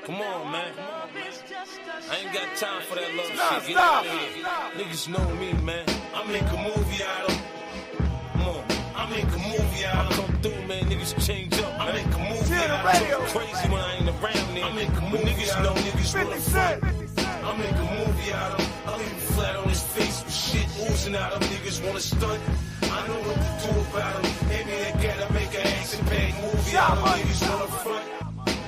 Come on, man. I ain't got time for that love shit. Get out of here. Niggas know me, man. I make a movie out of. Come on. I make a movie out of. I come through, man. Niggas change up. I make a movie out of. Crazy when I ain't around there. I make a movie. Niggas know niggas wanna front. I make a movie out of. I leave him flat on his face with shit oozing out of. Niggas wanna stunt. I know what to do about him. Maybe they gotta make an action-packed movie out of. Niggas wanna front.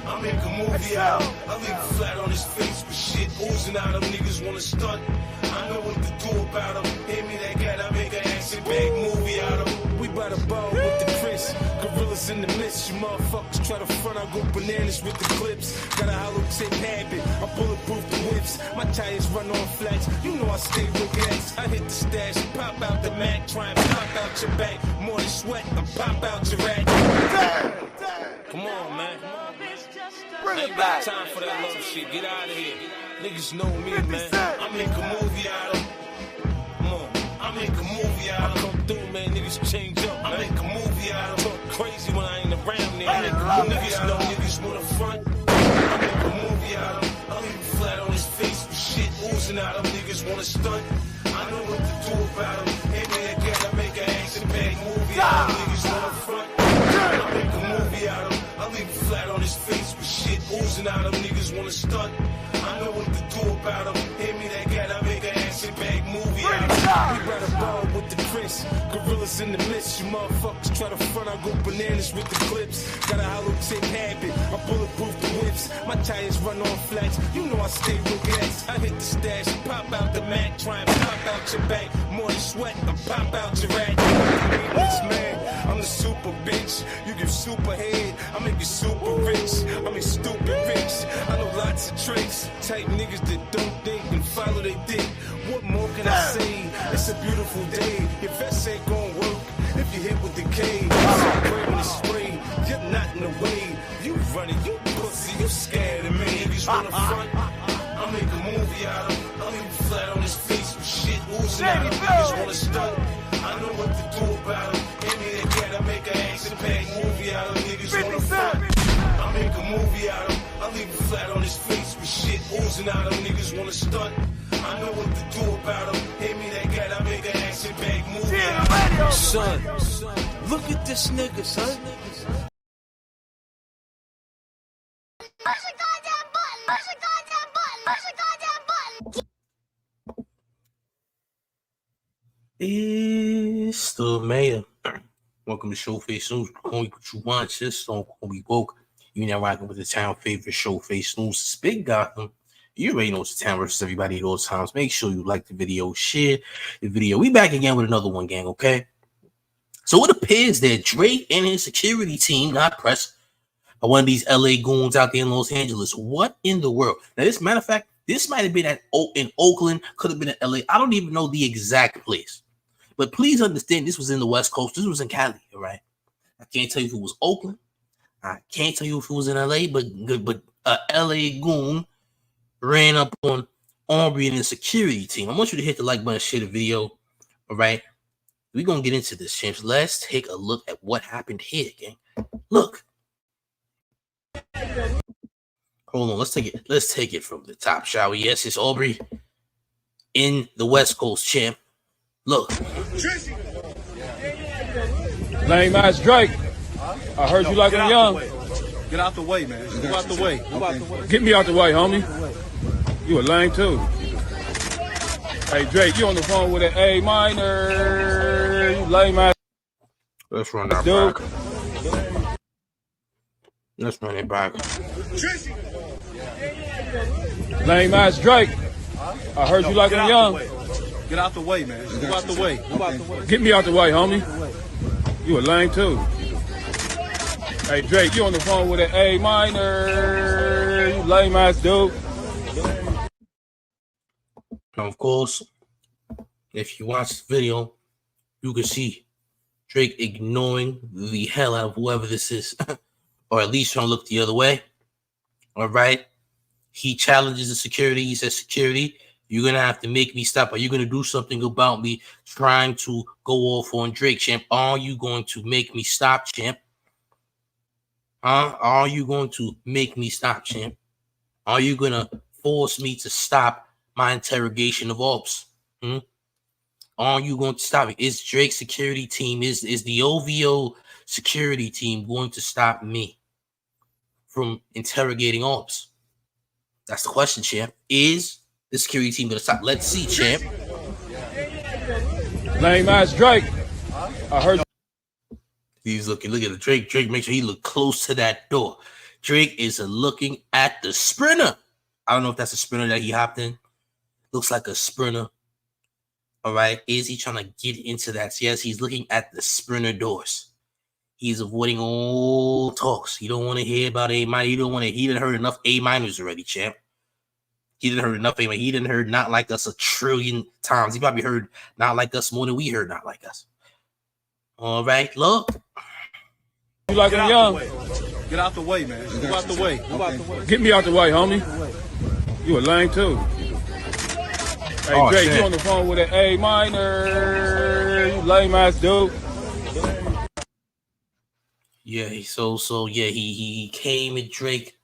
I make a movie out. I leave him flat on his face with shit oozing out of. Niggas wanna stunt. I know what to do about him. Maybe they gotta make an action-packed movie out of. We by the bar with the Chris. Gorillas in the midst. You motherfuckers try to front. I go bananas with the clips. Got a hollow tip habit. I bulletproof the whips. My tires run on flats. You know I stay with gas. I hit the stash. Pop out the Mac. Try and pop out your back. More than sweat. I pop out your rack. Come on, man. I ain't got time for that love shit. Get out of here. Niggas know me, man. I make a movie out of. Come on. I make a movie out of. I come through, man. Niggas change up. I make a movie out of. Talk crazy when I ain't around there. I make a movie. Niggas know niggas wanna front. I make a movie out of. I leave him flat on his face with shit oozing out of. Niggas wanna stunt. I know what to do about him. Maybe they gotta make an action-packed movie out of. Niggas wanna front. I make a movie out of. I leave him flat on his face with shit oozing out of. Niggas wanna stunt. I know what to do about him. Maybe they gotta make an action-packed movie out of. We by the bar with the Chris. Gorillas in the midst. You motherfuckers try to front. I go bananas with the clips. Got a hollow tip habit. I bulletproof the whips. My tires run on flats. You know I stay with gas. I hit the stash. Pop out the Mac. Try and pop out your back. More than sweat. I pop out your rack. Man, I'm the super bitch. You give super head. I make you super rich. I mean stupid rich. I know lots of tricks. Type niggas that don't think and follow they dick. What more can I say? It's a beautiful day. Your vest ain't gon' work if you hit with the K. Spray when it's spray. You're not in the way. You running, you pussy, you scared of me. Niggas wanna front. I make a movie out of. I leave him flat on his face with shit oozing out of. Niggas wanna stunt. I know what to do about him. Maybe they gotta make an action-packed movie out of. Niggas wanna front. I make a movie out of. I leave him flat on his face with shit oozing out of. Niggas wanna stunt. I know what to do about him. Maybe they gotta make an action-packed movie out of. Son, look at this nigga, son. Push a goddamn button! Push a goddamn button! Push a goddamn button! It's the mayor. Welcome to Showface News. Call me what you want. Just don't call me woke. You're now rocking with the town favorite Showface News. It's Big Gotham. You already know it's the town versus everybody at all times. Make sure you like the video, share the video. We back again with another one, gang, okay? So it appears that Drake and his security team got pressed by one of these LA goons out there in Los Angeles. What in the world? Now, this matter of fact, this might have been in Oakland, could have been in LA. I don't even know the exact place. But please understand, this was in the West Coast. This was in Cali, all right? I can't tell you if it was Oakland. I can't tell you if it was in LA, but LA goon ran up on Aubrey and the security team. I want you to hit the like button, share the video, all right? We're going to get into this, champs. Let's take a look at what happened here, gang. Look. Hold on, let's take it from the top, shall we? Yes, it's Aubrey in the West Coast, champ. Look. Lame ass Drake. I heard you like him young. Get out the way, man. Get out the way. Okay. Get me out the way, homie. You a lame too. Hey Drake, you on the phone with an A minor. You lame ass. Let's run that back. Let's run it back. Lame ass Drake. I heard you like him young. Get out the way, man. Get out the way. Okay. Get me out the way, homie. You a lame too. Hey Drake, you on the phone with an A minor. You lame ass dude. Now, of course, if you watch the video, you can see Drake ignoring the hell out of whoever this is, or at least trying to look the other way. All right. He challenges the security. He says, security, you're going to have to make me stop. Are you going to do something about me trying to go off on Drake, champ? Are you going to make me stop, champ? Are you going to make me stop, champ? Are you gonna force me to stop my interrogation of ops? Are you going to stop it? Is Drake's security team, is the OVO security team going to stop me from interrogating ops? That's the question, champ. Is the security team going to stop? Let's see, champ. Lame ass Drake. I heard. He's looking. Look at the Drake. Drake, make sure he look close to that door. Drake is looking at the Sprinter. I don't know if that's a Sprinter that he hopped in. Looks like a Sprinter. All right. Is he trying to get into that? Yes, he's looking at the Sprinter doors. He's avoiding all talks. You don't want to hear about A minor. You don't want to. He didn't heard enough A minors already, champ. He didn't heard enough A minor. He didn't heard Not Like Us a trillion times. He probably heard Not Like Us more than we heard Not Like Us. All right, look. You like him young? Get out the way, man. Get out the way. Get me out the way, homie. You a lame too. Hey, Drake, you on the phone with an A minor. You lame ass dude. Yeah, he came at Drake.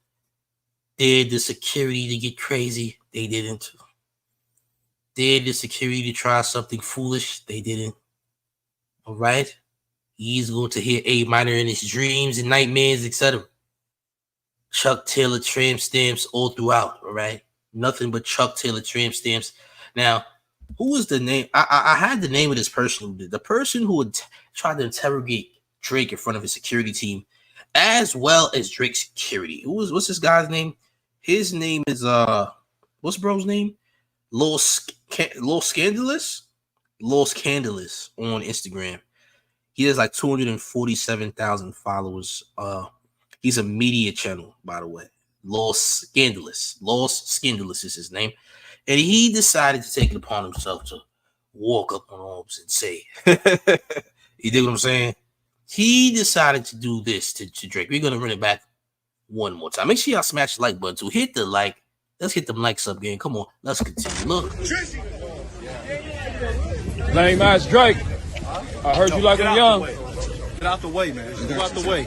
Did the security to get crazy? They didn't. Did the security to try something foolish? They didn't. All right. He's going to hear A minor in his dreams and nightmares, etc. Chuck Taylor tramp stamps all throughout. All right. Nothing but Chuck Taylor tramp stamps. Now, who was the name? I had the name of this person. The person who would try to interrogate Drake in front of his security team, as well as Drake's security. What's this guy's name? His name is what's bro's name? Los Scandalous on Instagram. He has like 247,000 followers. He's a media channel, by the way. Los Scandalous is his name. And he decided to take it upon himself to walk up on Orbs and say, you dig what I'm saying? He decided to do this to Drake. We're going to run it back one more time. Make sure y'all smash the like button too. Hit the like. Let's get them likes up, gang. Come on. Let's continue. Look. Lame ass Drake. I heard you like him young. Get out the way, man. Get out the way.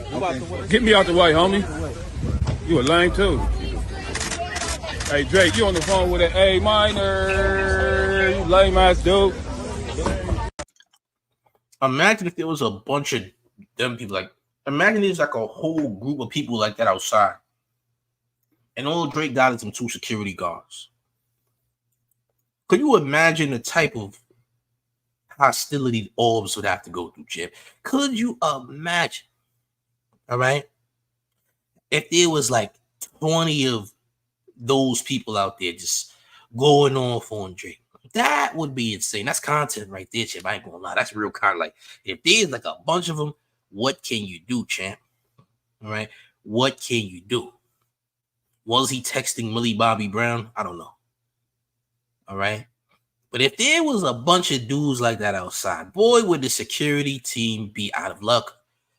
Get me out the way, homie. You a lame too. Hey, Drake, you on the phone with an A minor. You lame ass dude. Imagine if there was a bunch of them people. Like, imagine there's like a whole group of people like that outside. And all Drake got is some 2 security guards. Could you imagine the type of hostility Orbs would have to go through, Chip? Could you imagine? All right. If there was like 20 of those people out there just going off on Drake, that would be insane. That's content right there, Chip. I ain't gonna lie. That's real content. Like, if there's like a bunch of them, what can you do, champ? All right. What can you do? Was he texting Millie Bobby Brown? I don't know. All right. But if there was a bunch of dudes like that outside, boy, would the security team be out of luck.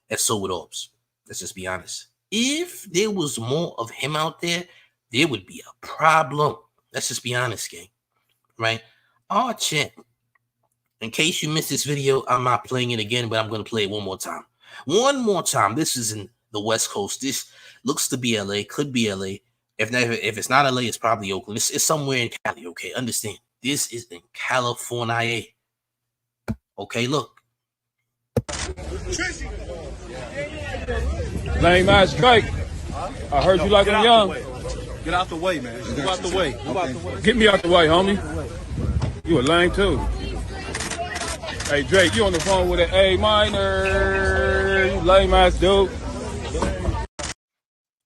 And so would Orbs. Let's just be honest. If there was more of him out there, there would be a problem. Let's just be honest, gang. Right? Oh, champ. In case you missed this video, I'm not playing it again, but I'm going to play it one more time. One more time. This is in the West Coast. This looks to be LA. Could be LA. If it's not LA, it's probably Oakland. It's somewhere in Cali, okay? Understand. This is in California. Okay, look. Lame ass Drake. I heard you like him young. Get out the way, man. Get out the way. Get me out the way, homie. You a lame too. Hey, Drake, you on the phone with an A minor. You lame ass dude.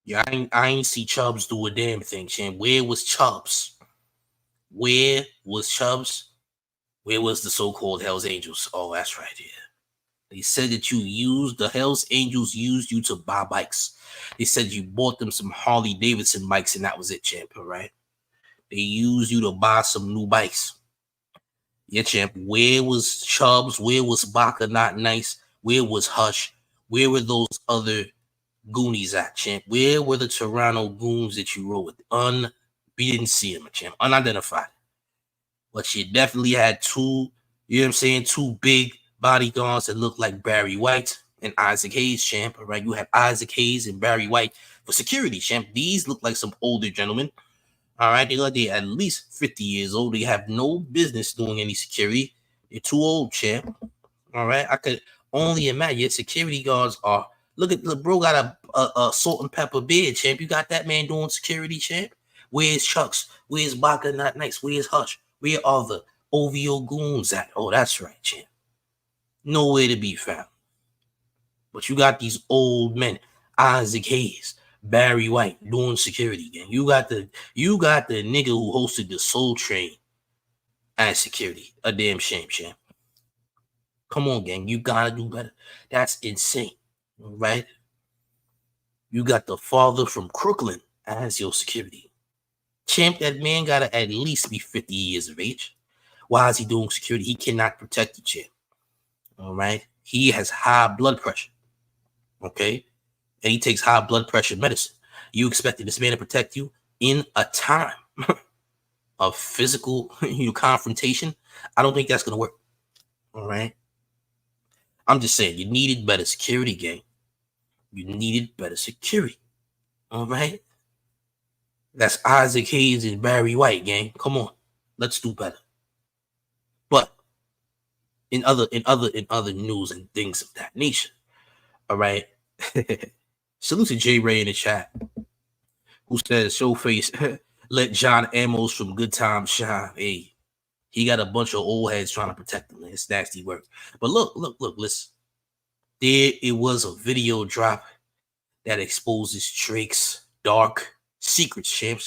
Yeah, I ain't see Chubbs do a damn thing, champ. Where was Chubbs? Where was Chubbs? Where was the so-called Hells Angels? Oh, that's right here. They said that the Hells Angels used you to buy bikes. They said you bought them some Harley Davidson bikes and that was it, champ, all right? They used you to buy some new bikes. Yeah, champ. Where was Chubbs? Where was Baka Not Nice? Where was Hush? Where were those other Goonies at, champ? Where were the Toronto Goons that you rode with? We didn't see them, champ. Unidentified. But you definitely had 2, you know what I'm saying, 2 big bodyguards that looked like Barry White. and Isaac Hayes, champ. All right, you have Isaac Hayes and Barry White for security, champ. These look like some older gentlemen. All right, they're at least 50 years old. They have no business doing any security. They're too old, champ. All right, I could only imagine security guards are. Look, bro got a salt and pepper beard, champ. You got that man doing security, champ. Where's Chucks? Where's Baka Not Nice? Where's Hush? Where are the OVO goons at? Oh, that's right, champ. Nowhere to be found. But you got these old men, Isaac Hayes, Barry White, doing security, gang. You got the nigga who hosted the Soul Train as security. A damn shame, champ. Come on, gang. You gotta do better. That's insane. All right? You got the father from Crooklyn as your security. Champ, that man gotta at least be 50 years of age. Why is he doing security? He cannot protect you, champ. All right? He has high blood pressure. Okay? And he takes high blood pressure medicine. You expected this man to protect you in a time of physical confrontation? I don't think that's gonna work. All right? I'm just saying, you needed better security, gang. You needed better security. All right? That's Isaac Hayes and Barry White, gang. Come on. Let's do better. But in other news and things of that nature, all right? Salute to J Ray in the chat, who says Showface let John Amos from Good Times shine. Hey, he got a bunch of old heads trying to protect him. It's nasty work. But look, listen. It was a video drop that exposes Drake's dark secrets, champ.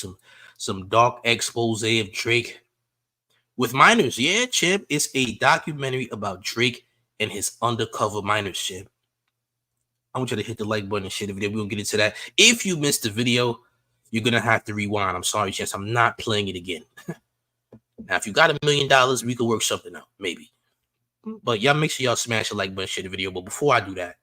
Some dark expose of Drake with minors. Yeah, champ. It's a documentary about Drake and his undercover minors, champ. I want you to hit the like button and share the video. We're gonna get into that. If you missed the video, you're gonna have to rewind. I'm sorry, champ. I'm not playing it again. Now, if you got $1 million, we could work something out, maybe. But y'all make sure y'all smash the like button, share the video. But before I do that,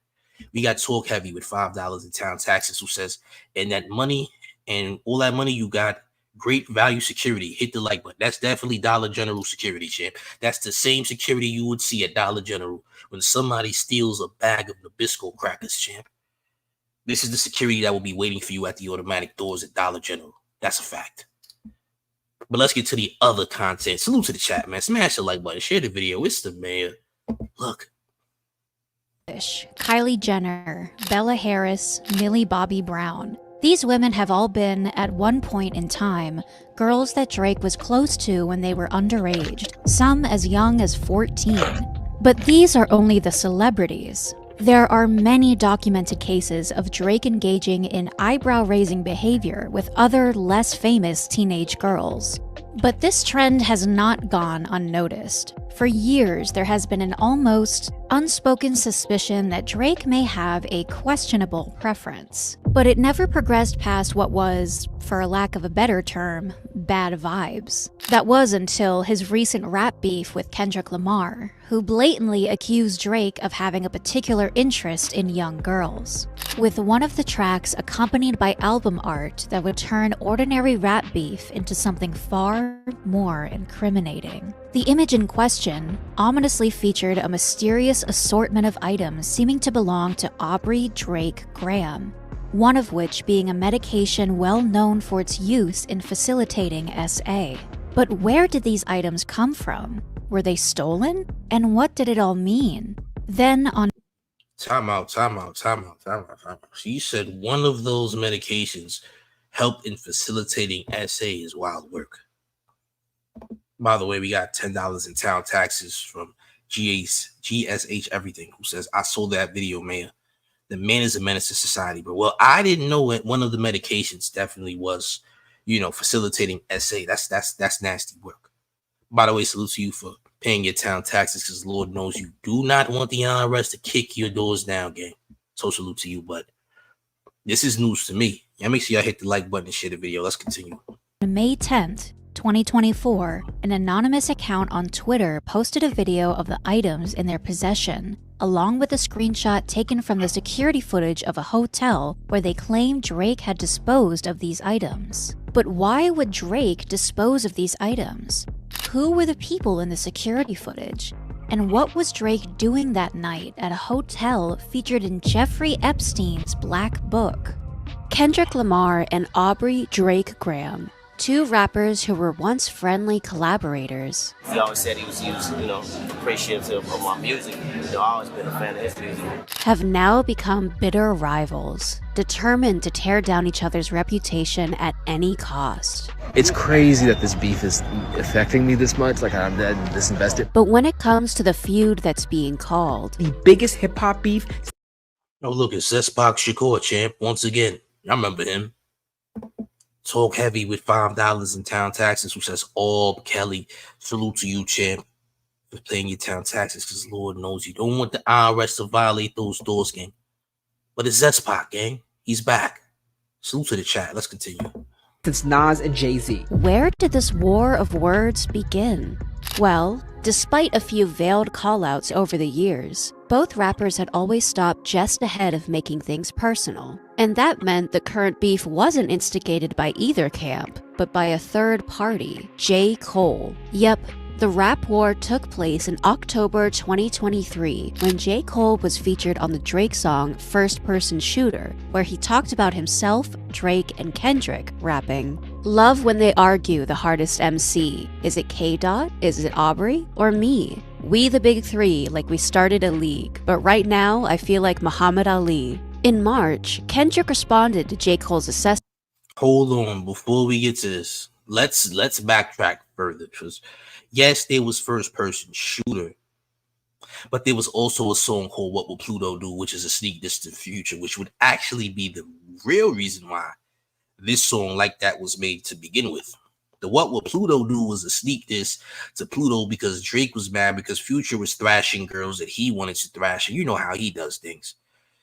we got Talk Heavy with $5 in town taxes, who says, and that money and all that money you got, great value security. Hit the like button. That's definitely Dollar General security, champ. That's the same security you would see at Dollar General when somebody steals a bag of Nabisco crackers, champ. This is the security that will be waiting for you at the automatic doors at Dollar General. That's a fact. But let's get to the other content. Salute to the chat, man. Smash the like button. Share the video. It's the mayor. Look. Kylie Jenner, Bella Harris, Millie Bobby Brown. These women have all been, at one point in time, girls that Drake was close to when they were underage, some as young as 14. But these are only the celebrities. There are many documented cases of Drake engaging in eyebrow-raising behavior with other, less famous teenage girls. But this trend has not gone unnoticed. For years, there has been an almost unspoken suspicion that Drake may have a questionable preference. But it never progressed past what was, for a lack of a better term, bad vibes. That was until his recent rap beef with Kendrick Lamar, who blatantly accused Drake of having a particular interest in young girls, with one of the tracks accompanied by album art that would turn ordinary rap beef into something far more incriminating. The image in question ominously featured a mysterious assortment of items seeming to belong to Aubrey Drake Graham, one of which being a medication well known for its use in facilitating SA. But where did these items come from? Were they stolen? And what did it all mean? Then on Time out. She said one of those medications helped in facilitating SA's wild work. By the way, we got $10 in town taxes from GSH Everything, who says, I saw that video, man. The man is a menace to society, bro. Well, I didn't know it. One of the medications definitely was, facilitating SA. That's nasty work. By the way, salute to you for paying your town taxes, because Lord knows you do not want the IRS to kick your doors down, gang. So salute to you, but this is news to me. Yeah, make sure y'all hit the like button and share the video. Let's continue. May 10th, 2024, an anonymous account on Twitter posted a video of the items in their possession, along with a screenshot taken from the security footage of a hotel where they claimed Drake had disposed of these items. But why would Drake dispose of these items? Who were the people in the security footage? And what was Drake doing that night at a hotel featured in Jeffrey Epstein's Black Book? Kendrick Lamar and Aubrey Drake Graham, two rappers who were once friendly collaborators. He always said he was appreciative of my music. I've always been a fan of his music. Have now become bitter rivals, determined to tear down each other's reputation at any cost. It's crazy that this beef is affecting me this much, like I'm this invested. But when it comes to the feud that's being called The biggest hip-hop beef. Oh, look, it's Zesbach Shakur, champ. Once again, I remember him. Talk heavy with $5 in town taxes, who says, "All Kelly, salute to you, champ, for paying your town taxes, because Lord knows you don't want the IRS to violate those doors, gang." But it's Zesbach, gang. He's back. Salute to the chat. Let's continue. Since Nas and Jay-Z. Where did this war of words begin? Well, despite a few veiled callouts over the years, both rappers had always stopped just ahead of making things personal. And that meant the current beef wasn't instigated by either camp, but by a third party, J. Cole. Yep, the rap war took place in October 2023 when J. Cole was featured on the Drake song First Person Shooter, where he talked about himself, Drake, and Kendrick rapping, "Love when they argue the hardest MC. Is it K-Dot? Is it Aubrey? Or me? We the big three, like we started a league, but right now I feel like Muhammad Ali." In March, Kendrick responded to J. Cole's assessment. Hold on, before we get to this, let's backtrack further, because yes, there was First Person Shooter, but there was also a song called What Will Pluto Do, which is a sneak distant future, which would actually be the real reason why this song like that was made to begin with. The What Will Pluto Do was a sneak diss to Pluto because Drake was mad because Future was thrashing girls that he wanted to thrash, and you know how he does things.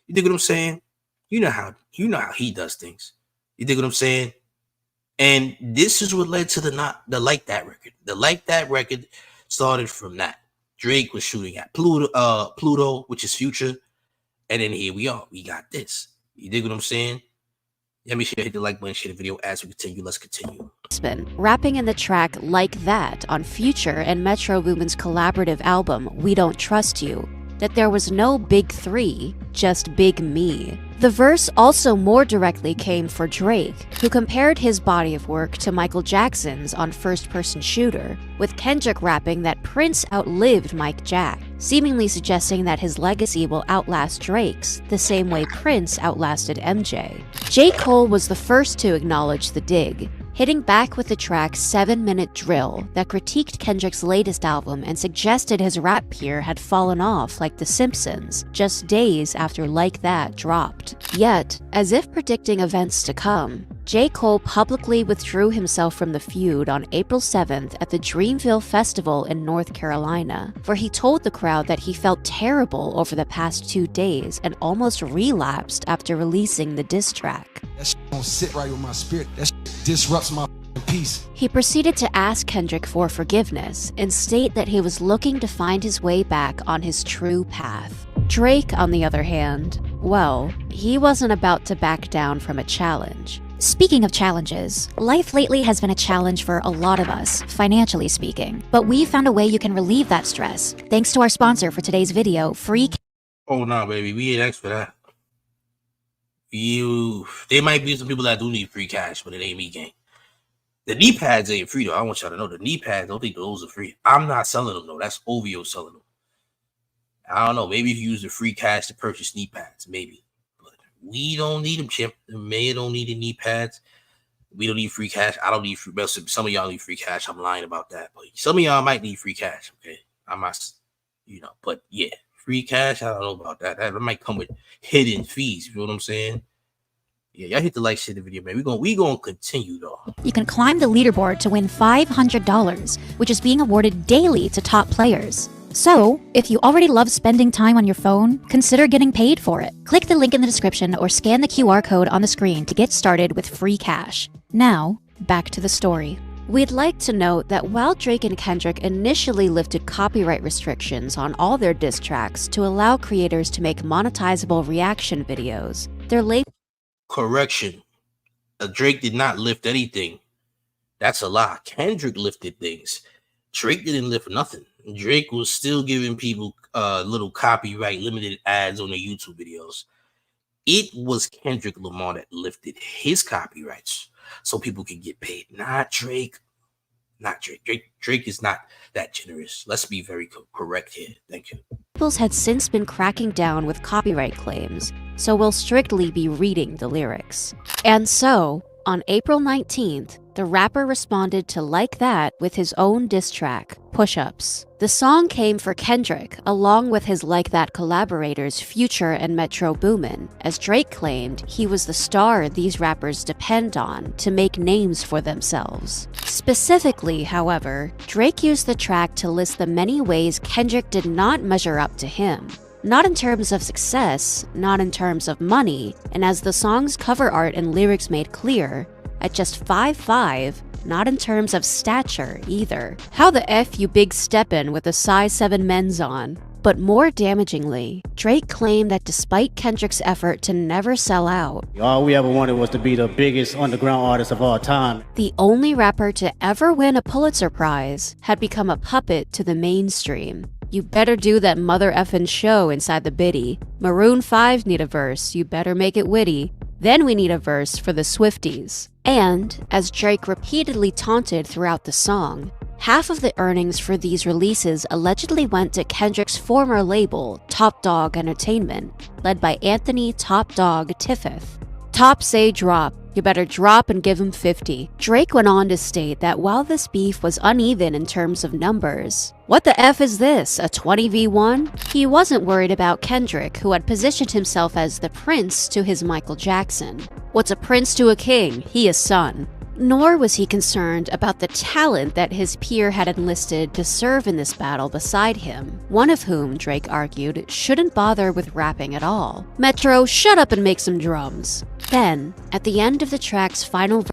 You dig what I'm saying? You know how he does things. You dig what I'm saying? And this is what led to the Like That record. The Like That record started from that. Drake was shooting at Pluto, which is Future, and then here we are. We got this. You dig what I'm saying? Let me hit the like button, share the video as we continue. Let's continue. Rapping in the track Like That on Future and Metro Boomin's collaborative album We Don't Trust You, that there was no big three, just big me. The verse also more directly came for Drake, who compared his body of work to Michael Jackson's on First Person Shooter, with Kendrick rapping that Prince outlived Mike Jack, seemingly suggesting that his legacy will outlast Drake's, the same way Prince outlasted MJ. J. Cole was the first to acknowledge the dig, hitting back with the track 7-Minute Drill that critiqued Kendrick's latest album and suggested his rap peer had fallen off like The Simpsons, just days after Like That dropped. Yet, as if predicting events to come, J. Cole publicly withdrew himself from the feud on April 7th at the Dreamville Festival in North Carolina, where he told the crowd that he felt terrible over the past 2 days and almost relapsed after releasing the diss track. That shit don't sit right with my spirit. That shit disrupts my peace. He proceeded to ask Kendrick for forgiveness and state that he was looking to find his way back on his true path. Drake, on the other hand, well, he wasn't about to back down from a challenge. Speaking of challenges, life lately has been a challenge for a lot of us, financially speaking. But we found a way you can relieve that stress, thanks to our sponsor for today's video, Free. Oh no, baby, we ain't asked for that. There might be some people that do need free cash, but it ain't me, gang. The knee pads ain't free though. I want y'all to know the knee pads. I don't think those are free. I'm not selling them though. That's OVO selling them. I don't know. Maybe if you use the free cash to purchase knee pads, maybe. But we don't need them, champ. The mayor don't need the knee pads. We don't need free cash. I don't need free. Some of y'all need free cash. I'm lying about that. But some of y'all might need free cash. Okay, I'm not. But yeah, free cash. I don't know about that. That might come with hidden fees. You know what I'm saying? Yeah, y'all hit the like, share the video, man. We gonna continue though. You can climb the leaderboard to win $500, which is being awarded daily to top players. So, if you already love spending time on your phone, consider getting paid for it. Click the link in the description or scan the QR code on the screen to get started with free cash. Now, back to the story. We'd like to note that while Drake and Kendrick initially lifted copyright restrictions on all their diss tracks to allow creators to make monetizable reaction videos, their label... Correction. Drake did not lift anything. That's a lie. Kendrick lifted things. Drake didn't lift nothing. Drake was still giving people little copyright limited ads on their YouTube videos. It was Kendrick Lamar that lifted his copyrights so people could get paid, not Drake. Not Drake. Drake is not that generous. Let's be very correct here. Thank you. Labels had since been cracking down with copyright claims, so we'll strictly be reading the lyrics. And so, on April 19th, the rapper responded to Like That with his own diss track, Push-Ups. The song came for Kendrick, along with his Like That collaborators Future and Metro Boomin, as Drake claimed he was the star these rappers depend on to make names for themselves. Specifically, however, Drake used the track to list the many ways Kendrick did not measure up to him. Not in terms of success, not in terms of money, and as the song's cover art and lyrics made clear, at just 5'5", not in terms of stature either. How the F you big steppin' with a size 7 men's on? But more damagingly, Drake claimed that despite Kendrick's effort to never sell out, all we ever wanted was to be the biggest underground artist of all time, the only rapper to ever win a Pulitzer Prize had become a puppet to the mainstream. You better do that mother effin' show inside the biddy. Maroon 5 need a verse, you better make it witty. Then we need a verse for the Swifties. And, as Drake repeatedly taunted throughout the song, half of the earnings for these releases allegedly went to Kendrick's former label, Top Dog Entertainment, led by Anthony Top Dog Tiffith. Top say drop. You better drop and give him 50. Drake went on to state that while this beef was uneven in terms of numbers, what the F is this, a 20v1? He wasn't worried about Kendrick, who had positioned himself as the prince to his Michael Jackson. What's a prince to a king? He a son. Nor was he concerned about the talent that his peer had enlisted to serve in this battle beside him, one of whom, Drake argued, shouldn't bother with rapping at all. Metro, shut up and make some drums. Then, at the end of the track's final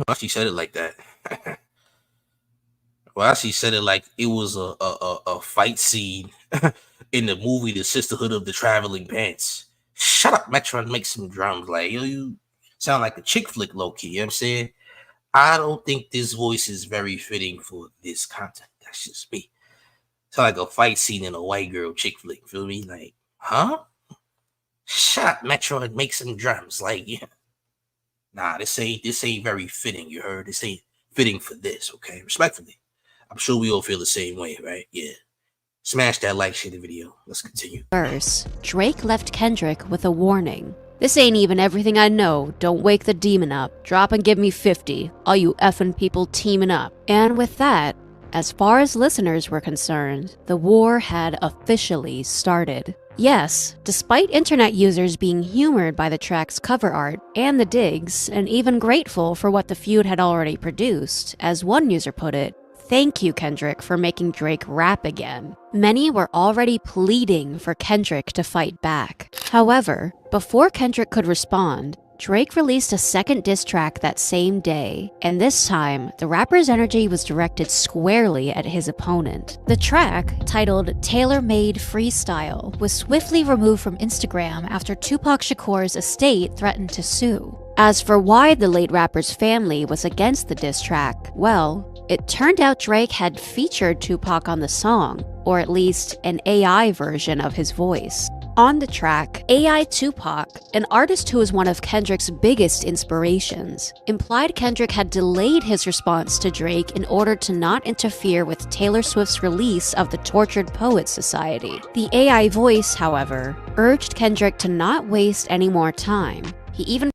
Well, she said it like that. Well, she said it like it was a fight scene in the movie The Sisterhood of the Traveling Pants. Shut up, Metro, and make some drums. Like, yo, you sound like a chick flick low-key, you know what I'm saying? I don't think this voice is very fitting for this content. That's just me. It's like a fight scene in a white girl chick flick. Feel me? Like, huh? Shut up, Metro, and make some drums. Like, yeah. Nah, this ain't very fitting. You heard? This ain't fitting for this. Okay, respectfully. I'm sure we all feel the same way, right? Yeah. Smash that like, share the video. Let's continue. verse, Drake left Kendrick with a warning. This ain't even everything I know. Don't wake the demon up. Drop and give me 50. All you effing people teaming up. And with that, as far as listeners were concerned, the war had officially started. Yes, despite internet users being humored by the track's cover art and the digs, and even grateful for what the feud had already produced, as one user put it, "Thank you, Kendrick, for making Drake rap again." Many were already pleading for Kendrick to fight back. However, before Kendrick could respond, Drake released a second diss track that same day, and this time, the rapper's energy was directed squarely at his opponent. The track, titled Tailor Made Freestyle, was swiftly removed from Instagram after Tupac Shakur's estate threatened to sue. As for why the late rapper's family was against the diss track, well, it turned out Drake had featured Tupac on the song, or at least an AI version of his voice. On the track, AI Tupac, an artist who is one of Kendrick's biggest inspirations, implied Kendrick had delayed his response to Drake in order to not interfere with Taylor Swift's release of the Tortured Poets Society. The AI voice, however, urged Kendrick to not waste any more time. He even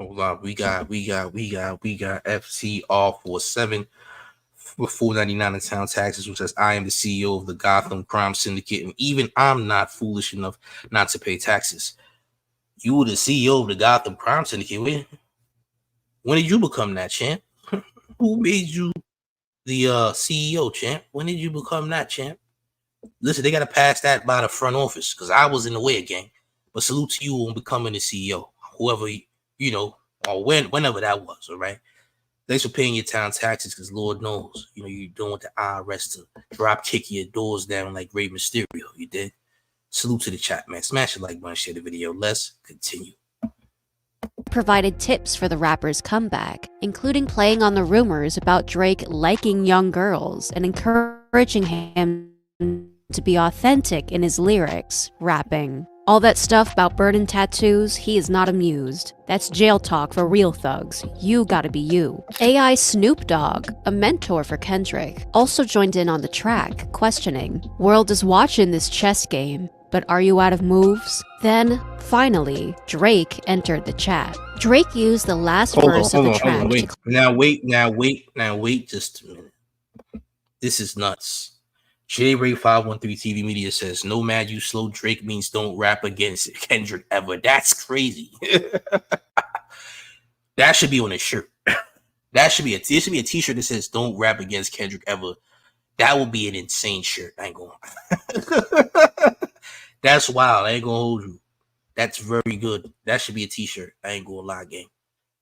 Hold on, we got FCR47 with $4.99 in town taxes, which says, "I am the CEO of the Gotham crime syndicate, and even I'm not foolish enough not to pay taxes." You were the CEO of the Gotham crime syndicate. When did you become that, champ? Who made you the CEO, champ? When did you become that, champ? Listen, they got to pass that by the front office because I was in the way again. But salute to you on becoming the CEO, whoever or whenever that was. All right. Thanks for paying your town taxes, because Lord knows, you're doing the IRS to drop kick your doors down like Rey Mysterio. You did. Salute to the chat, man. Smash the like button, share the video. Let's continue. provided tips for the rapper's comeback, including playing on the rumors about Drake liking young girls and encouraging encouraging him to be authentic in his lyrics, rapping, "All that stuff about burning tattoos, he is not amused. That's jail talk for real thugs. You gotta be you." AI Snoop Dogg, a mentor for Kendrick, also joined in on the track, questioning, "World is watching this chess game, but are you out of moves?" Then, finally, Drake entered the chat. Drake used the last verse of the track. Wait. Now wait just a minute. This is nuts. J-Ray 513 TV Media says, "No mad you slow, Drake means don't rap against Kendrick ever." That's crazy. That should be on a shirt. There should be a t-shirt that says "Don't rap against Kendrick ever." That would be an insane shirt. I ain't going. That's wild. I ain't gonna hold you. That's very good. That should be a t-shirt. I ain't gonna lie, gang.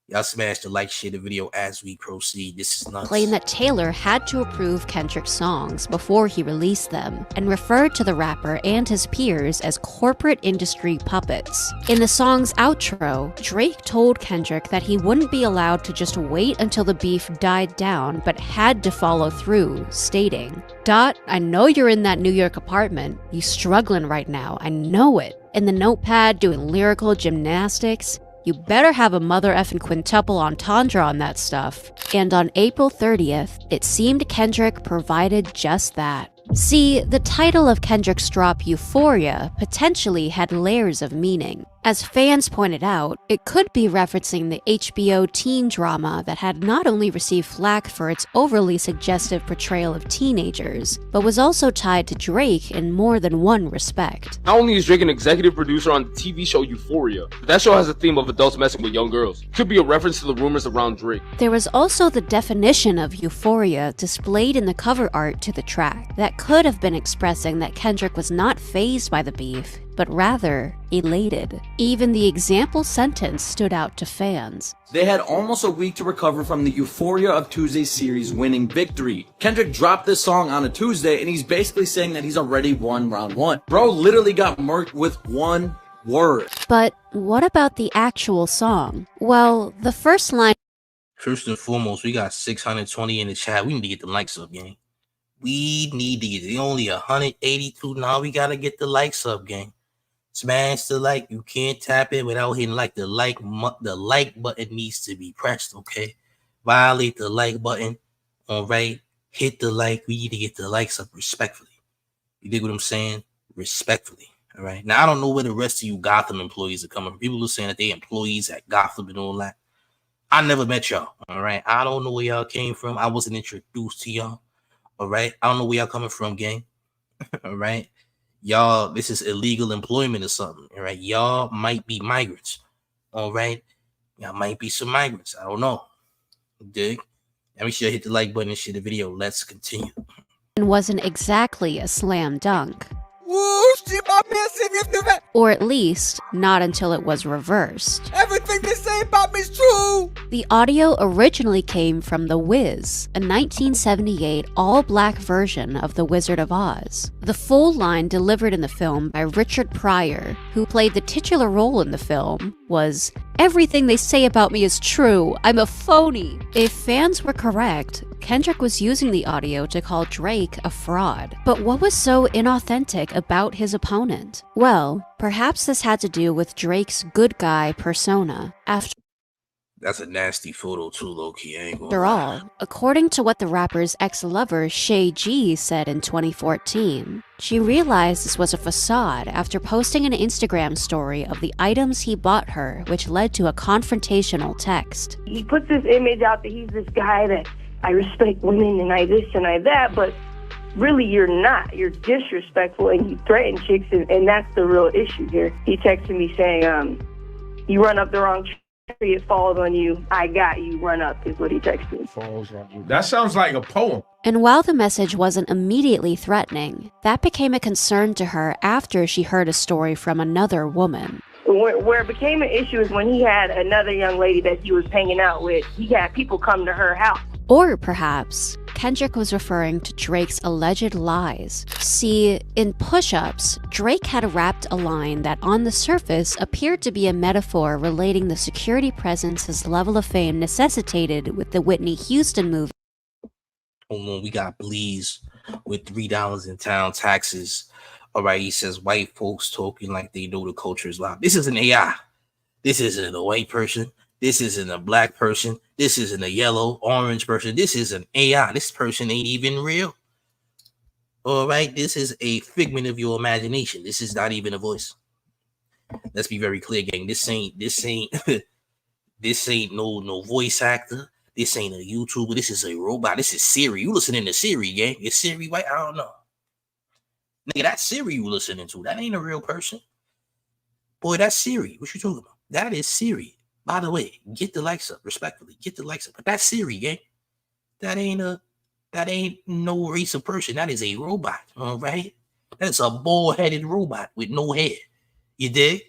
Y'all smash the like, share the video as we proceed. This is nuts. Claimed that Taylor had to approve Kendrick's songs before he released them, and referred to the rapper and his peers as corporate industry puppets. In the song's outro, Drake told Kendrick that he wouldn't be allowed to just wait until the beef died down, but had to follow through, stating, "I know you're in that New York apartment. You struggling right now, I know it. In the notepad doing lyrical gymnastics. You better have a mother effing quintuple entendre on that stuff." And on April 30th, it seemed Kendrick provided just that. See, the title of Kendrick's drop, Euphoria, potentially had layers of meaning. As fans pointed out, it could be referencing the HBO teen drama that had not only received flack for its overly suggestive portrayal of teenagers, but was also tied to Drake in more than one respect. Not only is Drake an executive producer on the TV show Euphoria, but that show has a theme of adults messing with young girls. Could be a reference to the rumors around Drake. There was also the definition of euphoria displayed in the cover art to the track that could have been expressing that Kendrick was not fazed by the beef, but rather elated. Even the example sentence stood out to fans. They had almost a week to recover from the Euphoria of Tuesday series winning victory. Kendrick dropped this song on a Tuesday and he's basically saying that he's already won round one. Bro literally got murked with one word. But what about the actual song? Well, the first line... First and foremost, we got 620 in the chat. We need to get the likes up, gang. We need to get only 182 now. We gotta get the likes up, gang. Smash the like. You can't tap it without hitting like. The like button needs to be pressed, okay? Violate the like button. All right. Hit the like. We need to get the likes up respectfully. You dig what I'm saying? Respectfully. All right. Now I don't know where the rest of you Gotham employees are coming from. People are saying that they employees at Gotham and all that. I never met y'all. All right. I don't know where y'all came from. I wasn't introduced to y'all. All right. I don't know where y'all coming from, gang. All right. Y'all, this is illegal employment or something. All right. Y'all might be migrants. All right. Y'all might be some migrants. I don't know. Dig? Let me sure hit the like button and share the video. Let's continue. And wasn't exactly a slam dunk. Whoosh, my man, or at least, not until it was reversed. Everything they say about me is true! The audio originally came from The Wiz, a 1978 all-black version of The Wizard of Oz. The full line delivered in the film by Richard Pryor, who played the titular role in the film, was, "Everything they say about me is true. I'm a phony." If fans were correct, Kendrick was using the audio to call Drake a fraud. But what was so inauthentic about his opponent? Well, perhaps this had to do with Drake's good guy persona. That's a nasty photo too, low-key. After all, according to what the rapper's ex-lover Shay G said in 2014, she realized this was a facade after posting an Instagram story of the items he bought her, which led to a confrontational text. He puts this image out that he's this guy that I respect women and I this and I that, but really you're not. You're disrespectful and you threaten chicks, and that's the real issue here. He texted me saying, you run up the wrong tree, it falls on you. I got you, run up, is what he texted me. Falls on you. That sounds like a poem. And while the message wasn't immediately threatening, that became a concern to her after she heard a story from another woman. Where it became an issue is when he had another young lady that he was hanging out with. He had people come to her house. Or perhaps Kendrick was referring to Drake's alleged lies. See, in Push-Ups, Drake had rapped a line that on the surface appeared to be a metaphor relating the security presence his level of fame necessitated with the Whitney Houston movie. Hold on, we got Bleeze with $3 in town taxes. All right, he says white folks talking like they know the culture is live. This is an AI. This isn't a white person. This isn't a black person. This isn't a yellow, orange person. This is an AI. This person ain't even real. All right, this is a figment of your imagination. This is not even a voice. Let's be very clear, gang. This ain't this ain't no voice actor. This ain't a YouTuber. This is a robot. This is Siri. You listening to Siri, gang? Is Siri white? I don't know. Nigga, that's Siri you listening to. That ain't a real person. Boy, that's Siri. What you talking about? That is Siri. By the way, get the likes up. Respectfully, get the likes up. But that's Siri, gang. That ain't no race of person. That is a robot. All right? That's a bald-headed robot with no head. You dig?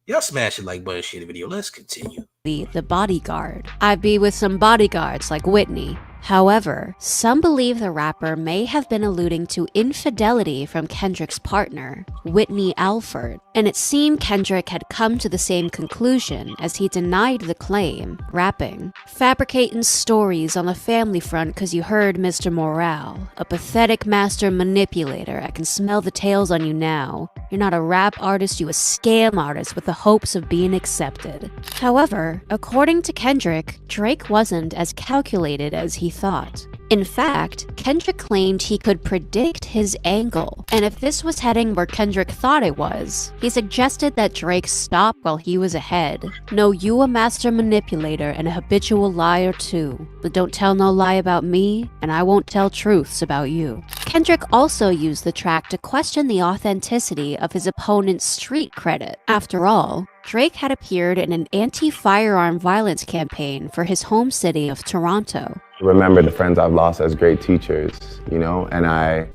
Y'all smash it like button, share the video. Let's continue. The bodyguard. I'd be with some bodyguards like Whitney. However, some believe the rapper may have been alluding to infidelity from Kendrick's partner, Whitney Alford, and it seemed Kendrick had come to the same conclusion as he denied the claim, rapping, "Fabricating stories on the family front cause you heard Mr. Morale, a pathetic master manipulator, I can smell the tails on you now. You're not a rap artist, you a scam artist with the hopes of being accepted." However, according to Kendrick, Drake wasn't as calculated as he thought. In fact, Kendrick claimed he could predict his angle, and if this was heading where Kendrick thought it was, he suggested that Drake stop while he was ahead. "No, you a master manipulator and a habitual liar too, but don't tell no lie about me, and I won't tell truths about you." Kendrick also used the track to question the authenticity of his opponent's street credit. After all, Drake had appeared in an anti-firearm violence campaign for his home city of Toronto. Remember the friends I've lost as great teachers, you know, and I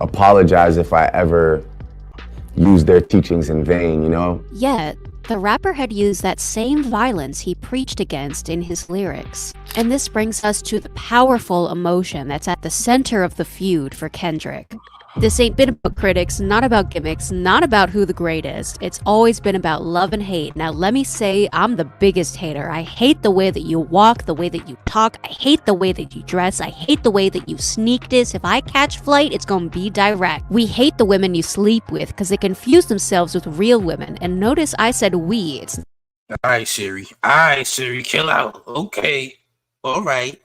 apologize if I ever used their teachings in vain, you know? Yet, the rapper had used that same violence he preached against in his lyrics. And this brings us to the powerful emotion that's at the center of the feud for Kendrick. This ain't been about critics, not about gimmicks, not about who the greatest. It's always been about love and hate. Now let me say, I'm the biggest hater. I hate the way that you walk, the way that you talk. I hate the way that you dress. I hate the way that you sneak this. If I catch flight, it's gonna be direct. We hate the women you sleep with because they confuse themselves with real women. And notice I said we. It's Alright, Siri. Alright, Siri, chill out. Okay. Alright.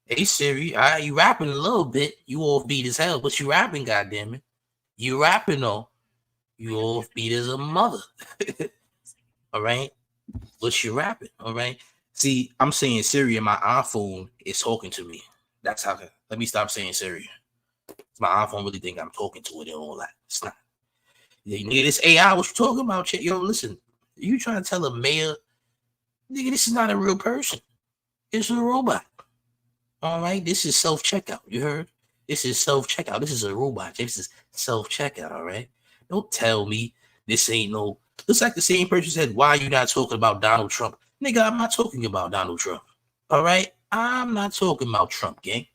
Hey Siri, you rapping a little bit. You offbeat as hell, but you rapping, goddammit. You rapping though. You offbeat as a mother. All right, but you rapping. All right. See, I'm saying Siri, and my iPhone is talking to me. That's how. Let me stop saying Siri. My iPhone really think I'm talking to it and all that. It's not. Nigga, this AI, what you talking about? Yo, listen. You trying to tell a mayor, nigga, this is not a real person. It's a robot. All right, this is self-checkout. You heard? This is self-checkout. This is a robot. This is self-checkout. All right. Don't tell me this ain't no. Looks like the same person said, "Why are you not talking about Donald Trump?" Nigga, I'm not talking about Donald Trump. All right, I'm not talking about Trump, gang.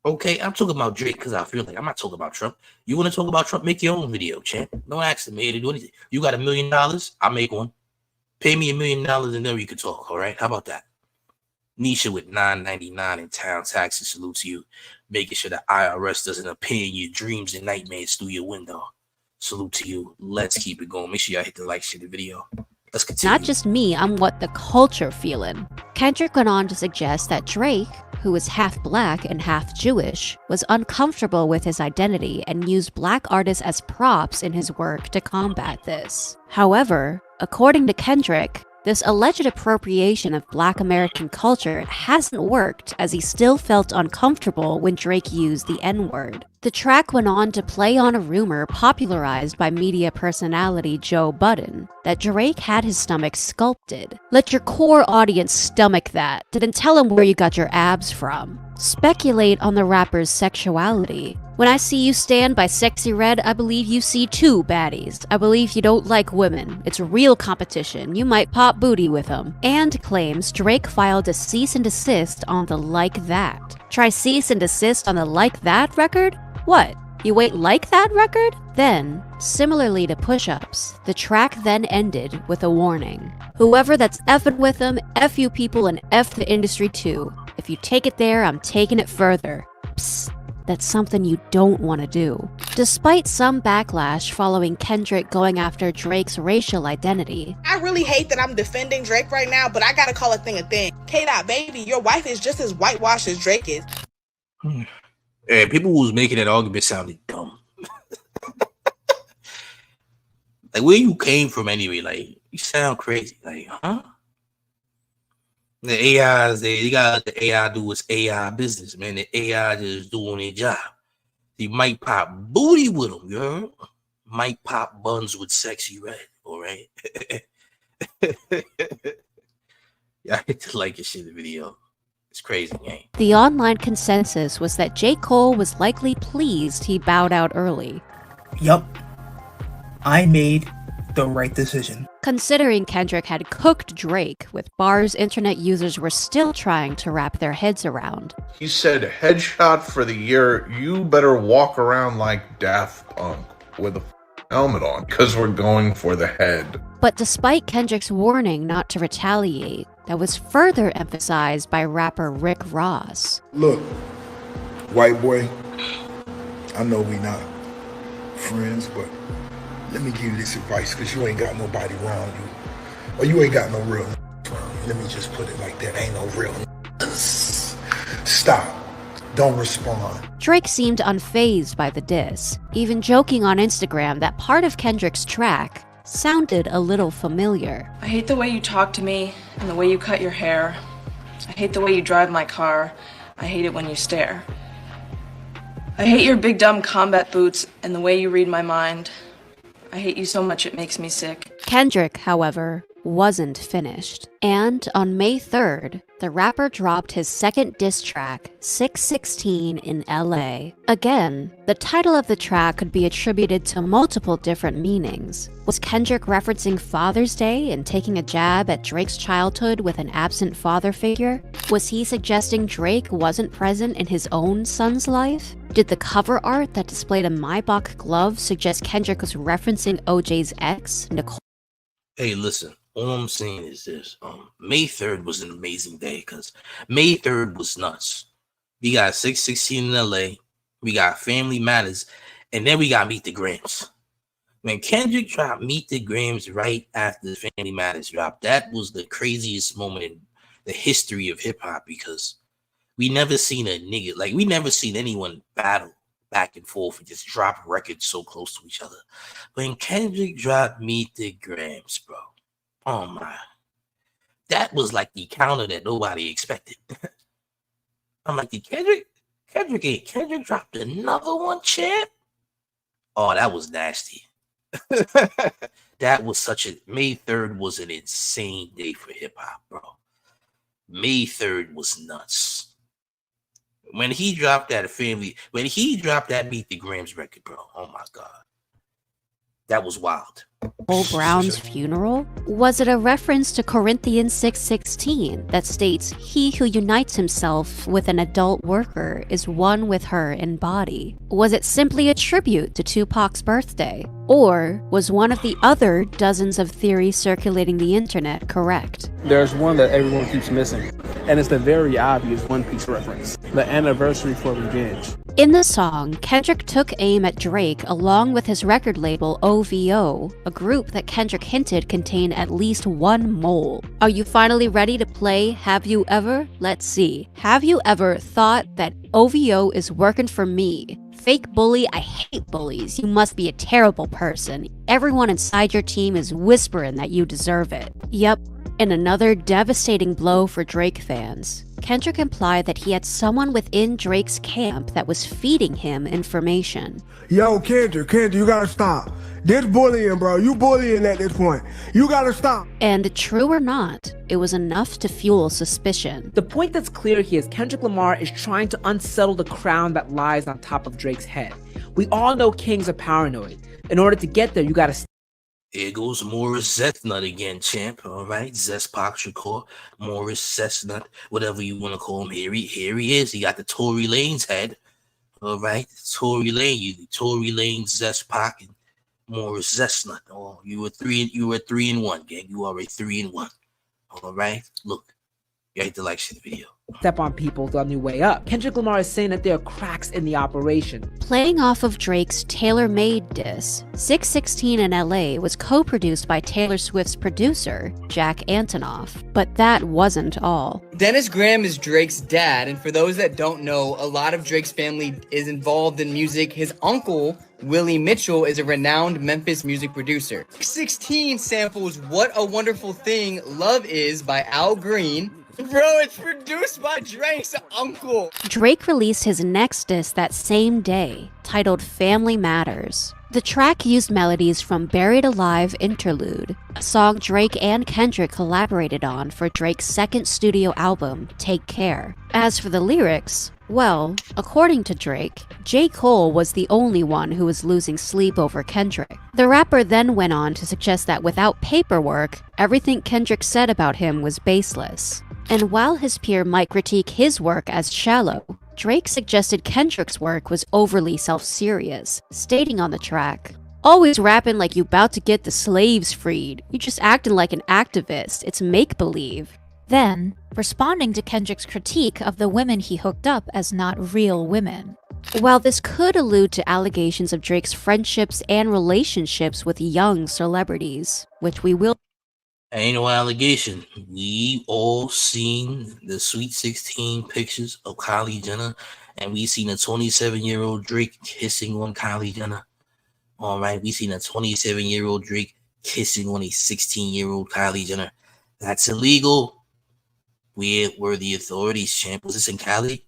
Okay, I'm talking about Drake because I feel like I'm not talking about Trump. You want to talk about Trump? Make your own video, champ. Don't ask me to do anything. You got $1 million? I'll make one. Pay me $1 million and then we can talk. All right, how about that? Nisha with $9.99 in town taxes. Salute to you. Making sure the IRS doesn't appear in your dreams and nightmares through your window. Salute to you. Let's keep it going. Make sure y'all hit the like, share the video. Let's continue. not just me, I'm what the culture feeling. Kendrick went on to suggest that Drake, who is half black and half Jewish, was uncomfortable with his identity and used black artists as props in his work to combat this. However, according to Kendrick, this alleged appropriation of Black American culture hasn't worked, as he still felt uncomfortable when Drake used the N-word. The track went on to play on a rumor popularized by media personality Joe Budden that Drake had his stomach sculpted. Let your core audience stomach that. Didn't tell him where you got your abs from. Speculate on the rapper's sexuality. When I see you stand by Sexy Red, I believe you see two baddies. I believe you don't like women. It's real competition. You might pop booty with them. And claims Drake filed a cease and desist on the Like That. Try cease and desist on the Like That record? What? You ain't like that record? Then, similarly to push-ups, the track then ended with a warning. Whoever that's effing with them, F you people and F the industry too. If you take it there, I'm taking it further. Psst, that's something you don't want to do. Despite some backlash following Kendrick going after Drake's racial identity, I really hate that I'm defending Drake right now, but I gotta call a thing a thing. K-Dot, baby, your wife is just as whitewashed as Drake is. Yeah, people who was making that argument sounded dumb. Like, where you came from anyway? Like, you sound crazy. Like, huh? The AIs, they got the AI do its AI business, man. The AI just doing their job. You might pop booty with them, girl. Might pop buns with sexy red, all right? Yeah, I hit the like and share the video. It's crazy, gang. The online consensus was that J. Cole was likely pleased he bowed out early. Yup. I made the right decision. Considering Kendrick had cooked Drake with bars internet users were still trying to wrap their heads around. He said, headshot for the year, you better walk around like Daft Punk with a helmet on, because we're going for the head. But despite Kendrick's warning not to retaliate, that was further emphasized by rapper Rick Ross. Look, white boy, I know we not friends, but let me give you this advice, because you ain't got nobody around you. Or you ain't got no real around you. Let me just put it like that. Ain't no real. Stop. Don't respond. Drake seemed unfazed by the diss, even joking on Instagram that part of Kendrick's track sounded a little familiar. I hate the way you talk to me and the way you cut your hair. I hate the way you drive my car. I hate it when you stare. I hate your big dumb combat boots and the way you read my mind. I hate you so much it makes me sick. Kendrick, however, wasn't finished. And on May 3rd, the rapper dropped his second diss track, 616 in LA. Again, the title of the track could be attributed to multiple different meanings. Was Kendrick referencing Father's Day and taking a jab at Drake's childhood with an absent father figure? Was he suggesting Drake wasn't present in his own son's life? Did the cover art that displayed a Maybach glove suggest Kendrick was referencing OJ's ex, Nicole? Hey, listen. All I'm saying is this. May 3rd was an amazing day because May 3rd was nuts. We got 616 in LA. We got Family Matters. And then we got Meet the Grams. When Kendrick dropped Meet the Grams right after the Family Matters drop, that was the craziest moment in the history of hip-hop because we never seen a nigga, like we never seen anyone battle back and forth and just drop records so close to each other. When Kendrick dropped Meet the Grams, bro, oh my, that was like the counter that nobody expected. I'm like, Kendrick dropped another one, champ? Oh, that was nasty. That was such a, May 3rd was an insane day for hip hop, bro. May 3rd was nuts. When he dropped that Meet the Grams record, bro, oh my God. That was wild. Cole Brown's funeral? Was it a reference to Corinthians 6:16 that states, "He who unites himself with an adult worker is one with her in body"? Was it simply a tribute to Tupac's birthday? Or was one of the other dozens of theories circulating the internet correct? There's one that everyone keeps missing, and it's the very obvious One Piece reference, the anniversary for revenge. In the song, Kendrick took aim at Drake along with his record label OVO, a group that Kendrick hinted contained at least one mole. Are you finally ready to play Have You Ever? Let's see. Have you ever thought that OVO is working for me? Fake bully, I hate bullies. You must be a terrible person. Everyone inside your team is whispering that you deserve it. Yep. In another devastating blow for Drake fans, Kendrick implied that he had someone within Drake's camp that was feeding him information. Yo, Kendrick, you gotta stop. This bullying, bro. You bullying at this point. You gotta stop. And true or not, it was enough to fuel suspicion. The point that's clear here is Kendrick Lamar is trying to unsettle the crown that lies on top of Drake's head. We all know kings are paranoid. In order to get there, you gotta Here goes Morris Zestnut again, champ. All right, Zespak Shakur, Morris Zestnut, whatever you want to call him. Here he is. He got the Tory Lanez head. All right, Tory Lanez, Zespak, and Morris Zestnut. Oh, you were 3-1, gang. You are a 3-1. All right, look, you hate to like share the video. step on people on their way up. Kendrick Lamar is saying that there are cracks in the operation. Playing off of Drake's Tailor-Made diss, 616 in LA was co-produced by Taylor Swift's producer, Jack Antonoff. But that wasn't all. Dennis Graham is Drake's dad, and for those that don't know, a lot of Drake's family is involved in music. His uncle, Willie Mitchell, is a renowned Memphis music producer. 16 samples What a Wonderful Thing Love Is by Al Green. Bro, it's produced by Drake's uncle. Drake released his next diss that same day, titled Family Matters. The track used melodies from Buried Alive Interlude, a song Drake and Kendrick collaborated on for Drake's second studio album, Take Care. As for the lyrics, well, according to Drake, J. Cole was the only one who was losing sleep over Kendrick. The rapper then went on to suggest that without paperwork, everything Kendrick said about him was baseless. And while his peer might critique his work as shallow, Drake suggested Kendrick's work was overly self-serious, stating on the track, "Always rapping like you about to get the slaves freed. You just acting like an activist. It's make-believe." Then, responding to Kendrick's critique of the women he hooked up as not real women. While this could allude to allegations of Drake's friendships and relationships with young celebrities, which we will Ain't no allegation. We all seen the Sweet 16 pictures of Kylie Jenner, and we seen a 27-year-old Drake kissing on Kylie Jenner. All right, we seen a 27-year-old Drake kissing on a 16-year-old Kylie Jenner. That's illegal. Where were the authorities, champ? Was this in Cali?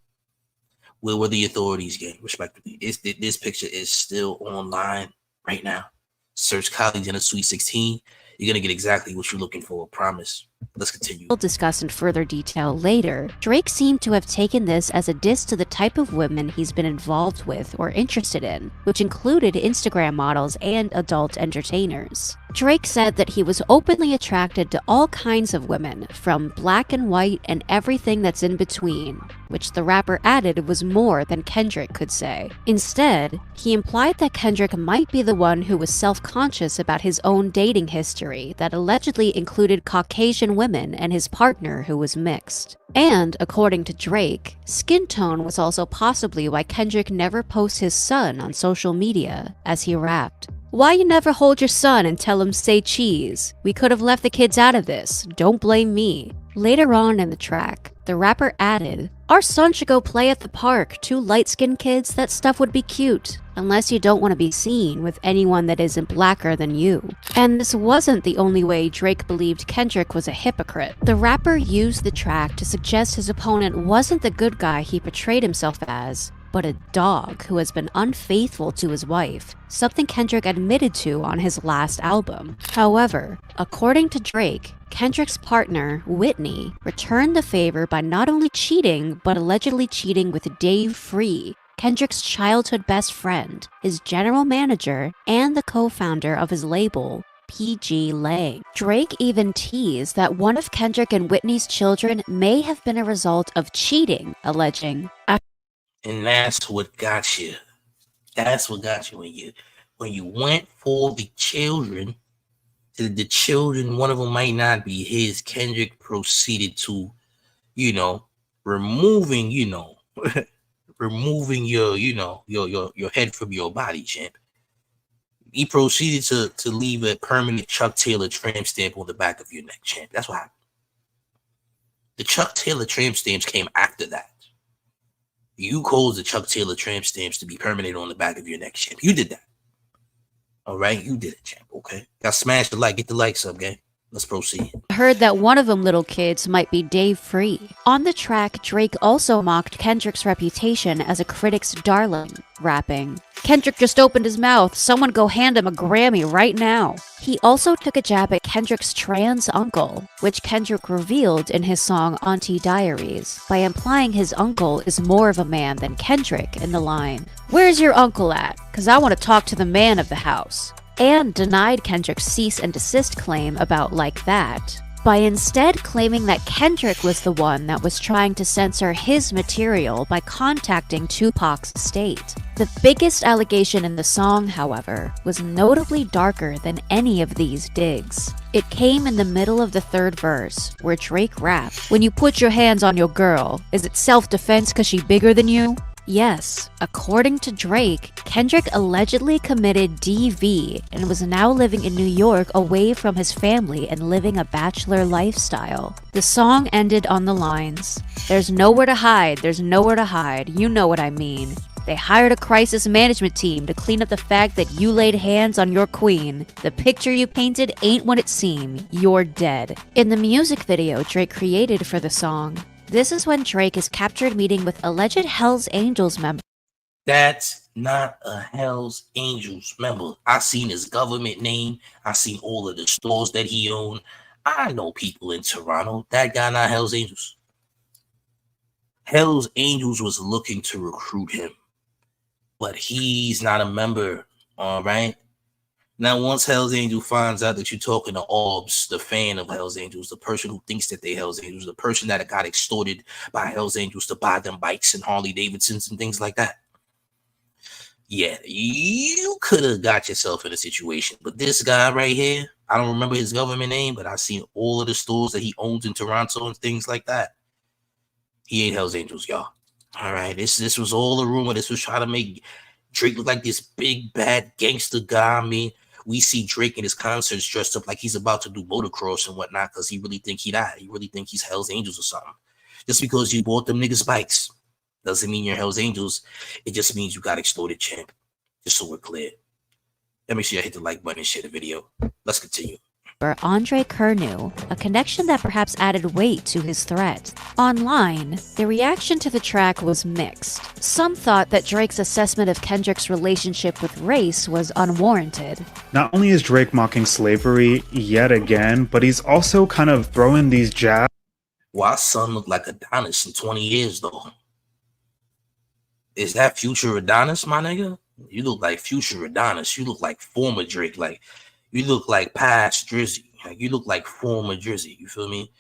Where were the authorities, gang? Respectively, this picture is still online right now. Search Kylie Jenner Sweet 16. You're going to get exactly what you're looking for, I promise. Let's continue. We'll discuss in further detail later. Drake seemed to have taken this as a diss to the type of women he's been involved with or interested in, which included Instagram models and adult entertainers. Drake said that he was openly attracted to all kinds of women, from black and white and everything that's in between, which the rapper added was more than Kendrick could say. Instead, he implied that Kendrick might be the one who was self-conscious about his own dating history that allegedly included Caucasian women and his partner who was mixed. And, according to Drake, skin tone was also possibly why Kendrick never posts his son on social media, as he rapped, "Why you never hold your son and tell him say cheese? We could have left the kids out of this. Don't blame me." Later on in the track, the rapper added, "Our son should go play at the park. Two light-skinned kids, that stuff would be cute. Unless you don't want to be seen with anyone that isn't blacker than you." And this wasn't the only way Drake believed Kendrick was a hypocrite. The rapper used the track to suggest his opponent wasn't the good guy he portrayed himself as, but a dog who has been unfaithful to his wife, something Kendrick admitted to on his last album. However, according to Drake, Kendrick's partner, Whitney, returned the favor by not only cheating, but allegedly cheating with Dave Free, Kendrick's childhood best friend, his general manager, and the co-founder of his label, PG Lang. Drake even teased that one of Kendrick and Whitney's children may have been a result of cheating, alleging, and that's what got you. That's what got you when you went for the children. The children, one of them might not be his. Kendrick proceeded to, removing your head from your body, champ. He proceeded to leave a permanent Chuck Taylor tramp stamp on the back of your neck, champ. That's what happened. The Chuck Taylor tramp stamps came after that. You caused the Chuck Taylor tramp stamps to be permanent on the back of your neck, champ. You did that. All right, you did it, champ. Okay, got smash the like, get the likes up, gang. Let's proceed. Heard that one of them little kids might be Dave Free. On the track, Drake also mocked Kendrick's reputation as a critic's darling, rapping, "Kendrick just opened his mouth. Someone go hand him a Grammy right now." He also took a jab at Kendrick's trans uncle, which Kendrick revealed in his song Auntie Diaries, by implying his uncle is more of a man than Kendrick in the line, "Where's your uncle at? 'Cause I want to talk to the man of the house." And denied Kendrick's cease and desist claim about Like That, by instead claiming that Kendrick was the one that was trying to censor his material by contacting Tupac's estate. The biggest allegation in the song, however, was notably darker than any of these digs. It came in the middle of the third verse, where Drake rapped, "When you put your hands on your girl, is it self-defense cause she bigger than you?" Yes, according to Drake, Kendrick allegedly committed DV and was now living in New York away from his family and living a bachelor lifestyle. The song ended on the lines, "There's nowhere to hide, there's nowhere to hide, you know what I mean. They hired a crisis management team to clean up the fact that you laid hands on your queen. The picture you painted ain't what it seemed. You're dead." In the music video Drake created for the song, this is when Drake is captured meeting with alleged Hells Angels members. That's not a Hells Angels member. I seen his government name. I seen all of the stores that he owned. I know people in Toronto. That guy not Hells Angels. Hells Angels was looking to recruit him, but he's not a member. All right. Now, once Hells Angel finds out that you're talking to Orbs, the fan of Hells Angels, the person who thinks that they Hells Angels, the person that got extorted by Hells Angels to buy them bikes and Harley Davidsons and things like that, yeah, you could have got yourself in a situation. But this guy right here, I don't remember his government name, but I've seen all of the stores that he owns in Toronto and things like that. He ain't Hells Angels, y'all. All right, this was all a rumor. This was trying to make Drake look like this big bad gangster guy. I mean, we see Drake in his concerts dressed up like he's about to do motocross and whatnot because he really think he died. He really think he's Hells Angels or something. Just because you bought them niggas bikes doesn't mean you're Hells Angels. It just means you got extorted, champ. Just so we're clear. Let me see. I hit the like button and share the video. Let's continue. Andre Kernu, a connection that perhaps added weight to his threat. Online, the reaction to the track was mixed. Some thought that Drake's assessment of Kendrick's relationship with race was unwarranted. Not only is Drake mocking slavery yet again, but he's also kind of throwing these jabs. Why son look like Adonis in 20 years, though? Is that future Adonis, my nigga? You look like future Adonis. You look like former Drake. Like, you look like past Drizzy. Like, you look like former Drizzy. You feel me?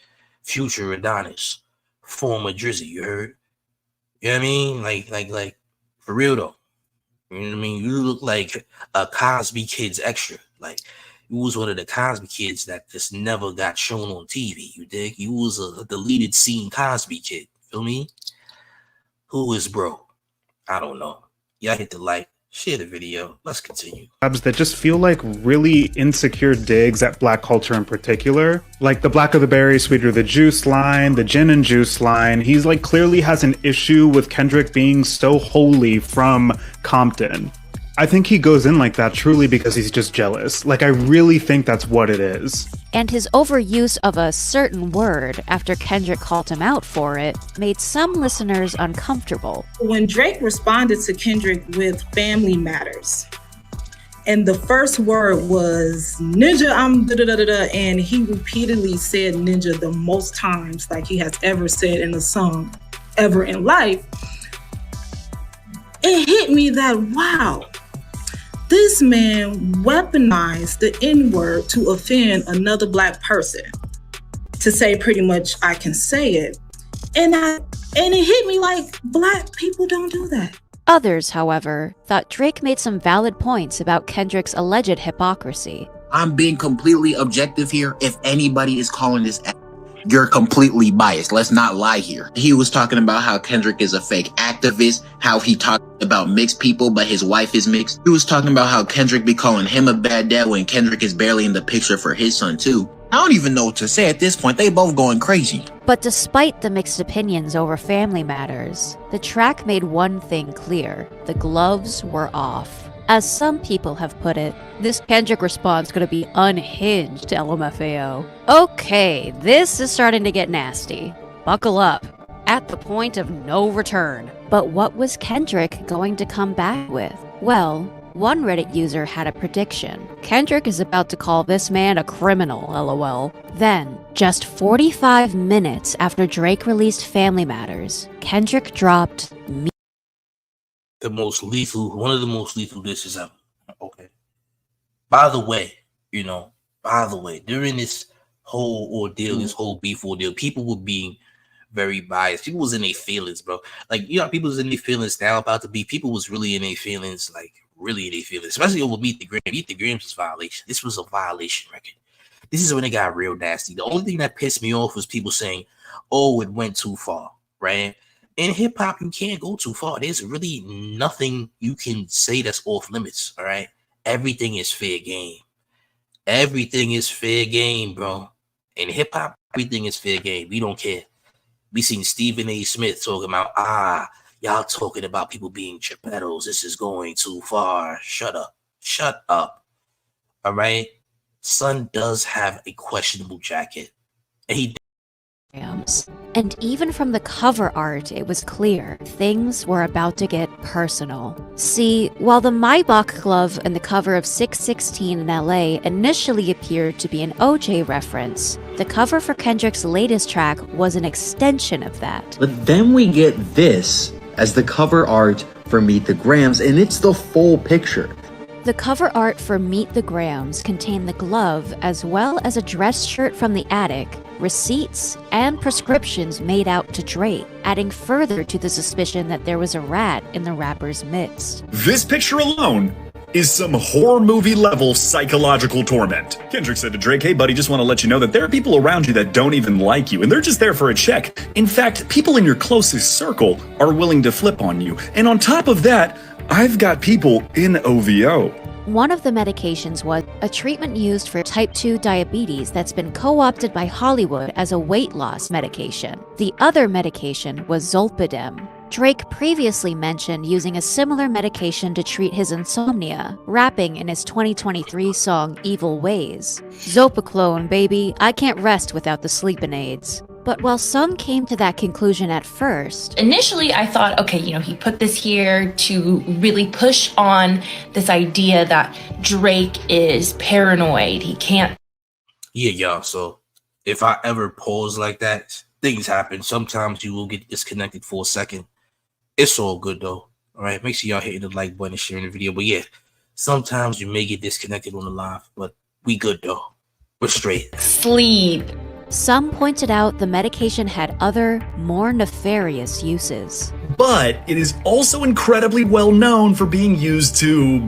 Future Adonis. Former Drizzy. You heard? You know what I mean? Like, for real, though. You know what I mean? You look like a Cosby Kids extra. Like, you was one of the Cosby Kids that just never got shown on TV. You dig? You was a deleted scene Cosby kid. Feel me? Who is bro? I don't know. Y'all hit the like. Share the video. Let's continue. That just feel like really insecure digs at black culture in particular. Like the blacker the berry, sweeter the juice line, the gin and juice line. He's like clearly has an issue with Kendrick being so wholly from Compton. I think he goes in like that truly because he's just jealous. Like I really think that's what it is. And his overuse of a certain word after Kendrick called him out for it made some listeners uncomfortable. When Drake responded to Kendrick with Family Matters, and the first word was ninja, I'm da-da-da-da-da, and he repeatedly said ninja the most times like he has ever said in a song ever in life, it hit me that, wow, this man weaponized the N-word to offend another black person, to say pretty much, I can say it. And it hit me like, black people don't do that. Others, however, thought Drake made some valid points about Kendrick's alleged hypocrisy. I'm being completely objective here. If anybody is calling this, you're completely biased. Let's not lie here. He was talking about how Kendrick is a fake activist, how he talked about mixed people, but his wife is mixed. He was talking about how Kendrick be calling him a bad dad when Kendrick is barely in the picture for his son too. I don't even know what to say at this point. They both going crazy. But despite the mixed opinions over Family Matters, the track made one thing clear. The gloves were off. As some people have put it, this Kendrick response gonna be unhinged, LMFAO. Okay, this is starting to get nasty. Buckle up. At the point of no return. But what was Kendrick going to come back with? Well, one Reddit user had a prediction. Kendrick is about to call this man a criminal, LOL. Then, just 45 minutes after Drake released Family Matters, Kendrick dropped Me. One of the most lethal dishes ever. Okay. By the way, during this whole ordeal, this whole beef ordeal, people were being very biased. People was in their feelings, bro. Like, people was in their feelings now about the beef. People was really in their feelings, like, really in their feelings, especially over Meet the Grams. Meet the Grams was violation. This was a violation record. This is when it got real nasty. The only thing that pissed me off was people saying, oh, it went too far, right? In hip hop, you can't go too far. There's really nothing you can say that's off limits, all right? Everything is fair game. Everything is fair game, bro. In hip hop, everything is fair game. We don't care. We seen Stephen A. Smith talking about, y'all talking about people being Geppettos. This is going too far. Shut up. Shut up. All right? Son does have a questionable jacket. And even from the cover art, it was clear things were about to get personal. See, while the Maybach glove and the cover of 616 in LA initially appeared to be an OJ reference, the cover for Kendrick's latest track was an extension of that. But then we get this as the cover art for Meet the Grams, and it's the full picture. The cover art for Meet the Grams contained the glove as well as a dress shirt from the attic, receipts, and prescriptions made out to Drake, adding further to the suspicion that there was a rat in the rapper's midst. This picture alone is some horror movie level psychological torment. Kendrick said to Drake, hey buddy, just want to let you know that there are people around you that don't even like you, and they're just there for a check. In fact, people in your closest circle are willing to flip on you. And on top of that, I've got people in OVO. One of the medications was a treatment used for type 2 diabetes that's been co-opted by Hollywood as a weight loss medication. The other medication was Zolpidem. Drake previously mentioned using a similar medication to treat his insomnia, rapping in his 2023 song Evil Ways. Zopiclone, baby, I can't rest without the sleeping aids. But while some came to that conclusion at first, initially I thought, okay, he put this here to really push on this idea that Drake is paranoid. He can't. Yeah, y'all. So if I ever pause like that, things happen. Sometimes you will get disconnected for a second. It's all good though. All right. Make sure y'all hitting the like button and sharing the video. But yeah, sometimes you may get disconnected on the live, but we good though. We're straight. Sleep. Some pointed out the medication had other, more nefarious uses. But it is also incredibly well known for being used to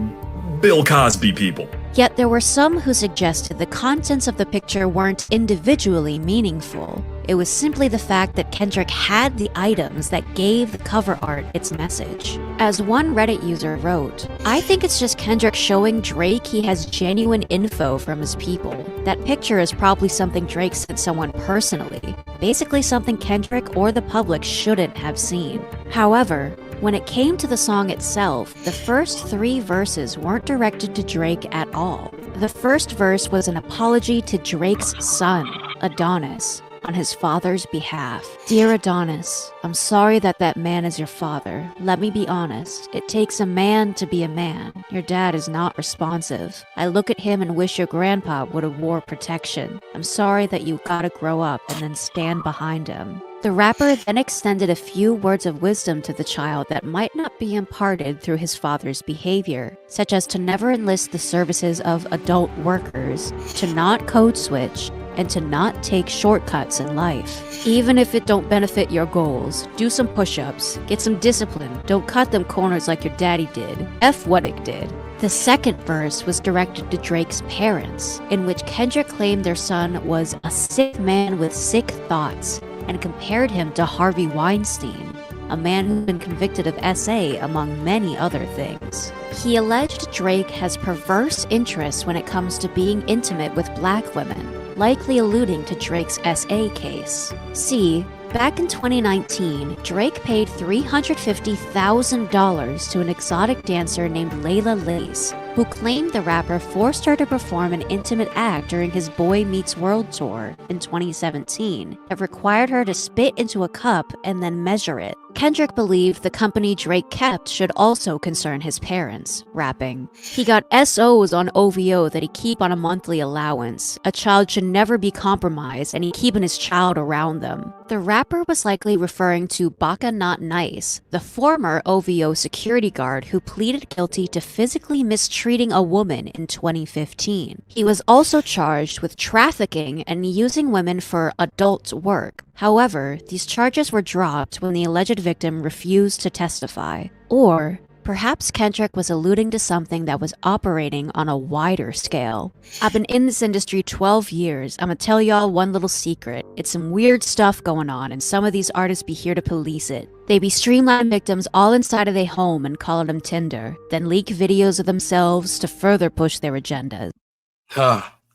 Bill Cosby people. Yet there were some who suggested the contents of the picture weren't individually meaningful. It was simply the fact that Kendrick had the items that gave the cover art its message. As one Reddit user wrote, I think it's just Kendrick showing Drake he has genuine info from his people. That picture is probably something Drake sent someone personally. Basically something Kendrick or the public shouldn't have seen. However, when it came to the song itself, the first 3 verses weren't directed to Drake at all. The first verse was an apology to Drake's son, Adonis, on his father's behalf. Dear Adonis, I'm sorry that man is your father. Let me be honest. It takes a man to be a man. Your dad is not responsive. I look at him and wish your grandpa would have wore protection. I'm sorry that you gotta grow up and then stand behind him. The rapper then extended a few words of wisdom to the child that might not be imparted through his father's behavior, such as to never enlist the services of adult workers, to not code switch, and to not take shortcuts in life. Even if it don't benefit your goals, do some push-ups, get some discipline, don't cut them corners like your daddy did. F what it did. The second verse was directed to Drake's parents, in which Kendrick claimed their son was a sick man with sick thoughts, and compared him to Harvey Weinstein, a man who'd been convicted of SA among many other things. He alleged Drake has perverse interests when it comes to being intimate with black women, likely alluding to Drake's SA case. See, back in 2019, Drake paid $350,000 to an exotic dancer named Layla Lace, who claimed the rapper forced her to perform an intimate act during his Boy Meets World tour in 2017 that required her to spit into a cup and then measure it. Kendrick believed the company Drake kept should also concern his parents, rapping, "He got SOs on OVO that he keep on a monthly allowance. A child should never be compromised and he keeping his child around them." The rapper was likely referring to Baka Not Nice, the former OVO security guard who pleaded guilty to physically mistreating a woman in 2015. He was also charged with trafficking and using women for adult work. However, these charges were dropped when the alleged victim refused to testify. Or, perhaps Kendrick was alluding to something that was operating on a wider scale. I've been in this industry 12 years. I'ma tell y'all one little secret. It's some weird stuff going on, and some of these artists be here to police it. They be streamlining victims all inside of their home and calling them Tinder, then leak videos of themselves to further push their agendas.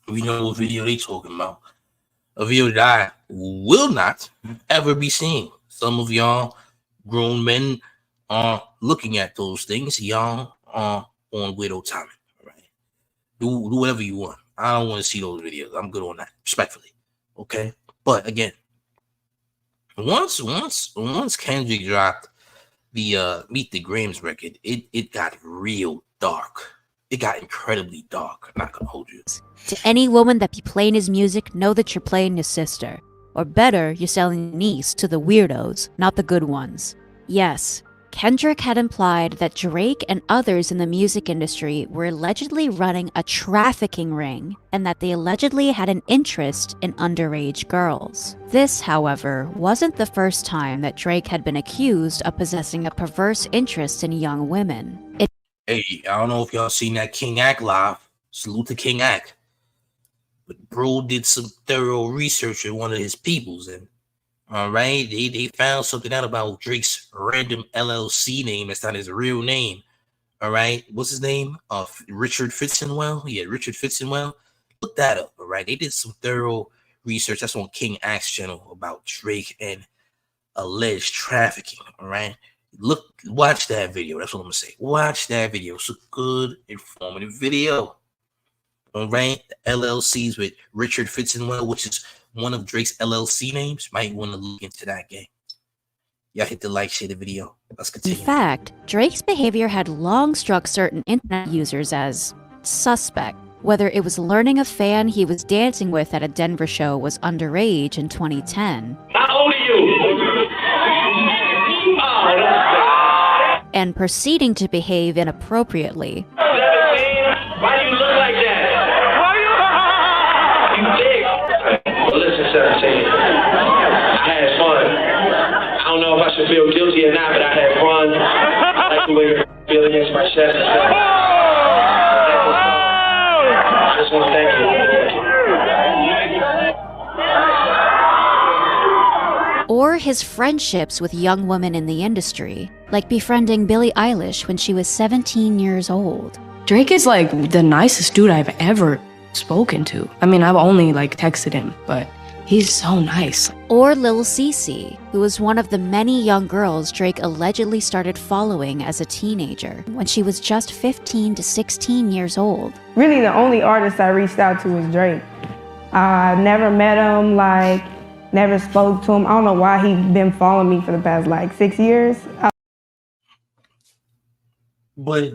We know what video they talking about. A video that I will not ever be seeing. Some of y'all grown men are looking at those things. Y'all are on widow timing. All right, do whatever you want. I don't want to see those videos. I'm good on that, respectfully. Okay, but again, once Kendrick dropped the Meet the Grams record, it got real dark. It got incredibly dark. I'm not gonna hold you. To any woman that be playing his music, know that you're playing your sister. Or better, you're selling your niece to the weirdos, not the good ones. Yes, Kendrick had implied that Drake and others in the music industry were allegedly running a trafficking ring, and that they allegedly had an interest in underage girls. This, however, wasn't the first time that Drake had been accused of possessing a perverse interest in young women. Hey, I don't know if y'all seen that King Act live. Salute to King Act. But bro did some thorough research on one of his peoples, and all right, they found something out about Drake's random LLC name. That's not his real name. All right, what's his name? Richard Fitzenwell. Yeah, Richard Fitzenwell. Look that up. All right, they did some thorough research. That's on King Act's channel about Drake and alleged trafficking. All right, watch that video. That's what I'm gonna say. Watch that video. It's a good, informative video. All right, the LLCs with Richard Fitzenwell, which is one of Drake's LLC names. Might want to look into that game. Y'all hit the like, share the video. Let's continue. In fact, Drake's behavior had long struck certain internet users as suspect. Whether it was learning a fan he was dancing with at a Denver show was underage in 2010. How old are you? And proceeding to behave inappropriately. 17? Why do you look like that? You thick. Well, listen, 17. I had fun. I don't know if I should feel guilty or not, but I had fun. I like the way you feel against my chest and stuff. I just want to thank you. Or his friendships with young women in the industry, like befriending Billie Eilish when she was 17 years old. Drake is like the nicest dude I've ever spoken to. I mean, I've only texted him, but he's so nice. Or Lil Cece, who was one of the many young girls Drake allegedly started following as a teenager when she was just 15 to 16 years old. Really, the only artist I reached out to was Drake. I never met him, never spoke to him. I don't know why he's been following me for the past 6 years. But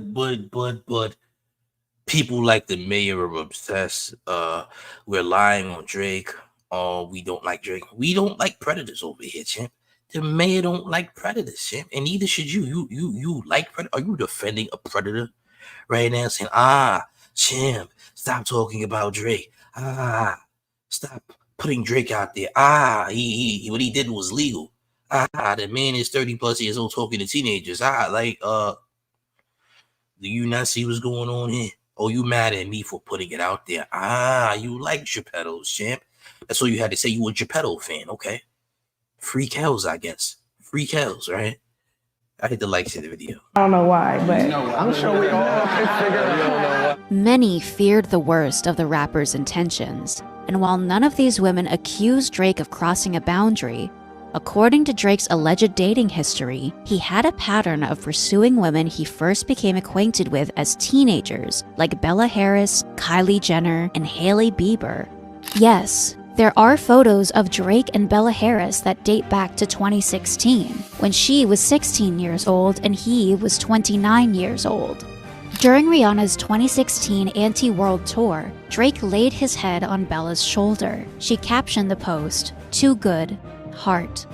people like the mayor are obsessed. We're lying on Drake. We don't like Drake. We don't like predators over here, champ. The mayor don't like predators, champ, and neither should you. You like predator? Are you defending a predator right now, saying, champ, stop talking about Drake. Stop putting Drake out there. He what he did was legal. The man is 30 plus years old talking to teenagers. Do you not see what's going on here? Oh, you mad at me for putting it out there? You like Geppetto's, champ. That's all you had to say. You were a Geppetto fan, okay? Freak hells, I guess. Freak hells, right? I hit the likes of the video. I don't know why, but I'm sure we all can figure out. Many feared the worst of the rapper's intentions, and while none of these women accused Drake of crossing a boundary, according to Drake's alleged dating history, he had a pattern of pursuing women he first became acquainted with as teenagers, like Bella Harris, Kylie Jenner, and Hailey Bieber. Yes, there are photos of Drake and Bella Harris that date back to 2016, when she was 16 years old and he was 29 years old. During Rihanna's 2016 Anti-World Tour, Drake laid his head on Bella's shoulder. She captioned the post, "Too good, heart."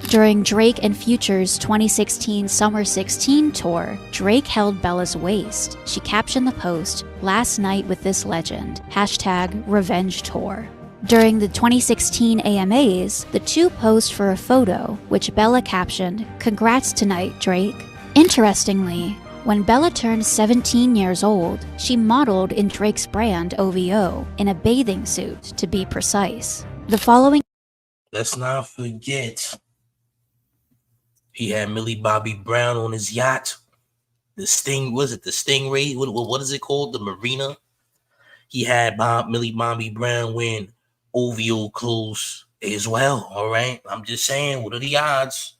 During Drake and Future's 2016 Summer 16 tour, Drake held Bella's waist. She captioned the post, "Last night with this legend, #Revenge Tour." During the 2016 AMAs, the two posed for a photo, which Bella captioned, "Congrats tonight, Drake." Interestingly, When Bella turned 17 years old, she modeled in Drake's brand OVO, in a bathing suit to be precise. The following Let's not forget, he had Millie Bobby Brown on his yacht. The Stingray? What is it called? The Marina? He had Millie Bobby Brown wearing OVO clothes as well, all right? I'm just saying, what are the odds?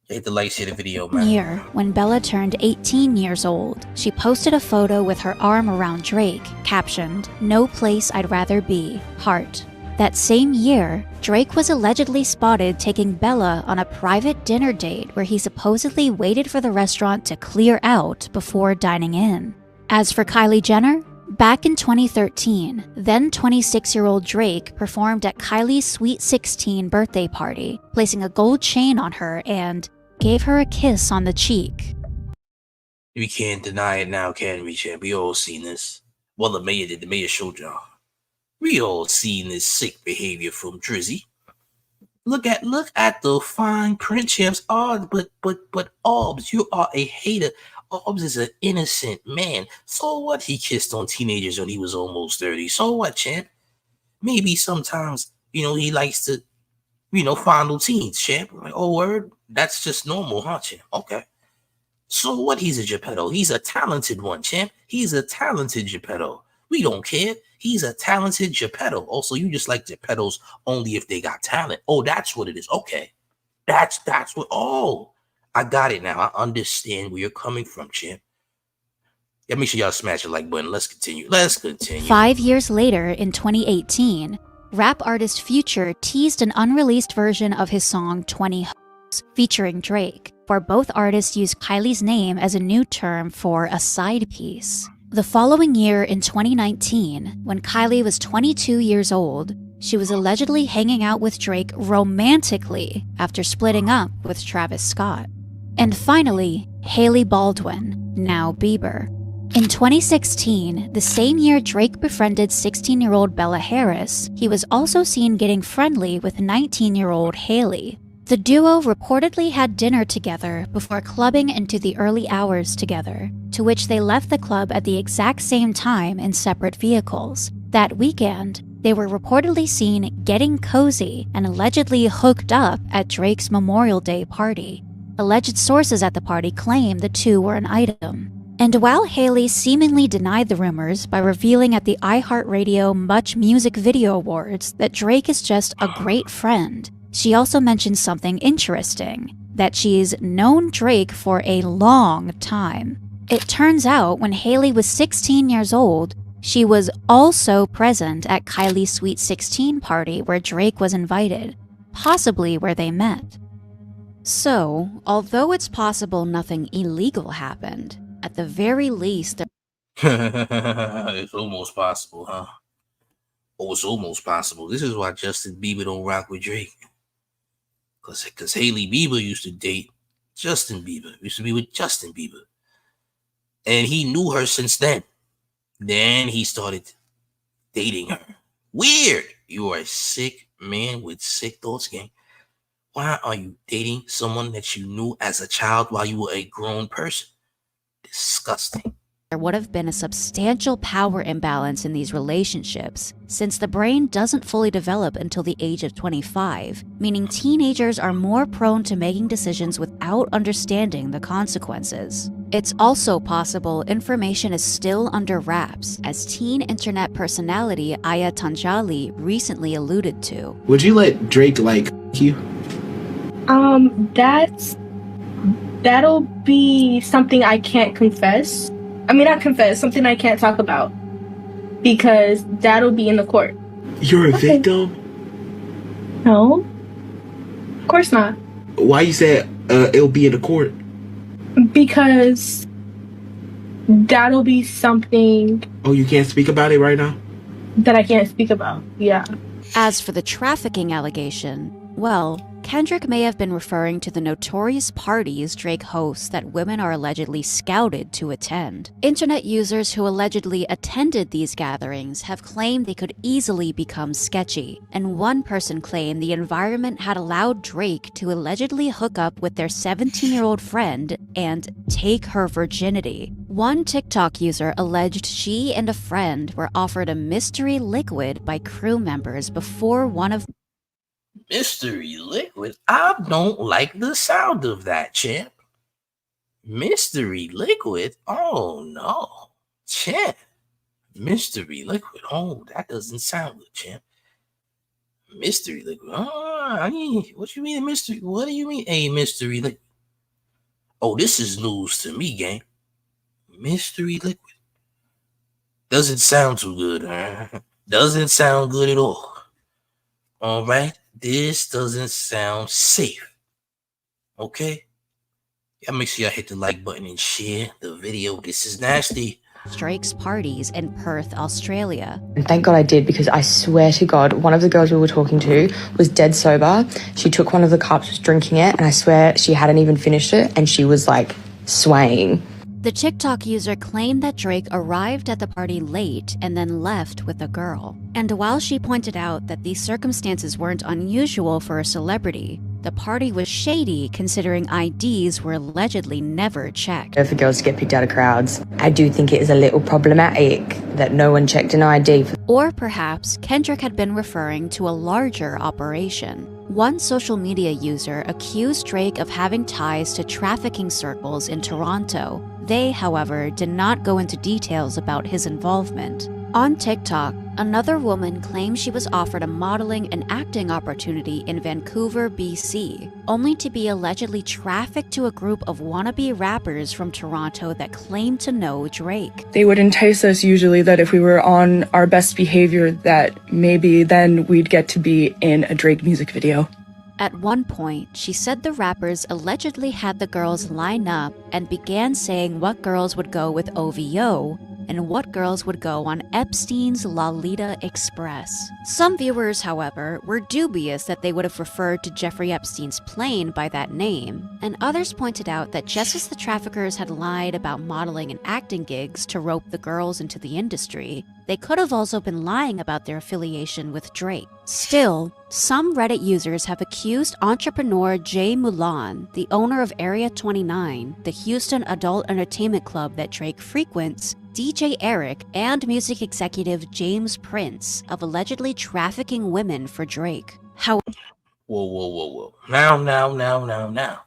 Hit the like, share the video, man. year, when Bella turned 18 years old, she posted a photo with her arm around Drake, captioned, "No place I'd rather be, heart." That same year, Drake was allegedly spotted taking Bella on a private dinner date where he supposedly waited for the restaurant to clear out before dining in. As for Kylie Jenner, back in 2013, then 26-year-old Drake performed at Kylie's Sweet 16 birthday party, placing a gold chain on her and gave her a kiss on the cheek. We can't deny it now, can we, champ? We all seen this. Well, the mayor did. The mayor showed y'all. We all seen this sick behavior from Drizzy. Look at the fine print, champs. But Orbs, you are a hater. Orbs is an innocent man. So what? He kissed on teenagers when he was almost 30. So what, champ? Maybe sometimes, he likes to, fondle teens, champ. Like, oh, word? That's just normal, huh, champ? Okay. So what? He's a Geppetto. He's a talented one, champ. He's a talented Geppetto. We don't care. He's a talented Geppetto. Also, you just like Geppettos only if they got talent. Oh, that's what it is. Okay. That's what. Oh, I got it now. I understand where you're coming from, champ. Yeah, make sure y'all smash the like button. Let's continue. 5 years later, in 2018, rap artist Future teased an unreleased version of his song 20 Hoes, featuring Drake, where both artists used Kylie's name as a new term for a side piece. The following year, in 2019, when Kylie was 22 years old, she was allegedly hanging out with Drake romantically after splitting up with Travis Scott. And finally, Hailey Baldwin, now Bieber. In 2016, the same year Drake befriended 16-year-old Bella Harris, he was also seen getting friendly with 19-year-old Hailey. The duo reportedly had dinner together before clubbing into the early hours together, to which they left the club at the exact same time in separate vehicles. That weekend, they were reportedly seen getting cozy and allegedly hooked up at Drake's Memorial Day party. Alleged sources at the party claim the two were an item. And while Hailey seemingly denied the rumors by revealing at the iHeartRadio Much Music Video Awards that Drake is just a great friend, she also mentioned something interesting, that she's known Drake for a long time. It turns out when Hailey was 16 years old, she was also present at Kylie's Sweet 16 party where Drake was invited, possibly where they met. So, although it's possible nothing illegal happened, at the very least, It's almost possible, huh? Oh, it's almost possible. This is why Justin Bieber don't rock with Drake. Because Hailey Bieber used to date Justin Bieber. Used to be with Justin Bieber. And he knew her since then. Then he started dating her. Weird. You are a sick man with sick thoughts, gang. Why are you dating someone that you knew as a child while you were a grown person? Disgusting. there would have been a substantial power imbalance in these relationships, since the brain doesn't fully develop until the age of 25, meaning teenagers are more prone to making decisions without understanding the consequences. It's also possible information is still under wraps, as teen internet personality Aya Tanjali recently alluded to. Would you let Drake like you? That'll be something I can't confess. I mean, not confess, something I can't talk about. Because that'll be in the court. You're a victim? No. Of course not. Why you said it'll be in the court? Because that'll be something... Oh, you can't speak about it right now? That I can't speak about, yeah. As for the trafficking allegation, well, Kendrick may have been referring to the notorious parties Drake hosts that women are allegedly scouted to attend. Internet users who allegedly attended these gatherings have claimed they could easily become sketchy, and one person claimed the environment had allowed Drake to allegedly hook up with their 17-year-old friend and take her virginity. One TikTok user alleged she and a friend were offered a mystery liquid by crew members before one of Mystery liquid? I don't like the sound of that, champ. Mystery liquid? Oh no. Champ. Mystery liquid. Oh, that doesn't sound good, champ. Mystery liquid. Oh, what you mean a mystery? What do you mean a mystery liquid? Oh, this is news to me, gang. Mystery liquid. Doesn't sound too good, huh? Doesn't sound good at all. All right? This doesn't sound safe. Okay? Y'all make sure y'all hit the like button and share the video. This is nasty. Drake's parties in Perth, Australia. And thank God I did, because I swear to God, one of the girls we were talking to was dead sober. She took one of the cups, was drinking it, and I swear she hadn't even finished it, and she was like swaying. The TikTok user claimed that Drake arrived at the party late and then left with a girl. And while she pointed out that these circumstances weren't unusual for a celebrity, the party was shady considering IDs were allegedly never checked. For girls to get picked out of crowds, I do think it is a little problematic that no one checked an ID. Or perhaps Kendrick had been referring to a larger operation. One social media user accused Drake of having ties to trafficking circles in Toronto. They, however, did not go into details about his involvement. On TikTok, another woman claimed she was offered a modeling and acting opportunity in Vancouver, BC, only to be allegedly trafficked to a group of wannabe rappers from Toronto that claimed to know Drake. They would entice us usually that if we were on our best behavior, that maybe then we'd get to be in a Drake music video. At one point, she said the rappers allegedly had the girls line up and began saying what girls would go with OVO and what girls would go on Epstein's Lolita Express. Some viewers, however, were dubious that they would have referred to Jeffrey Epstein's plane by that name, and others pointed out that just as the traffickers had lied about modeling and acting gigs to rope the girls into the industry, they could have also been lying about their affiliation with Drake. Still, some Reddit users have accused entrepreneur Jay Mulan, the owner of Area 29, the Houston adult entertainment club that Drake frequents, DJ Eric, and music executive James Prince of allegedly trafficking women for Drake. How? Whoa. Now.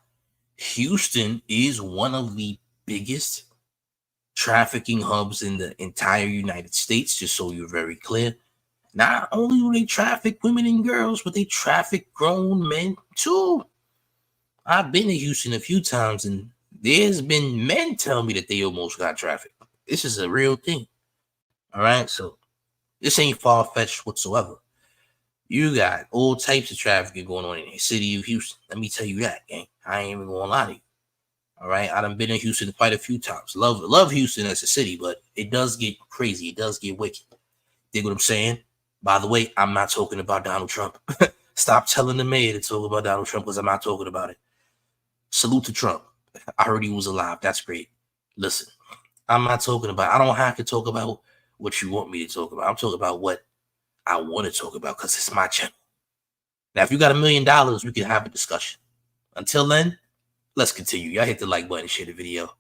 Houston is one of the biggest trafficking hubs in the entire United States, just so you're very clear. Not only do they traffic women and girls, but they traffic grown men too. I've been to Houston a few times, and there's been men tell me that they almost got trafficked. This is a real thing. All right, so this ain't far-fetched whatsoever. You got all types of trafficking going on in the city of Houston. Let me tell you that, gang. I ain't even gonna lie to you. All right, I done been in Houston quite a few times. Love Houston as a city, but it does get crazy. It does get wicked. Dig what I'm saying? By the way, I'm not talking about Donald Trump. Stop telling the mayor to talk about Donald Trump, because I'm not talking about it. Salute to Trump. I heard he was alive. That's great. Listen, I'm not talking about, I don't have to talk about what you want me to talk about. I'm talking about what I want to talk about, because it's my channel. Now, if you got $1 million, we can have a discussion. Until then, let's continue. Y'all hit the like button and share the video.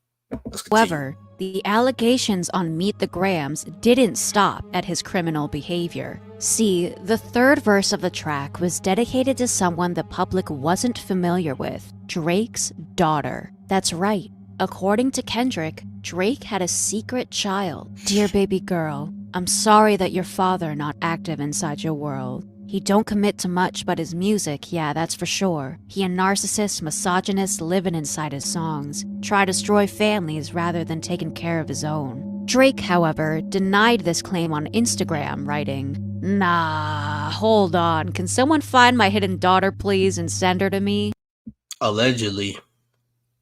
However, the allegations on Meet the Grams didn't stop at his criminal behavior. See, the third verse of the track was dedicated to someone the public wasn't familiar with, Drake's daughter. That's right. According to Kendrick, Drake had a secret child. Dear baby girl, I'm sorry that your father not active inside your world. He don't commit to much but his music, yeah, that's for sure. He a narcissist, misogynist, living inside his songs. Try to destroy families rather than taking care of his own. Drake, however, denied this claim on Instagram, writing, "Nah, hold on. Can someone find my hidden daughter, please, and send her to me?" Allegedly,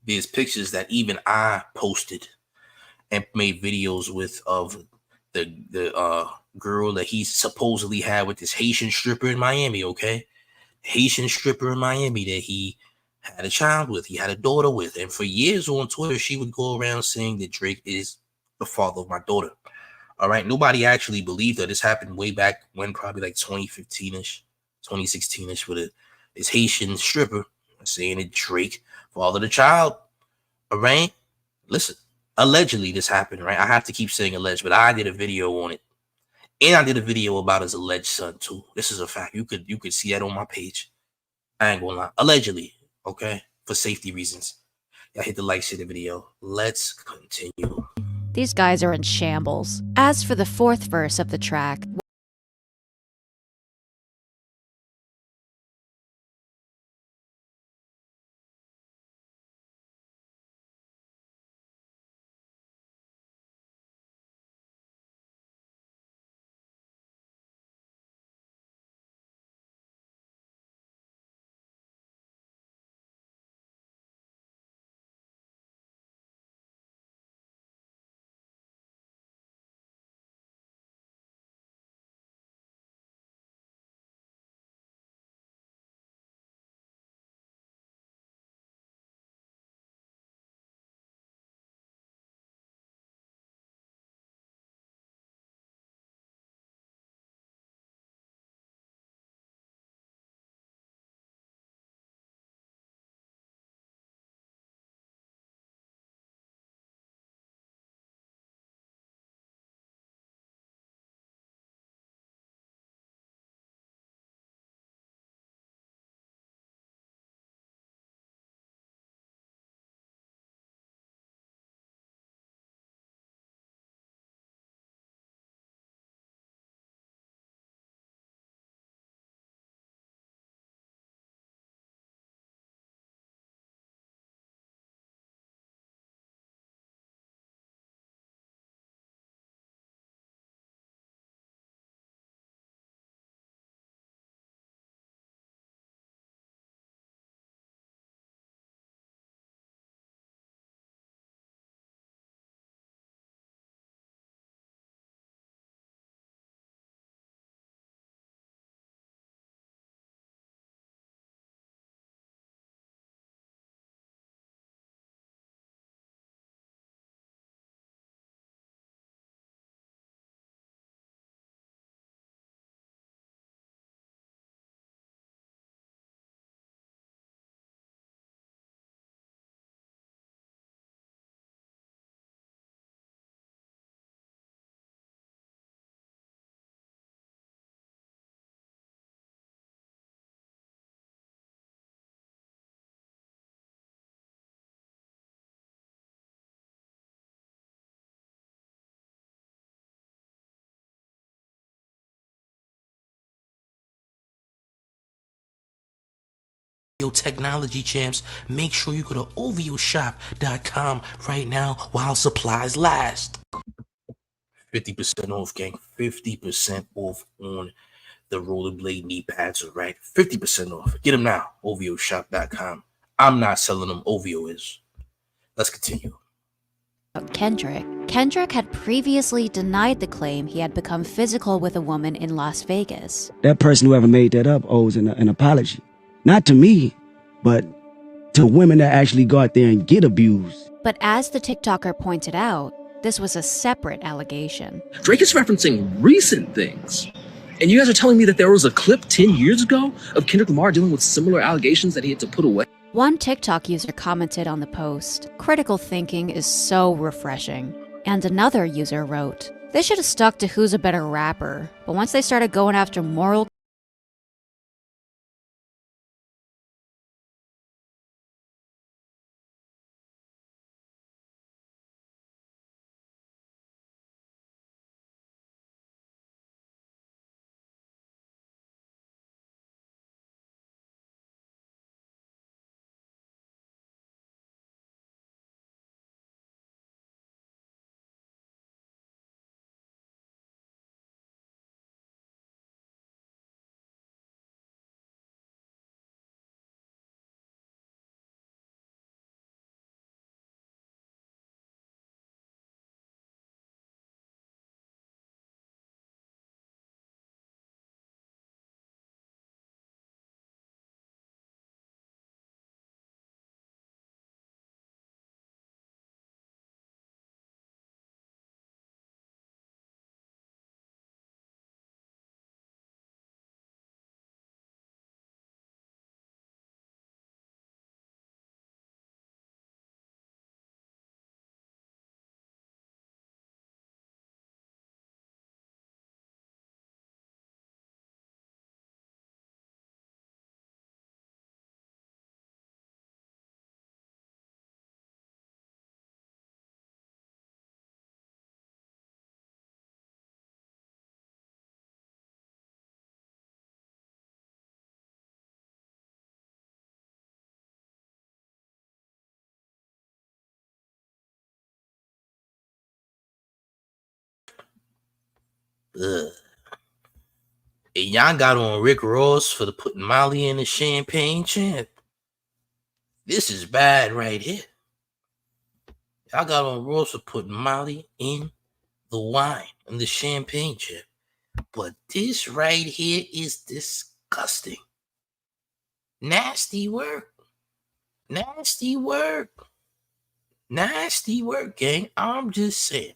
there's pictures that even I posted and made videos with of the girl that he supposedly had with this Haitian stripper in Miami, okay? Haitian stripper in Miami that he had a child with, he had a daughter with. And for years on Twitter, she would go around saying that Drake is the father of my daughter. All right. Nobody actually believed her. This happened way back when, probably like 2015-ish, 2016-ish, with this Haitian stripper saying that Drake fathered the child. All right. Listen, allegedly this happened, right? I have to keep saying alleged, but I did a video on it. And I did a video about his alleged son too. This is a fact. You could see that on my page. I ain't gonna lie. Allegedly, okay? For safety reasons. Y'all hit the like, share the video. Let's continue. These guys are in shambles. As for the fourth verse of the track, Yo, technology champs, make sure you go to ovioshop.com right now while supplies last. 50% off, gang. 50% off on the rollerblade knee pads, all right? 50% off. Get them now. ovioshop.com. I'm not selling them. Ovio is. Let's continue. Kendrick had previously denied the claim he had become physical with a woman in Las Vegas. That person, whoever made that up, owes an apology. Not to me, but to women that actually go out there and get abused. But as the TikToker pointed out, this was a separate allegation. Drake is referencing recent things. And you guys are telling me that there was a clip 10 years ago of Kendrick Lamar dealing with similar allegations that he had to put away? One TikTok user commented on the post, "Critical thinking is so refreshing." And another user wrote, "They should have stuck to who's a better rapper, but once they started going after moral Ugh. And y'all got on Rick Ross for the putting Molly in the champagne, champ. This is bad right here. Y'all got on Ross for putting Molly in the wine and the champagne, champ. But this right here is disgusting. Nasty work. Nasty work. Nasty work, gang. I'm just saying.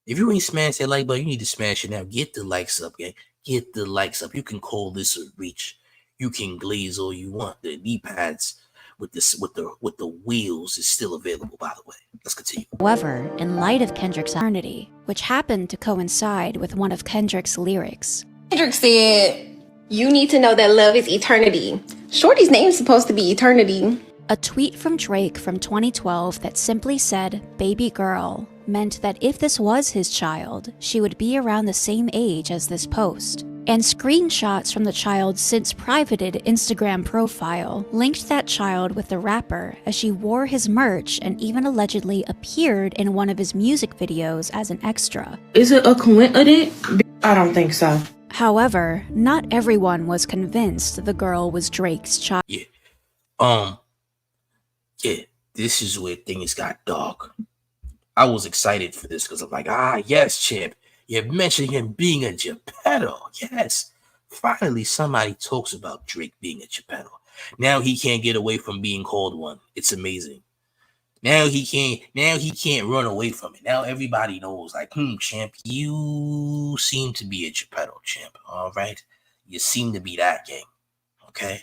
If you ain't smashed that like button, you need to smash it now. Get the likes up, gang. Get the likes up. You can call this a reach. You can glaze all you want. The knee pads with the wheels is still available, by the way. Let's continue. However, in light of Kendrick's eternity, which happened to coincide with one of Kendrick's lyrics, Kendrick said, "You need to know that love is eternity." Shorty's name's supposed to be Eternity. a tweet from Drake from 2012 that simply said, "Baby girl," meant that if this was his child, she would be around the same age as this post. And screenshots from the child's since privated Instagram profile linked that child with the rapper as she wore his merch and even allegedly appeared in one of his music videos as an extra. Is it a coincidence? I don't think so. However, not everyone was convinced the girl was Drake's child. Yeah, this is where things got dark. I was excited for this because I'm like, yes, champ. You mentioned him being a Geppetto. Yes. Finally, somebody talks about Drake being a Geppetto. Now he can't get away from being called one. It's amazing. Now he can't run away from it. Now everybody knows, like, champ, you seem to be a Geppetto, champ. All right. You seem to be that, gang. Okay.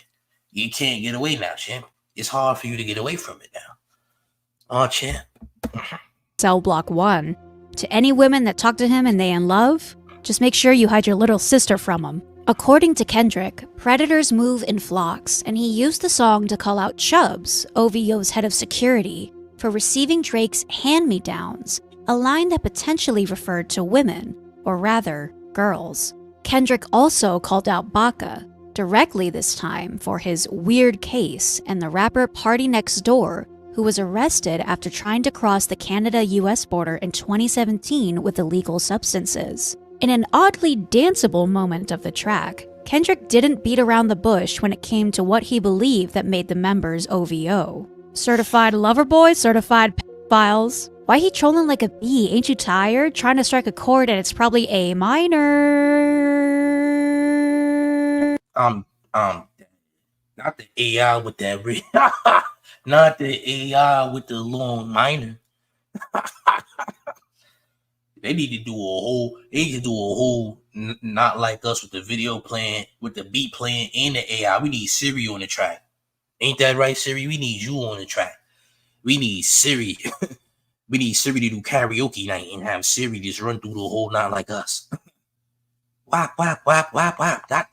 You can't get away now, champ. It's hard for you to get away from it now. Oh, champ. Cell Block 1. To any women that talk to him and they in love, just make sure you hide your little sister from him. According to Kendrick, predators move in flocks, and he used the song to call out Chubbs, OVO's head of security, for receiving Drake's hand-me-downs, a line that potentially referred to women, or rather, girls. Kendrick also called out Baca, directly this time for his weird case and the rapper Party Next Door, who was arrested after trying to cross the Canada-US border in 2017 with illegal substances. In an oddly danceable moment of the track, Kendrick didn't beat around the bush when it came to what he believed that made the members OVO. Certified lover boy, certified pedophiles. Why he trolling like a bee? Ain't you tired? Trying to strike a chord and it's probably A minor. Not the AI with that not the AI with the long minor. They need to do a whole not like us with the video playing, with the beat playing, and the AI. We need Siri on the track. Ain't that right, Siri? We need you on the track. We need Siri. We need Siri to do karaoke night and have Siri just run through the whole not like us. Wap, wap, wap, wap, wap. That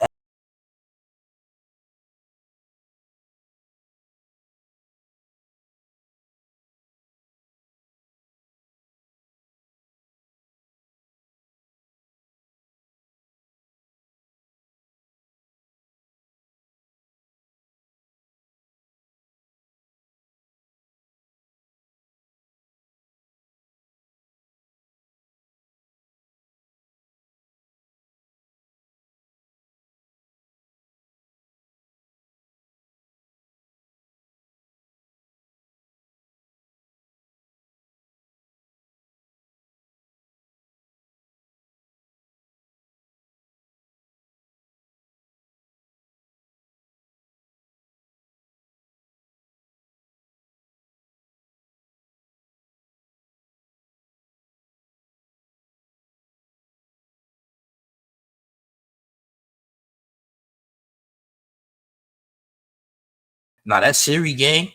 Nah, that's Siri, gang.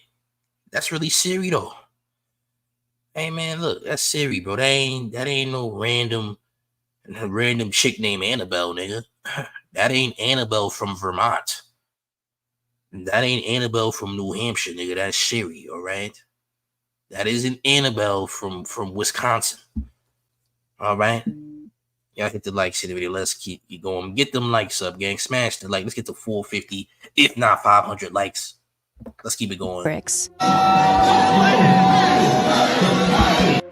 That's really Siri though. Hey man, look, that's Siri, bro. That ain't no random chick named Annabelle, nigga. That ain't Annabelle from Vermont. That ain't Annabelle from New Hampshire, nigga. That's Siri, all right? That isn't Annabelle from Wisconsin. All right? Y'all hit the like, share the video. Let's keep going. Get them likes up, gang. Smash the like. Let's get to 450, if not 500 likes. Let's keep it going. Bricks.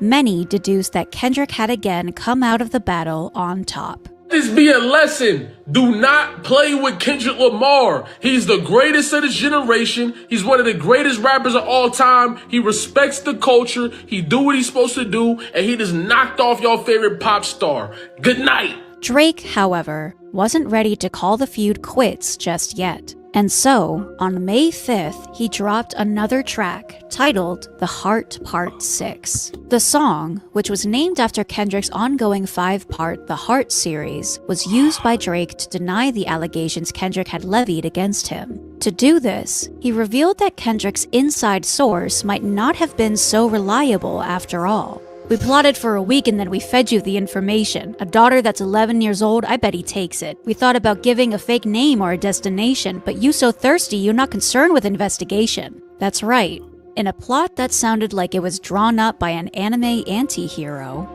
Many deduced that Kendrick had again come out of the battle on top. This be a lesson. Do not play with Kendrick Lamar. He's the greatest of his generation. He's one of the greatest rappers of all time. He respects the culture. He do what he's supposed to do. And he just knocked off your favorite pop star. Good night. Drake, however, wasn't ready to call the feud quits just yet. And so, on May 5th, he dropped another track titled The Heart Part 6. The song, which was named after Kendrick's ongoing 5-part The Heart series, was used by Drake to deny the allegations Kendrick had levied against him. To do this, he revealed that Kendrick's inside source might not have been so reliable after all. We plotted for a week and then we fed you the information. A daughter that's 11 years old, I bet he takes it. We thought about giving a fake name or a destination, but you so thirsty you're not concerned with investigation. That's right. In a plot that sounded like it was drawn up by an anime anti-hero.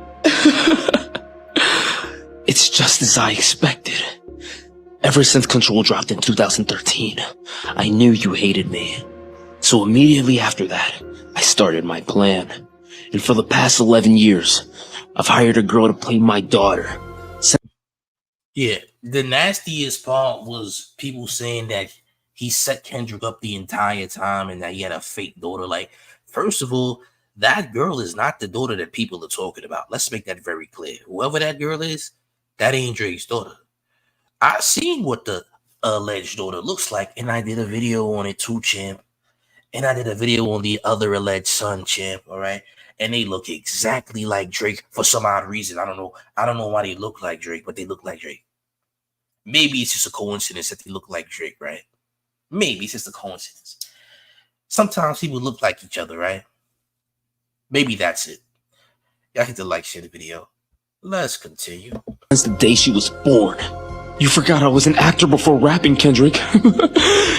It's just as I expected. Ever since Control dropped in 2013, I knew you hated me. So immediately after that, I started my plan. And for the past 11 years, I've hired a girl to play my daughter. Yeah, the nastiest part was people saying that he set Kendrick up the entire time and that he had a fake daughter. Like, first of all, that girl is not the daughter that people are talking about. Let's make that very clear. Whoever that girl is, that ain't Drake's daughter. I've seen what the alleged daughter looks like, and I did a video on it too, champ. And I did a video on the other alleged son, champ, all right? And they look exactly like Drake for some odd reason. I don't know why they look like Drake, but they look like Drake. Maybe it's just a coincidence that they look like Drake, right? Maybe it's just a coincidence. Sometimes people look like each other, right? Maybe that's it. Y'all hit the like, share the video. Let's continue. Since the day she was born. You forgot I was an actor before rapping, Kendrick.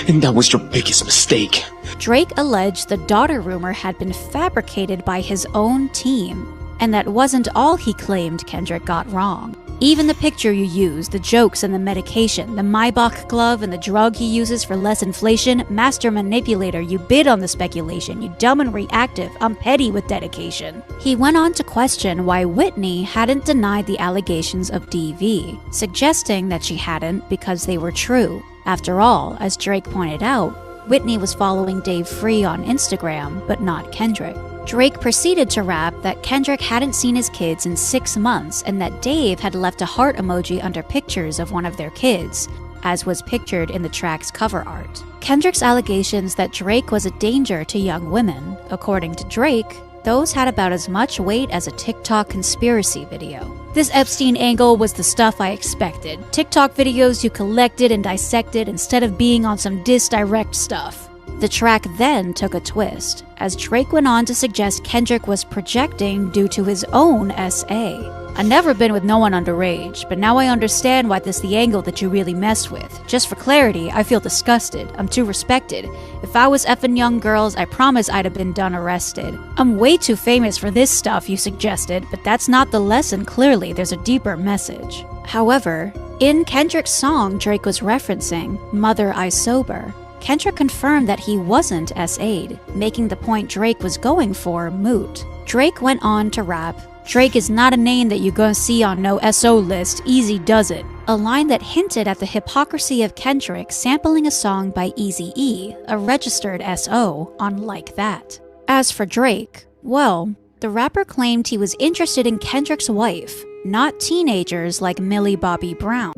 And that was your biggest mistake. Drake alleged the daughter rumor had been fabricated by his own team, and that wasn't all he claimed Kendrick got wrong. Even the picture you use, the jokes and the medication, the Maybach glove and the drug he uses for less inflation, master manipulator, you bid on the speculation, you dumb and reactive, I'm petty with dedication. He went on to question why Whitney hadn't denied the allegations of DV, suggesting that she hadn't because they were true. After all, as Drake pointed out, Whitney was following Dave Free on Instagram, but not Kendrick. Drake proceeded to rap that Kendrick hadn't seen his kids in 6 months and that Dave had left a heart emoji under pictures of one of their kids, as was pictured in the track's cover art. Kendrick's allegations that Drake was a danger to young women, according to Drake, those had about as much weight as a TikTok conspiracy video. This Epstein angle was the stuff I expected. TikTok videos you collected and dissected instead of being on some direct stuff. The track then took a twist, as Drake went on to suggest Kendrick was projecting due to his own SA. I've never been with no one underage, but now I understand why this the angle that you really mess with. Just for clarity, I feel disgusted. I'm too respected. If I was effing young girls, I promise I'd have been done arrested. I'm way too famous for this stuff you suggested, but that's not the lesson. Clearly, there's a deeper message. However, in Kendrick's song Drake was referencing, Mother I Sober, Kendrick confirmed that he wasn't SA'd, making the point Drake was going for moot. Drake went on to rap, Drake is not a name that you gonna see on no SO list, easy does it. A line that hinted at the hypocrisy of Kendrick sampling a song by Eazy-E, a registered SO, on Like That. As for Drake, well, the rapper claimed he was interested in Kendrick's wife, not teenagers like Millie Bobby Brown.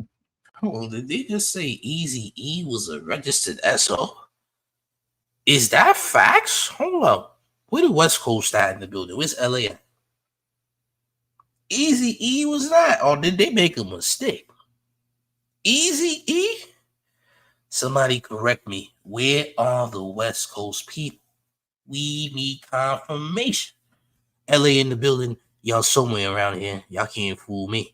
Oh, did they just say Eazy-E was a registered SO? Is that facts? Hold up. Where the West Coast at in the building? Where's LA at? Eazy-E was that? Or did they make a mistake? Eazy-E? Somebody correct me. Where are the West Coast people? We need confirmation. LA in the building. Y'all somewhere around here. Y'all can't fool me.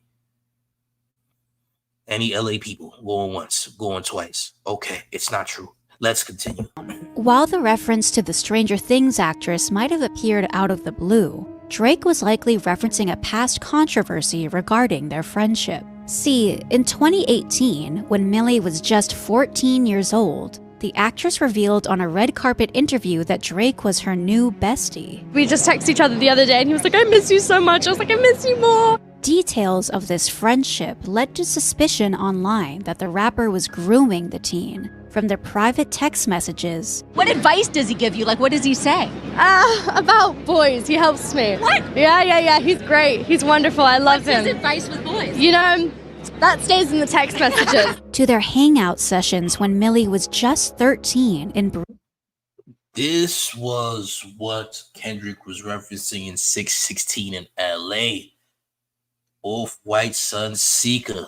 Any LA people, going once, going twice. Okay, it's not true. Let's continue. While the reference to the Stranger Things actress might have appeared out of the blue, Drake was likely referencing a past controversy regarding their friendship. See, in 2018, when Millie was just 14 years old, the actress revealed on a red carpet interview that Drake was her new bestie. We just texted each other the other day and he was like, I miss you so much. I was like, I miss you more. Details of this friendship led to suspicion online that the rapper was grooming the teen. From their private text messages. What advice does he give you? Like, what does he say? About boys. He helps me. What? Yeah. He's great. He's wonderful. I love him. What's his advice with boys? You know, that stays in the text messages. To their hangout sessions when Millie was just 13 in This was what Kendrick was referencing in 616 in LA. Off-White Sun Seeker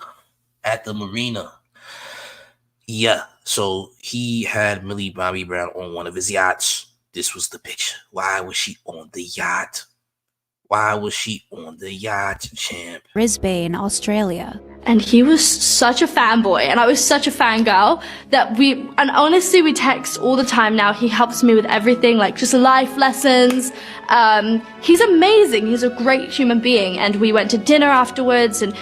at the marina. Yeah, so he had Millie Bobby Brown on one of his yachts. This was the picture. Why was she on the yacht? Why was she on the yacht, champ? Brisbane, Australia. And he was such a fanboy, and I was such a fangirl that and honestly, we text all the time now. He helps me with everything, like just life lessons. He's amazing. He's a great human being. And we went to dinner afterwards, and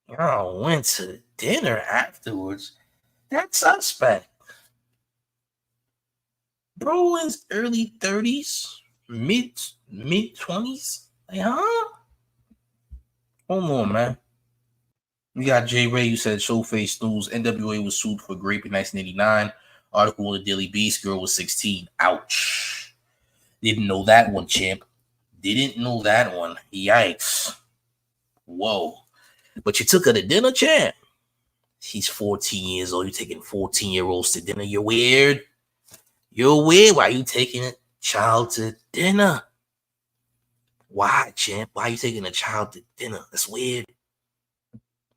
Y'all went to dinner afterwards. That's suspect. Bro in his early 30s, mid 20s. Like, huh? Hold on, man. We got Jay Ray, who said Showface News. NWA was sued for grape in 1989. Article in the Daily Beast. Girl was 16. Ouch. Didn't know that one, champ. Didn't know that one. Yikes. Whoa. But you took her to dinner, champ. She's 14 years old. You're taking 14-year-olds to dinner. You're weird. You're weird. Why are you taking a child to dinner? Why, champ? Why are you taking a child to dinner? That's weird.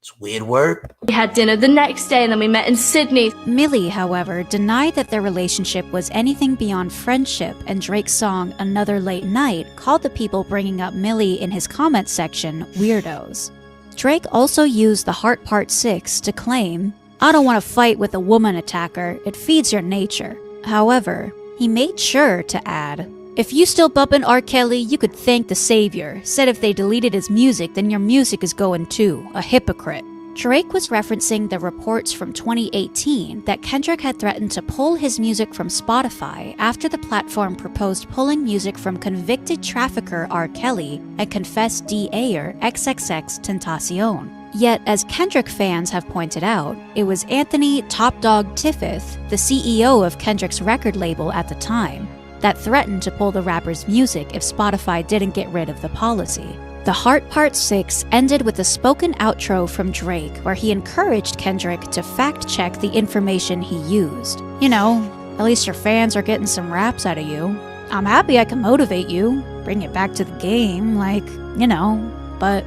It's weird work. we had dinner the next day, and then we met in Sydney. Millie, however, denied that their relationship was anything beyond friendship, and Drake's song Another Late Night called the people bringing up Millie in his comment section weirdos. Drake also used the Heart Part 6 to claim, I don't want to fight with a woman attacker, it feeds your nature. However, he made sure to add, if you still bumpin' R. Kelly, you could thank the savior. Said if they deleted his music, then your music is going too. A hypocrite. Drake was referencing the reports from 2018 that Kendrick had threatened to pull his music from Spotify after the platform proposed pulling music from convicted trafficker R. Kelly and confessed DA'er XXX Tentacion. Yet, as Kendrick fans have pointed out, it was Anthony Top Dog Tiffith, the CEO of Kendrick's record label at the time, that threatened to pull the rapper's music if Spotify didn't get rid of the policy. The Heart Part 6 ended with a spoken outro from Drake where he encouraged Kendrick to fact-check the information he used. You know, at least your fans are getting some raps out of you. I'm happy I can motivate you, bring it back to the game, like, you know, but...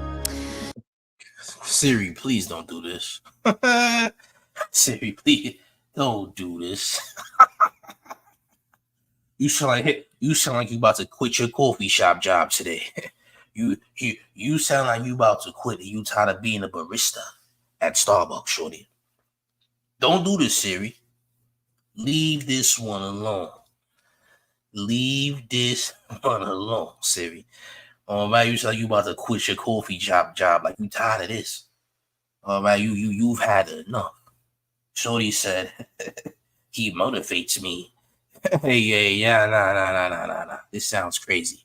Siri, please don't do this. Siri, please don't do this. You sound like you about to quit your coffee shop job today. You sound like you about to quit and you tired of being a barista at Starbucks, shorty. Don't do this, Siri. Leave this one alone. Leave this one alone, Siri. All right, you sound like you about to quit your coffee job like you tired of this. All right, you've had enough. Shorty said, he motivates me. Yeah, nah. This sounds crazy.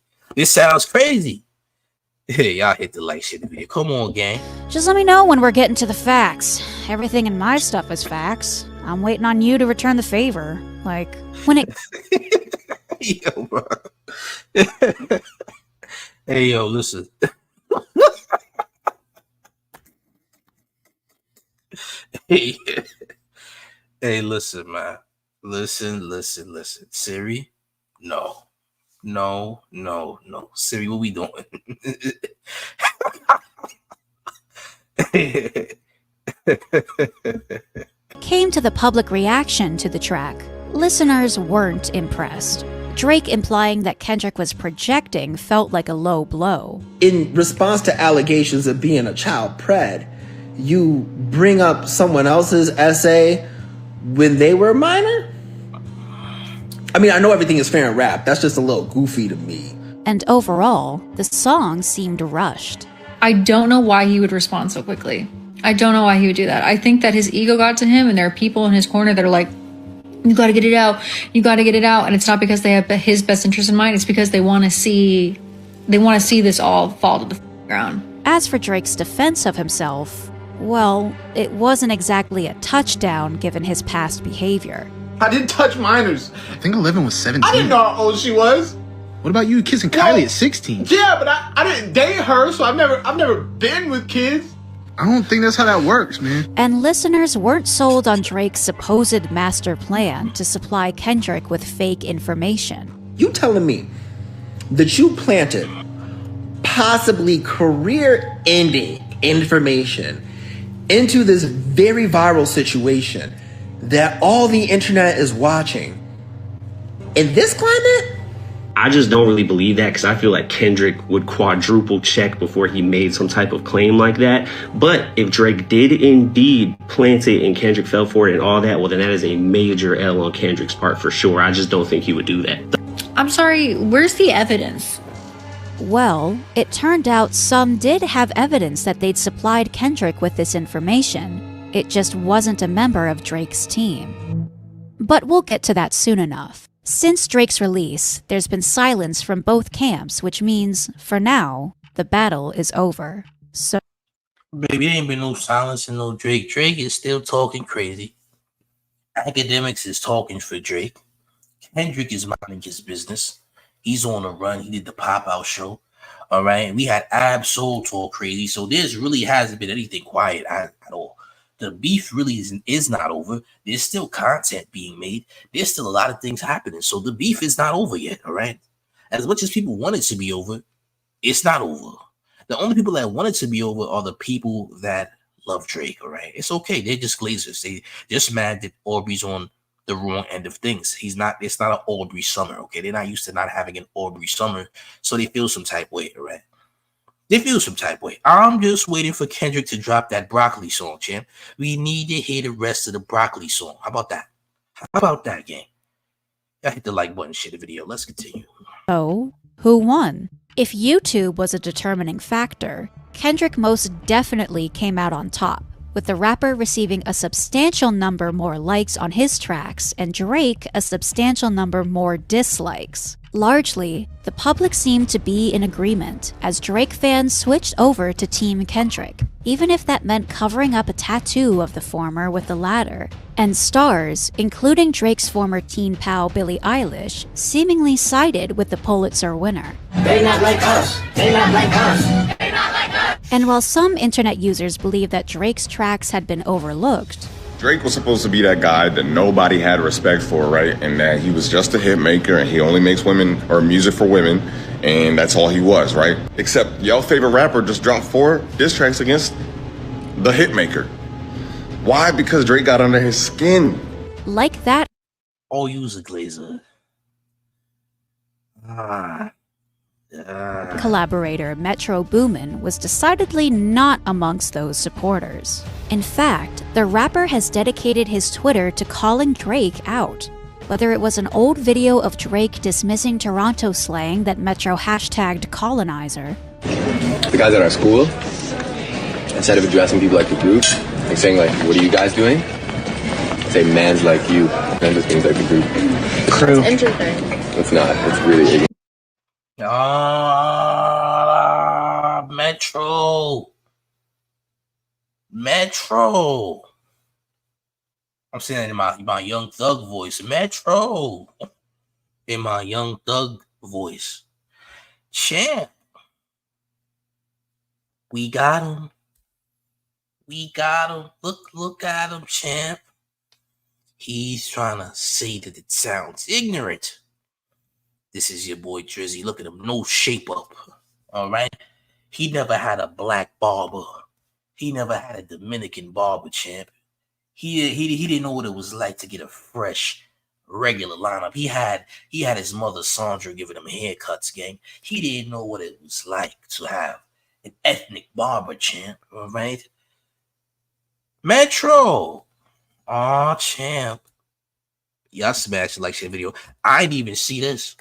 Hey, y'all hit the like shit video. Come on, gang. Just let me know when we're getting to the facts. Everything in my stuff is facts. I'm waiting on you to return the favor. Like, when it... Yo, bro. Hey, yo, listen. Hey, listen, man. Listen. Siri? No. Siri, what we doing? Came to the public reaction to the track. Listeners weren't impressed. Drake implying that Kendrick was projecting felt like a low blow. In response to allegations of being a child pred, you bring up someone else's essay when they were a minor? I mean, I know everything is fair in rap. That's just a little goofy to me. And overall, the song seemed rushed. I don't know why he would respond so quickly. I don't know why he would do that. I think that his ego got to him, and there are people in his corner that are like, you got to get it out. You got to get it out. And it's not because they have his best interest in mind. It's because they want to see this all fall to the ground. As for Drake's defense of himself, well, it wasn't exactly a touchdown given his past behavior. I didn't touch minors. I think 11 was 17. I didn't know how old she was. What about you kissing Kylie at 16? Yeah, but I didn't date her, so I've never been with kids. I don't think that's how that works, man. And listeners weren't sold on Drake's supposed master plan to supply Kendrick with fake information. You telling me that you planted possibly career-ending information into this very viral situation that all the internet is watching in this climate? I just don't really believe that because I feel like Kendrick would quadruple check before he made some type of claim like that. But if Drake did indeed plant it and Kendrick fell for it and all that, well, then that is a major L on Kendrick's part for sure. I just don't think he would do that. I'm sorry, where's the evidence? Well, it turned out some did have evidence that they'd supplied Kendrick with this information. It just wasn't a member of Drake's team. But we'll get to that soon enough. Since Drake's release, there's been silence from both camps, which means, for now, the battle is over. So, baby, there ain't been no silence and no Drake. Drake is still talking crazy. Akademiks is talking for Drake. Kendrick is minding his business. He's on a run. He did the pop-out show. All right. We had Ab-Soul talk crazy. So there's really hasn't been anything quiet at all. The beef really is not over. There's still content being made. There's still a lot of things happening. So the beef is not over yet, all right? As much as people want it to be over, it's not over. The only people that want it to be over are the people that love Drake, all right? It's okay. They're just glazers. They just mad that Aubrey's on the wrong end of things. It's not an Aubrey summer, okay? They're not used to not having an Aubrey summer, so they feel some type way, all right? They feel some type way. I'm just waiting for Kendrick to drop that Broccoli song, champ. We need to hear the rest of the Broccoli song. How about that? How about that, gang? Y'all hit the like button, share the video. Let's continue. So, who won? If YouTube was a determining factor, Kendrick most definitely came out on top, with the rapper receiving a substantial number more likes on his tracks and Drake a substantial number more dislikes. Largely, the public seemed to be in agreement as Drake fans switched over to Team Kendrick, even if that meant covering up a tattoo of the former with the latter. And stars, including Drake's former teen pal Billie Eilish, seemingly sided with the Pulitzer winner. They not like us. They not like us. They not like us. And while some internet users believe that Drake's tracks had been overlooked, Drake was supposed to be that guy that nobody had respect for, right? And that he was just a hit maker and he only makes women or music for women, and that's all he was, right? Except y'all favorite rapper just dropped 4 diss tracks against the hit maker. Why? Because Drake got under his skin. like that. All use a glazer. Collaborator Metro Boomin was decidedly not amongst those supporters. In fact, the rapper has dedicated his Twitter to calling Drake out. Whether it was an old video of Drake dismissing Toronto slang that Metro hashtagged colonizer, the guys at our school, instead of addressing people like the group, like saying like, what are you guys doing? Say man's like you, and just things like the group. Crew. It's interesting. It's not, it's really ignorant. Metro. I'm saying it in my Young Thug voice. Metro. In my Young Thug voice. Champ. We got him. We got him. Look at him, champ. He's trying to say that it sounds ignorant. This is your boy Drizzy. Look at him. No shape up. All right. He never had a black barber. He never had a Dominican barber, champ. He didn't know what it was like to get a fresh, regular lineup. He had his mother Sandra giving him haircuts, gang. He didn't know what it was like to have an ethnic barber, champ. All right. Metro. Aw, champ. Y'all smashed the like share video. I didn't even see this.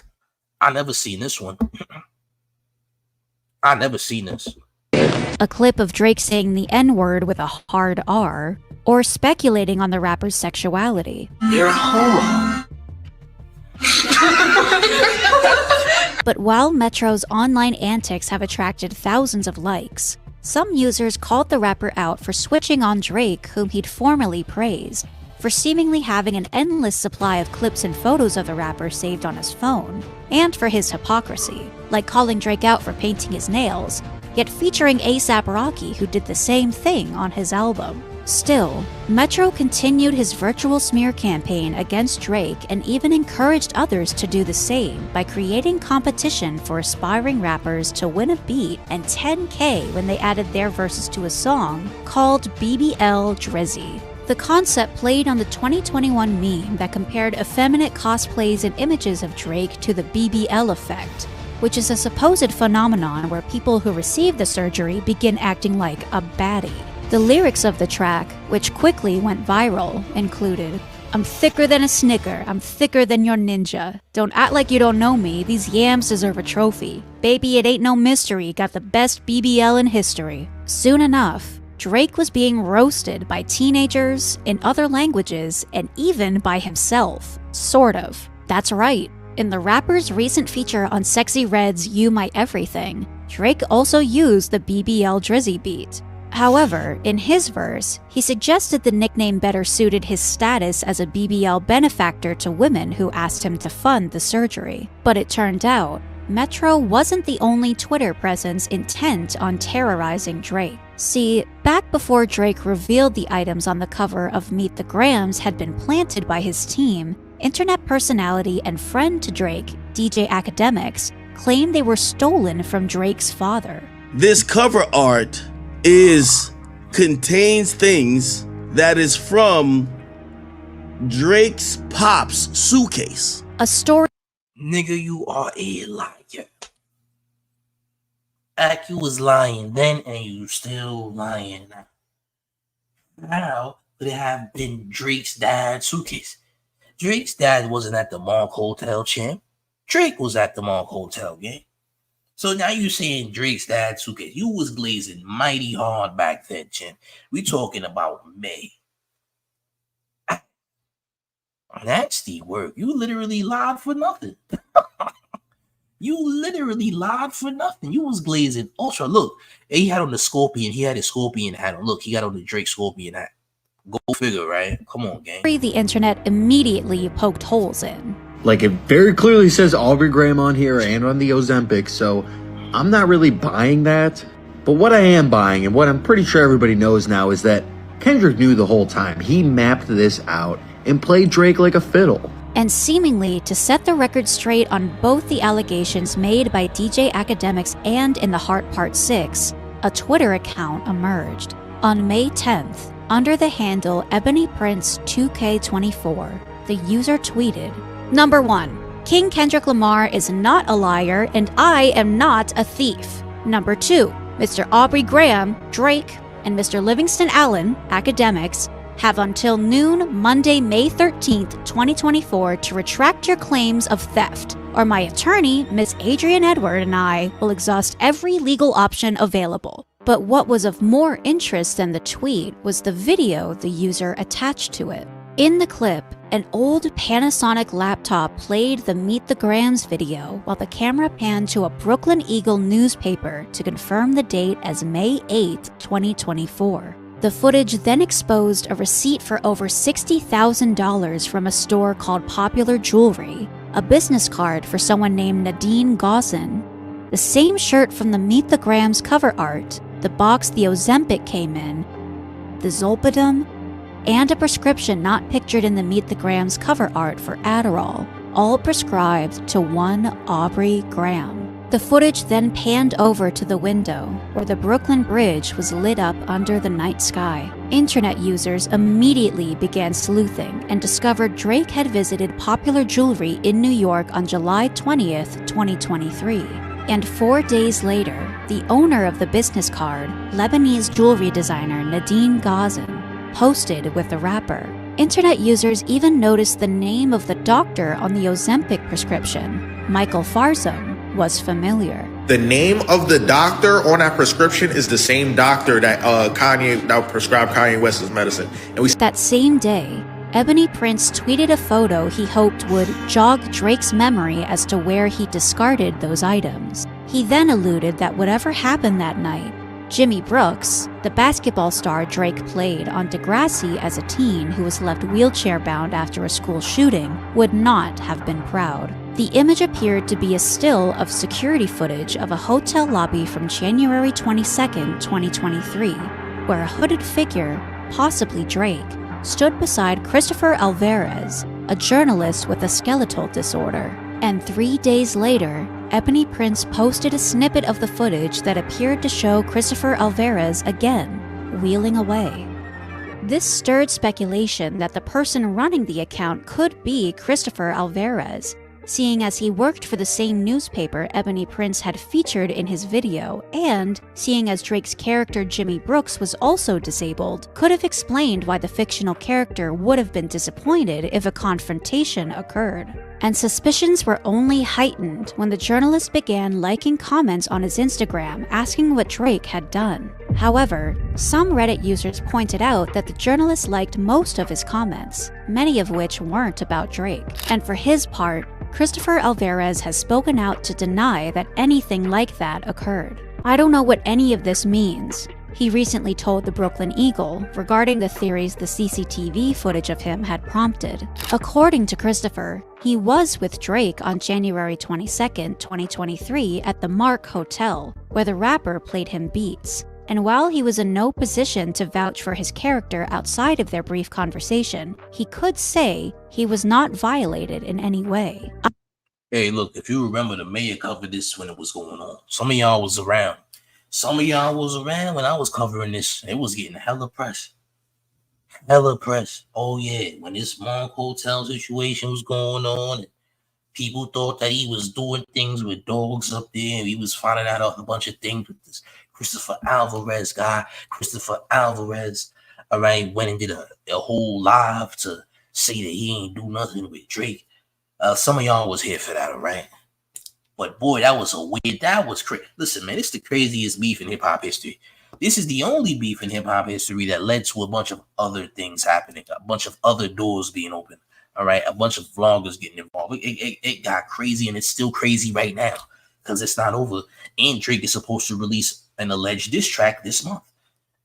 I never seen this one. I never seen this. A a clip of Drake saying the N-word with a hard R, or speculating on the rapper's sexuality. You're a homo. But while Metro's online antics have attracted thousands of likes, some users called the rapper out for switching on Drake, whom he'd formerly praised, for seemingly having an endless supply of clips and photos of the rapper saved on his phone, and for his hypocrisy, like calling Drake out for painting his nails, yet featuring A$AP Rocky, who did the same thing on his album. Still, Metro continued his virtual smear campaign against Drake and even encouraged others to do the same by creating competition for aspiring rappers to win a beat and $10K when they added their verses to a song called BBL Drizzy. The concept played on the 2021 meme that compared effeminate cosplays and images of Drake to the BBL effect, which is a supposed phenomenon where people who receive the surgery begin acting like a baddie. The lyrics of the track, which quickly went viral, included, "I'm thicker than a Snicker, I'm thicker than your ninja. Don't act like you don't know me, these yams deserve a trophy. Baby, it ain't no mystery, got the best BBL in history." Soon enough, Drake was being roasted by teenagers, in other languages, and even by himself. Sort of. That's right. In the rapper's recent feature on Sexy Red's You My Everything, Drake also used the BBL Drizzy beat. However, in his verse, he suggested the nickname better suited his status as a BBL benefactor to women who asked him to fund the surgery. But it turned out, Metro wasn't the only Twitter presence intent on terrorizing Drake. See, back before Drake revealed the items on the cover of Meet the Grams had been planted by his team, internet personality and friend to Drake, DJ Akademiks, claimed they were stolen from Drake's father. This cover art contains things that is from Drake's pop's suitcase. A story. Nigga, you are a liar. Act you was lying then and you still lying now. How could it have been Drake's dad's suitcase? Drake's dad wasn't at the Monk Hotel, champ. Drake was at the Monk Hotel, gang. So now you saying Drake's dad's suitcase. You was glazing mighty hard back then, champ. We talking about May. Nasty work. You literally lied for nothing. You literally lied for nothing. You was glazing ultra. Look, he had on the scorpion. He had his scorpion hat on. Look, he got on the Drake scorpion hat. Go figure, right? Come on, gang. The internet immediately poked holes in. Like, it very clearly says Aubrey Graham on here and on the Ozempic, so I'm not really buying that. But what I am buying, and what I'm pretty sure everybody knows now, is that Kendrick knew the whole time. He mapped this out and played Drake like a fiddle. And seemingly to set the record straight on both the allegations made by DJ Akademiks and in the Heart Part 6, a Twitter account emerged. On May 10th, under the handle EbonyPrince2K24, the user tweeted, Number 1. King Kendrick Lamar is not a liar and I am not a thief. Number 2. Mr. Aubrey Graham, Drake, and Mr. Livingston Allen, Akademiks, have until noon Monday, May 13th, 2024 to retract your claims of theft, or my attorney, Ms. Adrian Edward, and I will exhaust every legal option available. But what was of more interest than the tweet was the video the user attached to it. In the clip, an old Panasonic laptop played the Meet the Grams video while the camera panned to a Brooklyn Eagle newspaper to confirm the date as May 8, 2024. The footage then exposed a receipt for over $60,000 from a store called Popular Jewelry, a business card for someone named Nadine Gauzen, the same shirt from the Meet the Grams cover art, the box the Ozempic came in, the Zolpidem, and a prescription not pictured in the Meet the Grams cover art for Adderall, all prescribed to one Aubrey Graham. The footage then panned over to the window, where the Brooklyn Bridge was lit up under the night sky. Internet users immediately began sleuthing and discovered Drake had visited Popular Jewelry in New York on July 20th, 2023. And 4 days later, the owner of the business card, Lebanese jewelry designer Nadine Gauzen, posted with the rapper. Internet users even noticed the name of the doctor on the Ozempic prescription, Michael Farzam, was familiar. The name of the doctor on that prescription is the same doctor that that prescribed Kanye West's medicine. And That same day, Ebony Prince tweeted a photo he hoped would jog Drake's memory as to where he discarded those items. He then alluded that whatever happened that night, Jimmy Brooks, the basketball star Drake played on Degrassi as a teen who was left wheelchair-bound after a school shooting, would not have been proud. The image appeared to be a still of security footage of a hotel lobby from January 22nd, 2023, where a hooded figure, possibly Drake, stood beside Christopher Alvarez, a journalist with a skeletal disorder. And 3 days later, Ebony Prince posted a snippet of the footage that appeared to show Christopher Alvarez again, wheeling away. This stirred speculation that the person running the account could be Christopher Alvarez, seeing as he worked for the same newspaper Ebony Prince had featured in his video, and seeing as Drake's character Jimmy Brooks was also disabled, could have explained why the fictional character would have been disappointed if a confrontation occurred. And suspicions were only heightened when the journalist began liking comments on his Instagram asking what Drake had done. However, some Reddit users pointed out that the journalist liked most of his comments, many of which weren't about Drake. And for his part, Christopher Alvarez has spoken out to deny that anything like that occurred. I don't know what any of this means. He recently told the Brooklyn Eagle regarding the theories the CCTV footage of him had prompted. According to Christopher, he was with Drake on January 22nd, 2023 at the Mark Hotel, where the rapper played him beats. And while he was in no position to vouch for his character outside of their brief conversation, he could say he was not violated in any way. Hey, look, if you remember, the mayor covered this when it was going on. Some of y'all was around. Some of y'all was around when I was covering this. It was getting hella press. Hella press. Oh, yeah. When this Monk Hotel situation was going on, and people thought that he was doing things with dogs up there. And he was finding out a bunch of things with this Christopher Alvarez guy. Christopher Alvarez, all right, went and did a whole live to say that he ain't do nothing with Drake. Some of y'all was here for that, all right? But boy, that was crazy. Listen, man, it's the craziest beef in hip-hop history. This is the only beef in hip-hop history that led to a bunch of other things happening, a bunch of other doors being opened, all right? A bunch of vloggers getting involved. It got crazy, and it's still crazy right now because it's not over. And Drake is supposed to release an alleged diss track this month.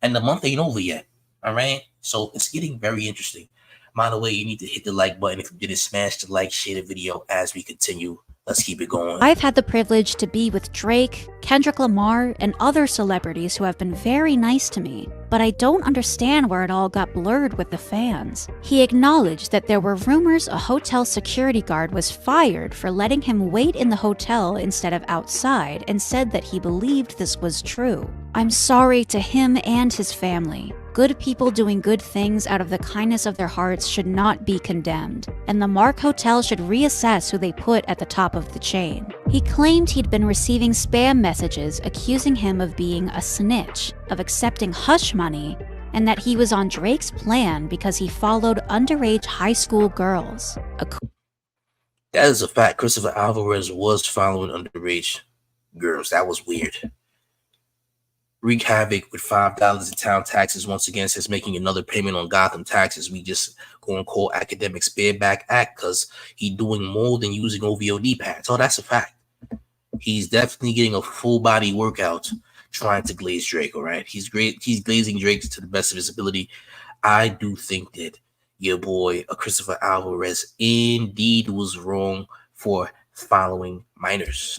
And the month ain't over yet, all right? So it's getting very interesting. By the way, you need to hit the like button if you didn't. Smash the like, share the video as we continue. Let's keep it going. I've had the privilege to be with Drake, Kendrick Lamar, and other celebrities who have been very nice to me, but I don't understand where it all got blurred with the fans. He acknowledged that there were rumors a hotel security guard was fired for letting him wait in the hotel instead of outside, and said that he believed this was true. I'm sorry to him and his family. Good people doing good things out of the kindness of their hearts should not be condemned, and the Mark Hotel should reassess who they put at the top of the chain. He claimed he'd been receiving spam messages accusing him of being a snitch, of accepting hush money, and that he was on Drake's plan because he followed underage high school girls. That is a fact. Christopher Alvarez was following underage girls. That was weird. Wreak havoc with $5 in town taxes once again, says making another payment on Gotham taxes. We just gonna call Akademiks bareback act because he's doing more than using OVOD pads. Oh, that's a fact. He's definitely getting a full body workout trying to glaze Drake. All right, he's great. He's glazing Drake to the best of his ability. I do think that your boy Christopher Alvarez indeed was wrong for following minors.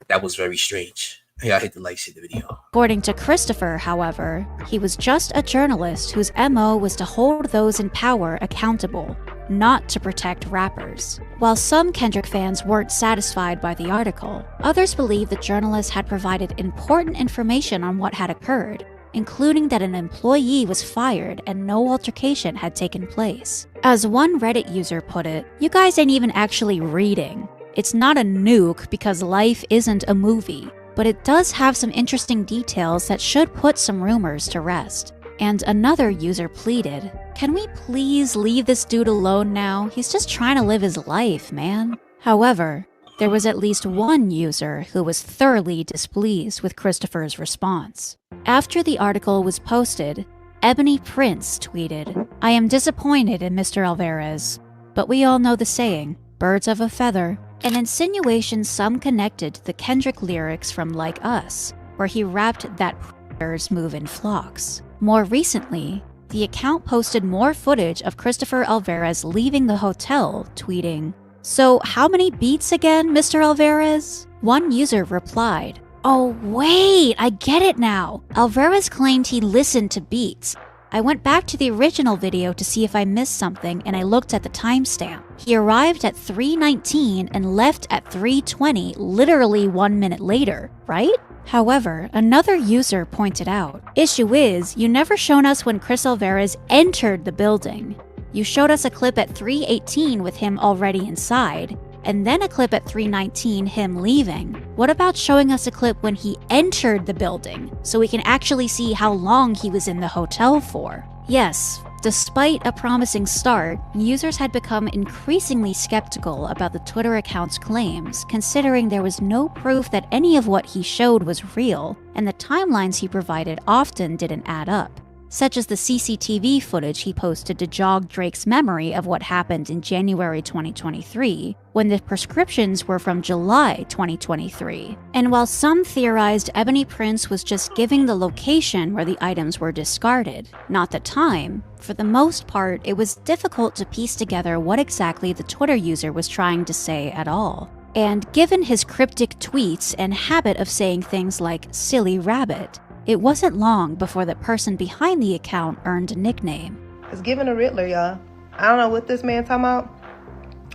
That was very strange. Hey, I hit the like, share the video. According to Christopher, however, he was just a journalist whose MO was to hold those in power accountable, not to protect rappers. While some Kendrick fans weren't satisfied by the article, others believe the journalist had provided important information on what had occurred, including that an employee was fired and no altercation had taken place. As one Reddit user put it, "You guys ain't even actually reading. It's not a nuke because life isn't a movie. But it does have some interesting details that should put some rumors to rest." And another user pleaded, "Can we please leave this dude alone now? He's just trying to live his life, man." However, there was at least one user who was thoroughly displeased with Christopher's response. After the article was posted, Ebony Prince tweeted, "I am disappointed in Mr. Alvarez, but we all know the saying, birds of a feather," an insinuation some connected to the Kendrick lyrics from Like Us, where he rapped that predators move in flocks. More recently, the account posted more footage of Christopher Alvarez leaving the hotel, tweeting, "So how many beats again, Mr. Alvarez?" One user replied, "Oh wait, I get it now. Alvarez claimed he listened to beats. I went back to the original video to see if I missed something and I looked at the timestamp. He arrived at 3:19 and left at 3:20, literally 1 minute later, right?" However, another user pointed out, "Issue is, you never shown us when Chris Alvarez entered the building. You showed us a clip at 3:18 with him already inside, and then a clip at 3:19 him leaving. What about showing us a clip when he entered the building, so we can actually see how long he was in the hotel for?" Yes, despite a promising start, users had become increasingly skeptical about the Twitter account's claims, considering there was no proof that any of what he showed was real, and the timelines he provided often didn't add up, such as the CCTV footage he posted to jog Drake's memory of what happened in January 2023, when the prescriptions were from July 2023. And while some theorized Ebony Prince was just giving the location where the items were discarded, not the time, for the most part, it was difficult to piece together what exactly the Twitter user was trying to say at all. And given his cryptic tweets and habit of saying things like "silly rabbit," it wasn't long before the person behind the account earned a nickname. It's giving a Riddler, y'all. I don't know what this man talking about.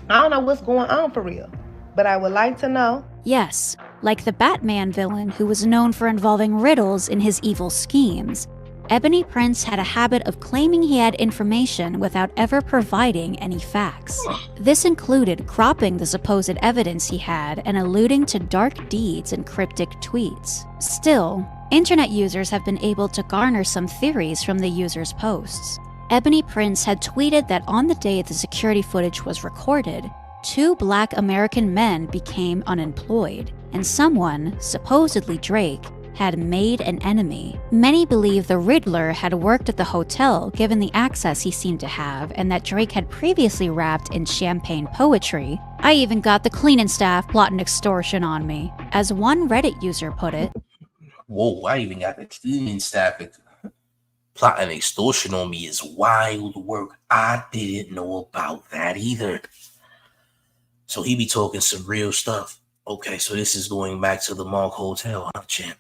I don't know what's going on for real, but I would like to know. Yes, like the Batman villain who was known for involving riddles in his evil schemes, Ebony Prince had a habit of claiming he had information without ever providing any facts. This included cropping the supposed evidence he had and alluding to dark deeds and cryptic tweets. Still, internet users have been able to garner some theories from the user's posts. Ebony Prince had tweeted that on the day the security footage was recorded, 2 Black American men became unemployed, and someone, supposedly Drake, had made an enemy. Many believe the Riddler had worked at the hotel given the access he seemed to have, and that Drake had previously rapped in champagne poetry. "I even got the cleaning staff plotting extortion on me," as one Reddit user put it. Whoa, I even got the cleaning staff plotting extortion on me is wild work. I didn't know about that either. So he be talking some real stuff. Okay, so this is going back to the Mark Hotel, huh, champ?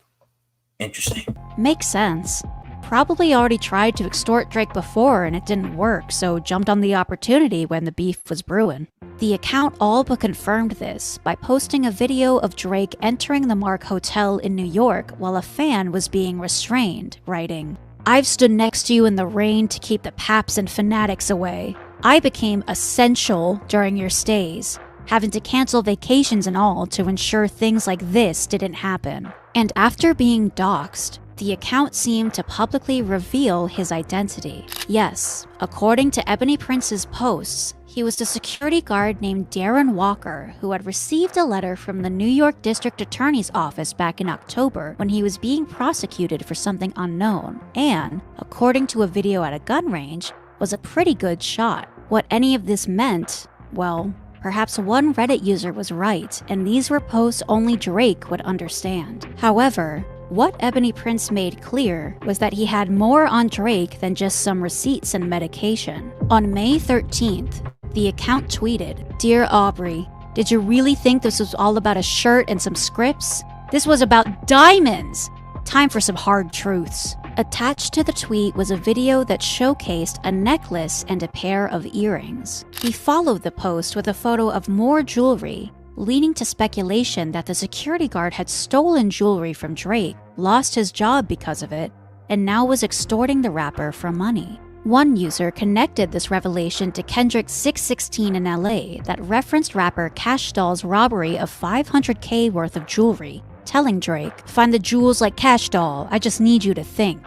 Interesting. Makes sense. Probably already tried to extort Drake before and it didn't work, so jumped on the opportunity when the beef was brewing. The account all but confirmed this by posting a video of Drake entering the Mark Hotel in New York while a fan was being restrained, writing, "I've stood next to you in the rain to keep the paps and fanatics away. I became essential during your stays, having to cancel vacations and all to ensure things like this didn't happen." And after being doxxed, the account seemed to publicly reveal his identity. Yes, according to Ebony Prince's posts, he was the security guard named Darren Walker who had received a letter from the New York District Attorney's Office back in October when he was being prosecuted for something unknown, and, according to a video at a gun range, was a pretty good shot. What any of this meant, well, perhaps one Reddit user was right, and these were posts only Drake would understand. However, what Ebony Prince made clear was that he had more on Drake than just some receipts and medication. On May 13th, the account tweeted, "Dear Aubrey, did you really think this was all about a shirt and some scripts? This was about diamonds! Time for some hard truths." Attached to the tweet was a video that showcased a necklace and a pair of earrings. He followed the post with a photo of more jewelry, leading to speculation that the security guard had stolen jewelry from Drake, lost his job because of it, and now was extorting the rapper for money. One user connected this revelation to Kendrick's 616 in LA that referenced rapper Cash Doll's robbery of $500K worth of jewelry, telling Drake, "Find the jewels like Cash Doll, I just need you to think."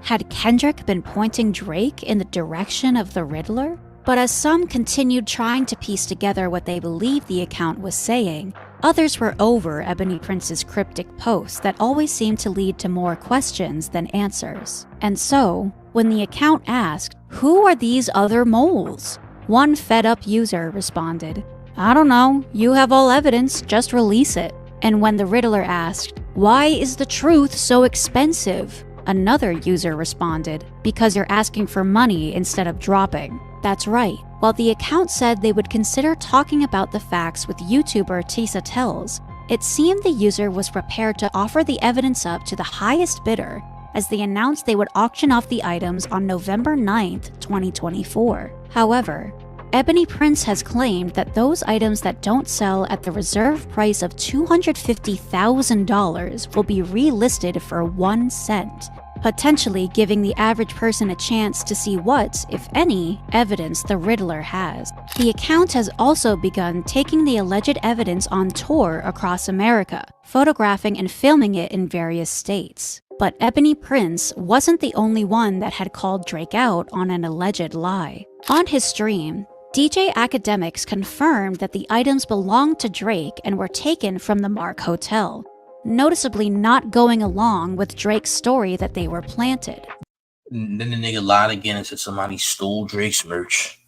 Had Kendrick been pointing Drake in the direction of the Riddler? But as some continued trying to piece together what they believed the account was saying, others were over Ebony Prince's cryptic posts that always seemed to lead to more questions than answers. And so, when the account asked, "Who are these other moles?" one fed-up user responded, "I don't know, you have all evidence, just release it." And when the Riddler asked, "Why is the truth so expensive?" another user responded, "Because you're asking for money instead of dropping." That's right. While the account said they would consider talking about the facts with YouTuber Tisa Tells, it seemed the user was prepared to offer the evidence up to the highest bidder, as they announced they would auction off the items on November 9th, 2024. However, Ebony Prince has claimed that those items that don't sell at the reserve price of $250,000 will be relisted for 1 cent, potentially giving the average person a chance to see what, if any, evidence the Riddler has. The account has also begun taking the alleged evidence on tour across America, photographing and filming it in various states. But Ebony Prince wasn't the only one that had called Drake out on an alleged lie. On his stream, DJ Akademiks confirmed that the items belonged to Drake and were taken from the Mark Hotel, noticeably not going along with Drake's story that they were planted. Then the nigga lied again and said somebody stole Drake's merch.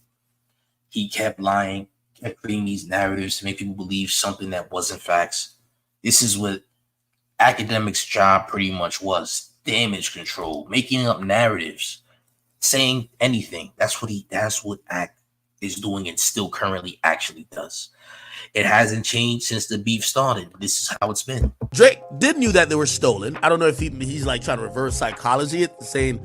He kept lying, kept creating these narratives to make people believe something that wasn't facts. This is what Akademiks' job pretty much was: damage control, making up narratives, saying anything. That's what Ak is doing and still currently actually does. It hasn't changed since the beef started. This is how it's been. Drake did knew that they were stolen. I don't know if he's like trying to reverse psychology it, saying,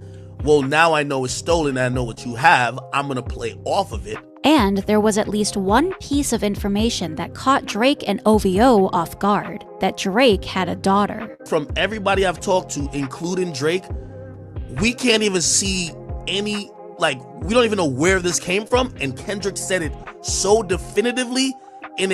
well, now I know it's stolen and I know what you have. I'm going to play off of it. And there was at least one piece of information that caught Drake and OVO off guard, that Drake had a daughter. From everybody I've talked to, including Drake, we can't even see any, like, we don't even know where this came from. And Kendrick said it so definitively in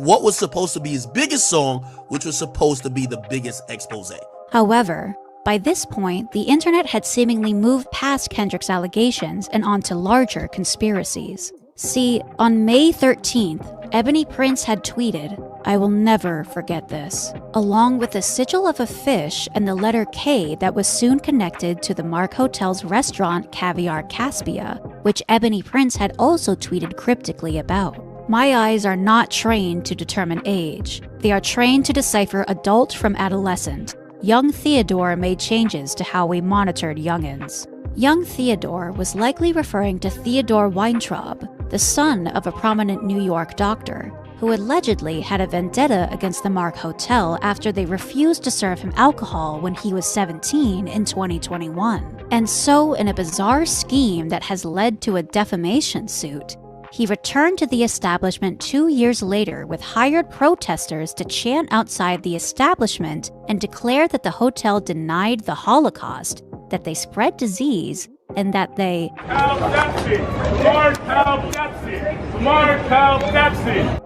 what was supposed to be his biggest song, which was supposed to be the biggest expose. However, by this point, the internet had seemingly moved past Kendrick's allegations and onto larger conspiracies. See, on May 13th, Ebony Prince had tweeted, "I will never forget this," along with a sigil of a fish and the letter K that was soon connected to the Mark Hotel's restaurant Caviar Caspia, which Ebony Prince had also tweeted cryptically about. "My eyes are not trained to determine age. They are trained to decipher adult from adolescent. Young Theodore made changes to how we monitored youngins." Young Theodore was likely referring to Theodore Weintraub, the son of a prominent New York doctor, who allegedly had a vendetta against the Mark Hotel after they refused to serve him alcohol when he was 17 in 2021. And so, in a bizarre scheme that has led to a defamation suit, he returned to the establishment 2 years later with hired protesters to chant outside the establishment and declare that the hotel denied the Holocaust, that they spread disease, and that they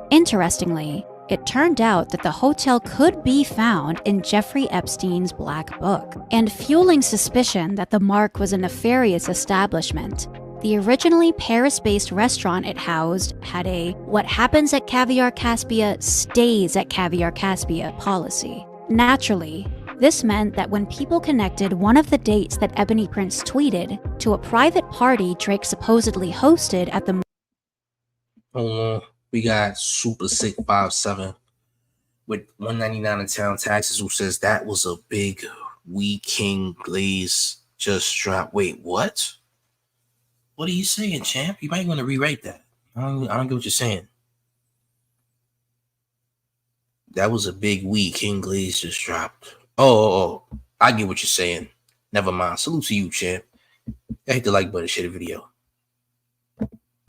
Interestingly, it turned out that the hotel could be found in Jeffrey Epstein's Black Book, and fueling suspicion that the Mark was a nefarious establishment. The originally Paris-based restaurant it housed had a "what happens at Caviar Caspia stays at Caviar Caspia" policy. Naturally, this meant that when people connected one of the dates that Ebony Prince tweeted to a private party Drake supposedly hosted at the we got Super Sick 57 with $199 in town taxes who says that was a big We King Glaze just dropped. Wait, what? What are you saying, champ? You might want to rewrite that. I don't get what you're saying. That was a big We King Glaze just dropped. Oh, I get what you're saying. Never mind. Salute to you, champ. I hit the like button, share the video.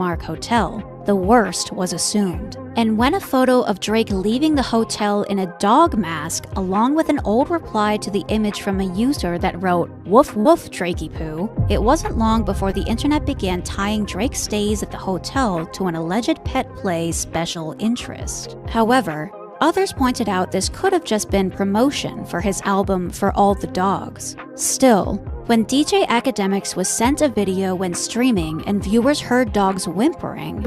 Mark Hotel, the worst was assumed. And when a photo of Drake leaving the hotel in a dog mask, along with an old reply to the image from a user that wrote, "Woof woof, Drakey poo," it wasn't long before the internet began tying Drake's stays at the hotel to an alleged pet play special interest. However, Others pointed out this could have just been promotion for his album For All the Dogs. Still, when DJ Akademiks was sent a video when streaming and viewers heard dogs whimpering.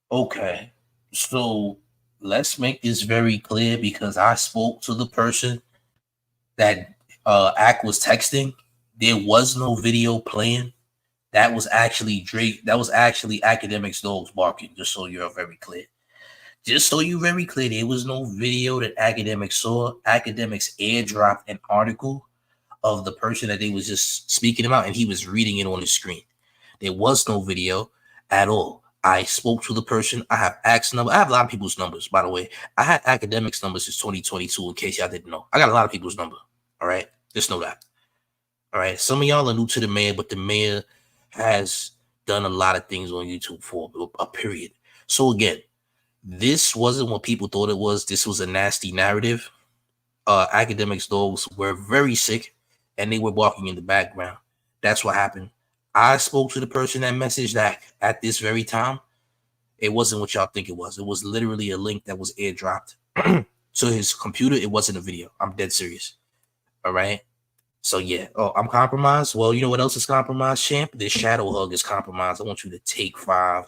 Okay, so let's make this very clear because I spoke to the person that Ak was texting. There was no video playing. That was actually Drake. That was actually Akademiks dogs barking, just so you're very clear. Just so you're very clear, there was no video that Akademiks saw. Akademiks airdropped an article of the person that they was just speaking about, and he was reading it on the screen. There was no video at all. I spoke to the person. I have Ak's number. I have a lot of people's numbers, by the way. I had Akademiks numbers since 2022, in case y'all didn't know. I got a lot of people's number. All right? Just know that. All right? Some of y'all are new to the mayor, but the mayor has done a lot of things on YouTube for a period. So again, this wasn't what people thought it was. This was a nasty narrative. Akademiks dogs were very sick, and they were barking in the background. That's what happened. I spoke to the person that messaged that at this very time. It wasn't what y'all think it was. It was literally a link that was airdropped to his computer. It wasn't a video. I'm dead serious. All right. So yeah. Oh, I'm compromised. Well, you know what else is compromised, champ? This shadow hug is compromised. I want you to take 5.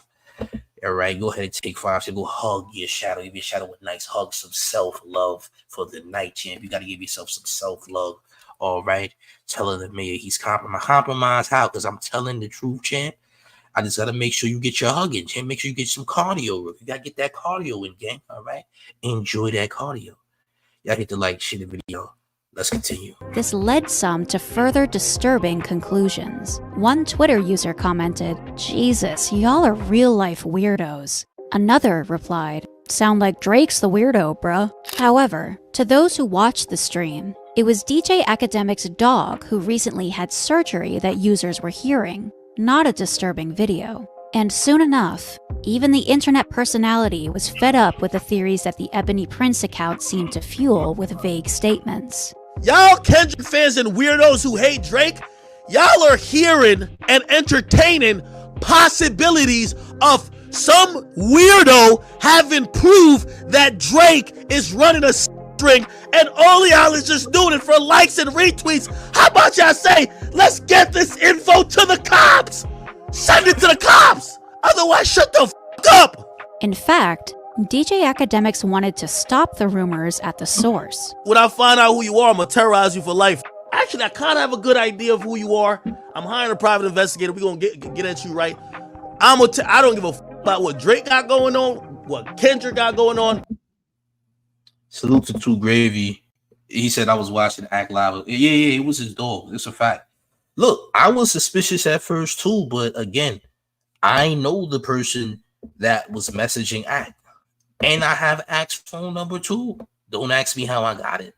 All right, go ahead and take 5. So go hug your shadow. Give your shadow a nice hug, some self-love for the night, champ. You got to give yourself some self-love. All right. Telling the mayor he's compromised. Compromised how? Because I'm telling the truth, champ. I just got to make sure you get your hug in, champ. Make sure you get some cardio. You got to get that cardio in, gang. All right. Enjoy that cardio. Y'all hit the like, share the video. Let's continue. This led some to further disturbing conclusions. One Twitter user commented, "Jesus, y'all are real-life weirdos." Another replied, "Sound like Drake's the weirdo, bruh." However, to those who watched the stream, it was DJ Akademiks' dog who recently had surgery that users were hearing, not a disturbing video. And soon enough, even the internet personality was fed up with the theories that the Ebony Prince account seemed to fuel with vague statements. Y'all Kendrick fans and weirdos who hate Drake, y'all are hearing and entertaining possibilities of some weirdo having proof that Drake is running a string and all y'all is just doing it for likes and retweets. How about y'all say, let's get this info to the cops? Send it to the cops! Otherwise, shut the f*** up! In fact, DJ Akademiks wanted to stop the rumors at the source. When I find out who you are, I'm gonna terrorize you for life. Actually, I kind of have a good idea of who you are. I'm hiring a private investigator. We're gonna get at you right. I don't give a f*** about what Drake got going on, what Kendrick got going on. Salute to True Gravy. He said I was watching Act Live. Yeah, it was his dog. It's a fact. Look, I was suspicious at first too, but again, I know the person that was messaging Act. And I have Act's phone number too. Don't ask me how I got it.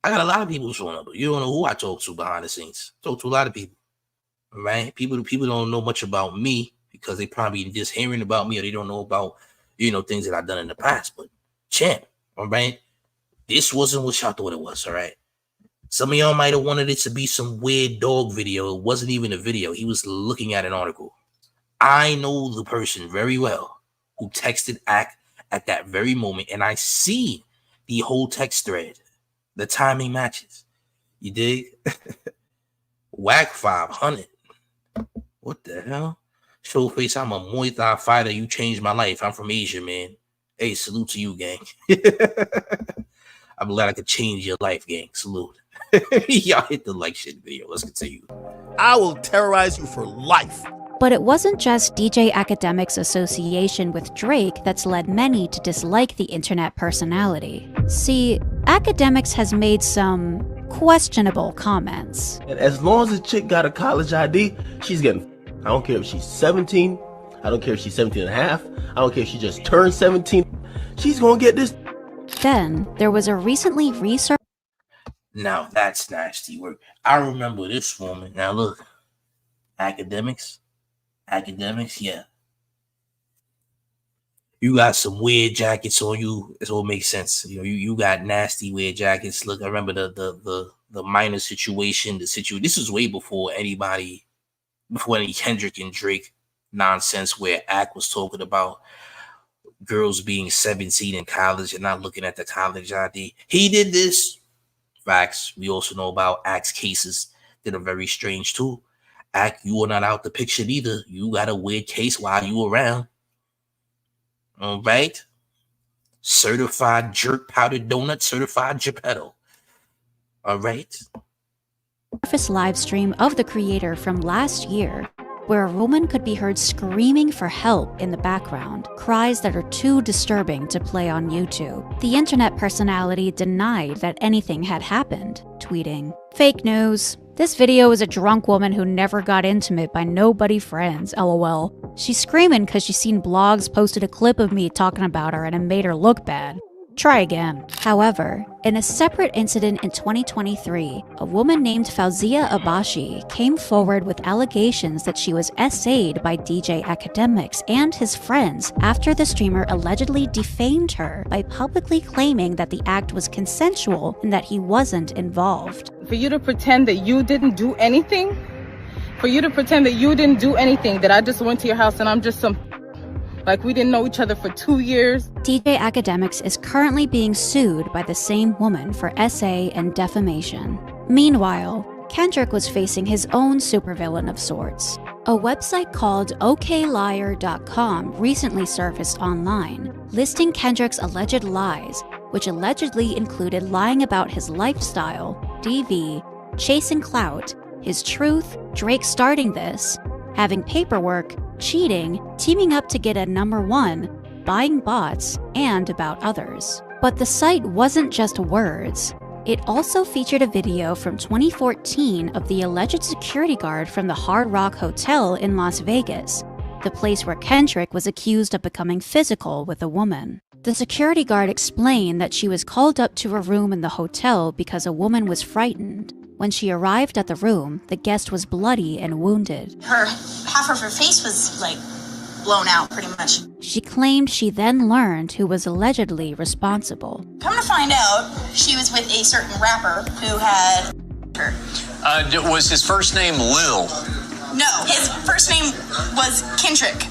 I got a lot of people's phone number. You don't know who I talk to behind the scenes. Talk to a lot of people. All right? People don't know much about me because they probably just hearing about me or they don't know about, things that I've done in the past. But champ, all right? This wasn't what y'all thought it was, all right? Some of y'all might have wanted it to be some weird dog video. It wasn't even a video. He was looking at an article. I know the person very well who texted Act at that very moment, and I see the whole text thread. The timing matches. You dig? Whack 500. What the hell? Showface, I'm a Muay Thai fighter. You changed my life. I'm from Asia, man. Hey, salute to you, gang. I'm glad I could change your life, gang. Salute. Y'all hit the like shit video. Let's continue. I will terrorize you for life. But it wasn't just DJ Akademiks' association with Drake that's led many to dislike the internet personality. See, Akademiks has made some questionable comments. And as long as a chick got a college ID, she's getting. I don't care if she's 17. I don't care if she's 17 and a half. I don't care if she just turned 17. She's gonna get this. Then there was a recently researched. Now that's nasty work. I remember this woman. Now look, Akademiks, yeah. You got some weird jackets on you. It all makes sense. You got nasty weird jackets. Look, I remember the minor situation. This is way before any Kendrick and Drake nonsense where Ak was talking about girls being 17 in college and not looking at the college ID. He did this. Facts. We also know about Act's cases that are very strange too. Act, you are not out the picture either. You got a weird case while you around. All right. Certified jerk powdered donut, certified Geppetto. All right. Surface live stream of the creator from last year, where a woman could be heard screaming for help in the background, cries that are too disturbing to play on YouTube. The internet personality denied that anything had happened, tweeting, "Fake news. This video is a drunk woman who never got intimate by nobody friends, lol. She's screaming because she's seen blogs posted a clip of me talking about her and it made her look bad. Try again." However, in a separate incident in 2023, a woman named Fauzia Abashi came forward with allegations that she was essayed by DJ Akademiks and his friends after the streamer allegedly defamed her by publicly claiming that the act was consensual and that he wasn't involved. For you to pretend that you didn't do anything, that I just went to your house and I'm just like we didn't know each other for 2 years. DJ Akademiks is currently being sued by the same woman for essay and defamation. Meanwhile, Kendrick was facing his own supervillain of sorts. A website called okliar.com recently surfaced online, listing Kendrick's alleged lies, which allegedly included lying about his lifestyle, DV, chasing clout, his truth, Drake starting this, having paperwork, cheating, teaming up to get a #1, buying bots, and about others. But the site wasn't just words. It also featured a video from 2014 of the alleged security guard from the Hard Rock Hotel in Las Vegas, the place where Kendrick was accused of becoming physical with a woman. The security guard explained that she was called up to a room in the hotel because a woman was frightened. When she arrived at the room, the guest was bloody and wounded. Half of her face was like blown out pretty much. She claimed she then learned who was allegedly responsible. Come to find out, she was with a certain rapper who had her. Was his first name Lil? No, his first name was Kendrick.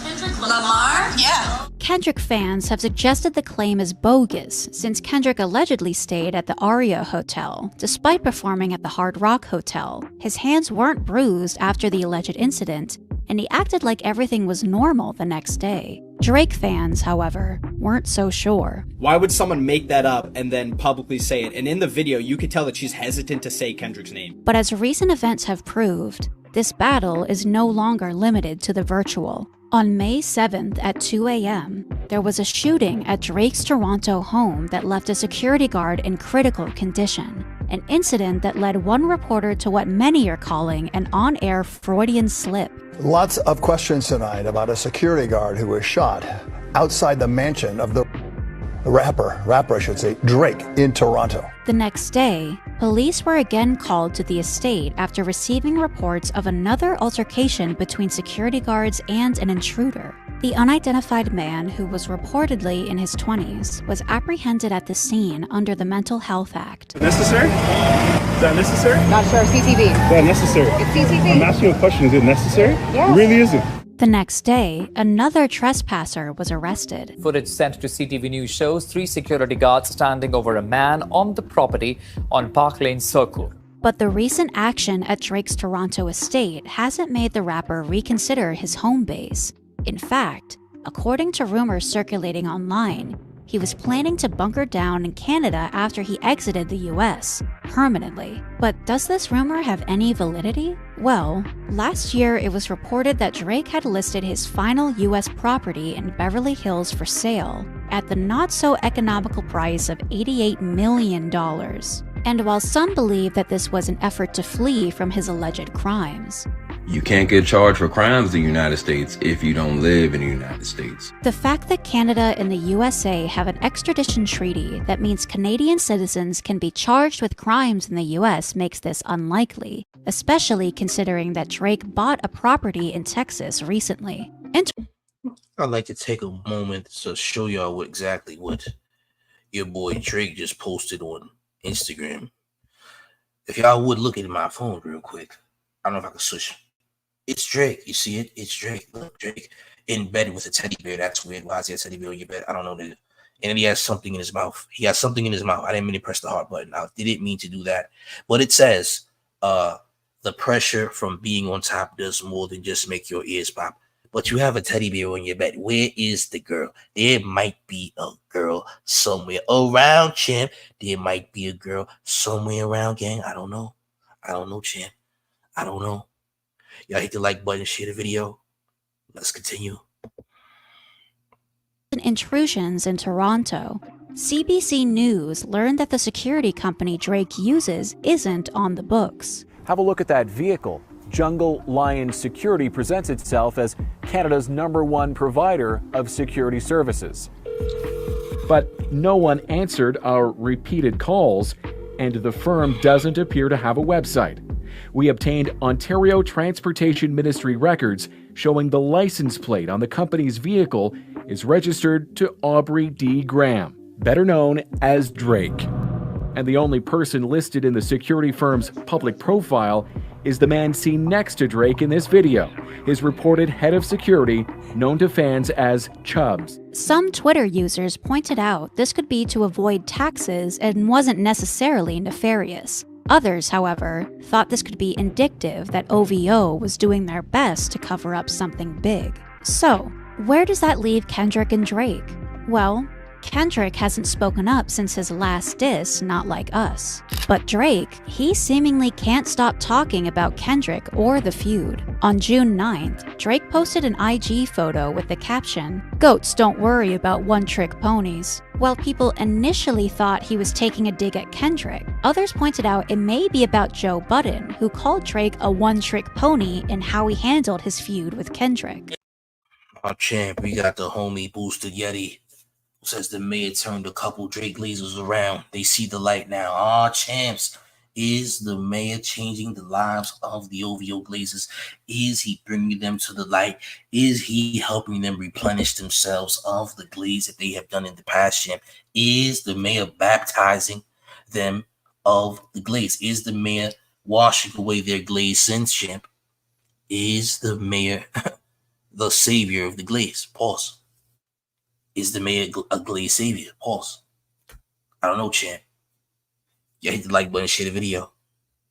Kendrick Lamar? Yeah. Kendrick fans have suggested the claim is bogus since Kendrick allegedly stayed at the Aria Hotel, despite performing at the Hard Rock Hotel. His hands weren't bruised after the alleged incident, and he acted like everything was normal the next day. Drake fans, however, weren't so sure. Why would someone make that up and then publicly say it? And in the video, you could tell that she's hesitant to say Kendrick's name. But as recent events have proved, this battle is no longer limited to the virtual. On May 7th at 2 a.m., there was a shooting at Drake's Toronto home that left a security guard in critical condition, an incident that led one reporter to what many are calling an on-air Freudian slip. Lots of questions tonight about a security guard who was shot outside the mansion of the rapper, I should say, Drake in Toronto. The next day, police were again called to the estate after receiving reports of another altercation between security guards and an intruder. The unidentified man, who was reportedly in his 20s, was apprehended at the scene under the Mental Health Act. Necessary? Is that necessary? Not sure. CCTV. Is that necessary? It's CCTV. I'm asking you a question. Is it necessary? Yeah. It really isn't. The next day, another trespasser was arrested. Footage sent to CTV News shows 3 security guards standing over a man on the property on Park Lane Circle. But the recent action at Drake's Toronto estate hasn't made the rapper reconsider his home base. In fact, according to rumors circulating online, he was planning to bunker down in Canada after he exited the US permanently. But does this rumor have any validity? Well, last year it was reported that Drake had listed his final US property in Beverly Hills for sale at the not-so-economical price of $88 million. And while some believe that this was an effort to flee from his alleged crimes, you can't get charged for crimes in the United States if you don't live in the United States. The fact that Canada and the USA have an extradition treaty that means Canadian citizens can be charged with crimes in the US makes this unlikely, especially considering that Drake bought a property in Texas recently. I'd like to take a moment to show y'all exactly what your boy Drake just posted on Instagram. If y'all would look at my phone real quick. I don't know if I can switch It's Drake. You see it? It's Drake. Look, Drake in bed with a teddy bear. That's weird. Why is he a teddy bear in your bed? I don't know. And then he has something in his mouth. He has something in his mouth. I didn't mean to press the heart button. I didn't mean to do that. But it says, the pressure from being on top does more than just make your ears pop. But you have a teddy bear on your bed. Where is the girl? There might be a girl somewhere around, champ. There might be a girl somewhere around, gang. I don't know. I don't know, champ. I don't know. Y'all hit the like button, share the video. Let's continue. Intrusions in Toronto. CBC News learned that the security company Drake uses isn't on the books. Have a look at that vehicle. Jungle Lion Security presents itself as Canada's #1 provider of security services. But no one answered our repeated calls, and the firm doesn't appear to have a website. We obtained Ontario Transportation Ministry records showing the license plate on the company's vehicle is registered to Aubrey D. Graham, better known as Drake. And the only person listed in the security firm's public profile is the man seen next to Drake in this video, his reported head of security, known to fans as Chubbs. Some Twitter users pointed out this could be to avoid taxes and wasn't necessarily nefarious. Others, however, thought this could be indicative that OVO was doing their best to cover up something big. So, where does that leave Kendrick and Drake? Well, Kendrick hasn't spoken up since his last diss, Not Like Us. But Drake, he seemingly can't stop talking about Kendrick or the feud. On June 9th, Drake posted an IG photo with the caption, "Goats don't worry about one-trick ponies." While people initially thought he was taking a dig at Kendrick, others pointed out it may be about Joe Budden, who called Drake a one-trick pony in how he handled his feud with Kendrick. Our champ, we got the homie Boosted Yeti. Says the mayor turned a couple Drake lasers around. They see the light now. Champs. Is the mayor changing the lives of the OVO Glazers? Is he bringing them to the light? Is he helping them replenish themselves of the glaze that they have done in the past, champ? Is the mayor baptizing them of the glaze? Is the mayor washing away their glaze sins, champ? Is the mayor the savior of the glaze? Pause. Is the mayor a glaze savior? Pause. I don't know, champ. Yeah, hit the like button, share the video.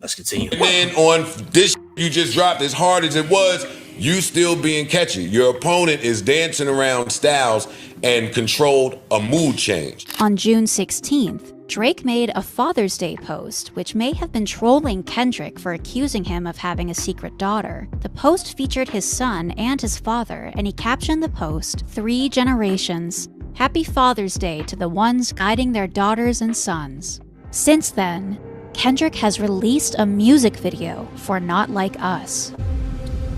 Let's continue. And then on this you just dropped, as hard as it was, you still being catchy. Your opponent is dancing around styles and controlled a mood change. On June 16th, Drake made a Father's Day post, which may have been trolling Kendrick for accusing him of having a secret daughter. The post featured his son and his father, and he captioned the post, "3 generations. Happy Father's Day to the ones guiding their daughters and sons." Since then, Kendrick has released a music video for Not Like Us.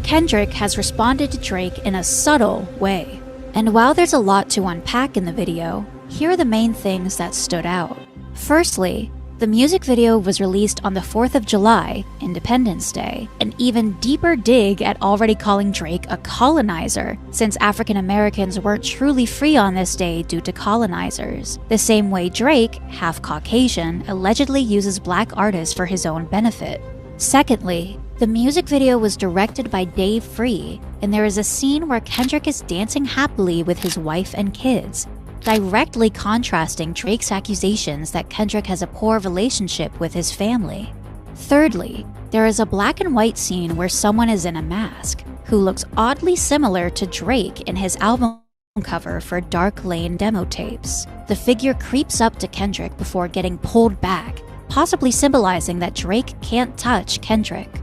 Kendrick has responded to Drake in a subtle way. And while there's a lot to unpack in the video, here are the main things that stood out. Firstly, the music video was released on the 4th of July, Independence Day, an even deeper dig at already calling Drake a colonizer, since African Americans weren't truly free on this day due to colonizers, the same way Drake, half Caucasian, allegedly uses black artists for his own benefit. Secondly, the music video was directed by Dave Free, and there is a scene where Kendrick is dancing happily with his wife and kids, directly contrasting Drake's accusations that Kendrick has a poor relationship with his family. Thirdly, there is a black and white scene where someone is in a mask, who looks oddly similar to Drake in his album cover for Dark Lane demo tapes. The figure creeps up to Kendrick before getting pulled back, possibly symbolizing that Drake can't touch Kendrick.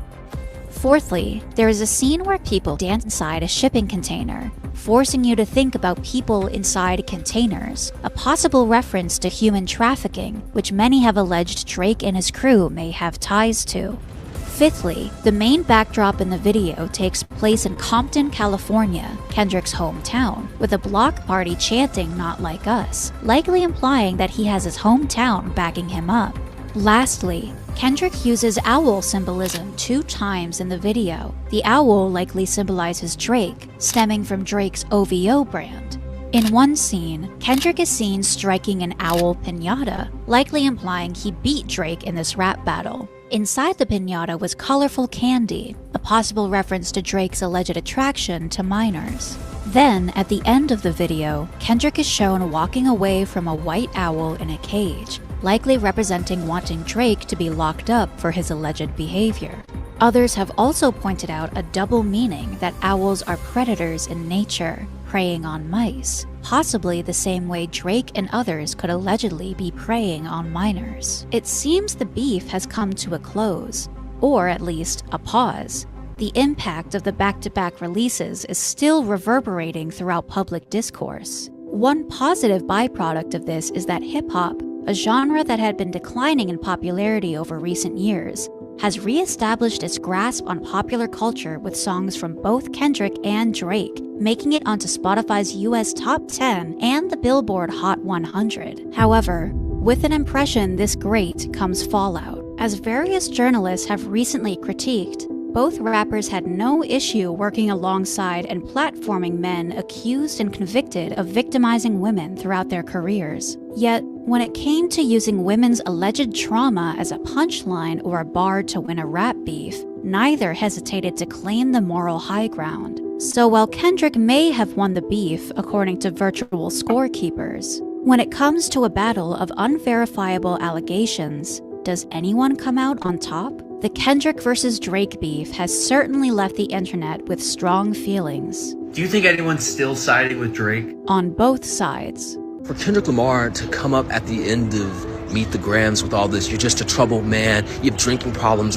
Fourthly, there is a scene where people dance inside a shipping container, forcing you to think about people inside containers, a possible reference to human trafficking, which many have alleged Drake and his crew may have ties to. Fifthly, the main backdrop in the video takes place in Compton, California, Kendrick's hometown, with a block party chanting Not Like Us, likely implying that he has his hometown backing him up. Lastly, Kendrick uses owl symbolism 2 times in the video. The owl likely symbolizes Drake, stemming from Drake's OVO brand. In one scene, Kendrick is seen striking an owl piñata, likely implying he beat Drake in this rap battle. Inside the piñata was colorful candy, a possible reference to Drake's alleged attraction to minors. Then, at the end of the video, Kendrick is shown walking away from a white owl in a cage, likely representing wanting Drake to be locked up for his alleged behavior. Others have also pointed out a double meaning that owls are predators in nature, preying on mice, possibly the same way Drake and others could allegedly be preying on minors. It seems the beef has come to a close, or at least a pause. The impact of the back-to-back releases is still reverberating throughout public discourse. One positive byproduct of this is that hip-hop, a genre that had been declining in popularity over recent years, has re-established its grasp on popular culture with songs from both Kendrick and Drake, making it onto Spotify's US Top 10 and the Billboard Hot 100. However, with an impression this great comes fallout. As various journalists have recently critiqued, both rappers had no issue working alongside and platforming men accused and convicted of victimizing women throughout their careers. Yet, when it came to using women's alleged trauma as a punchline or a bar to win a rap beef, neither hesitated to claim the moral high ground. So while Kendrick may have won the beef according to virtual scorekeepers, when it comes to a battle of unverifiable allegations, does anyone come out on top? The Kendrick versus Drake beef has certainly left the internet with strong feelings. Do you think anyone's still siding with Drake? On both sides. For Kendrick Lamar to come up at the end of Meet the Grams with all this, you're just a troubled man, you have drinking problems.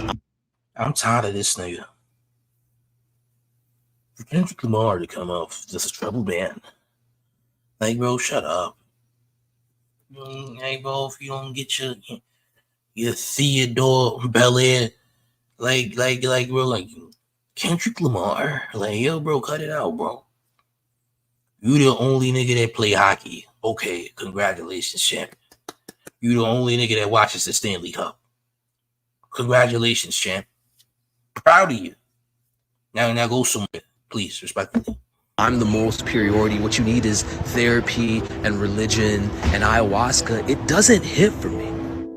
I'm tired of this nigga. For Kendrick Lamar to come off just a troubled man. Like, bro, shut up. Hey, bro, if you don't get your Theodore Bel-Air, like, bro, like, Kendrick Lamar, like, yo, bro, cut it out, bro. You the only nigga that play hockey. Okay, congratulations, champ. You the only nigga that watches the Stanley Cup. Congratulations, champ. Proud of you. Now go somewhere, please, respectfully. I'm the moral superiority. What you need is therapy and religion and ayahuasca. It doesn't hit for me.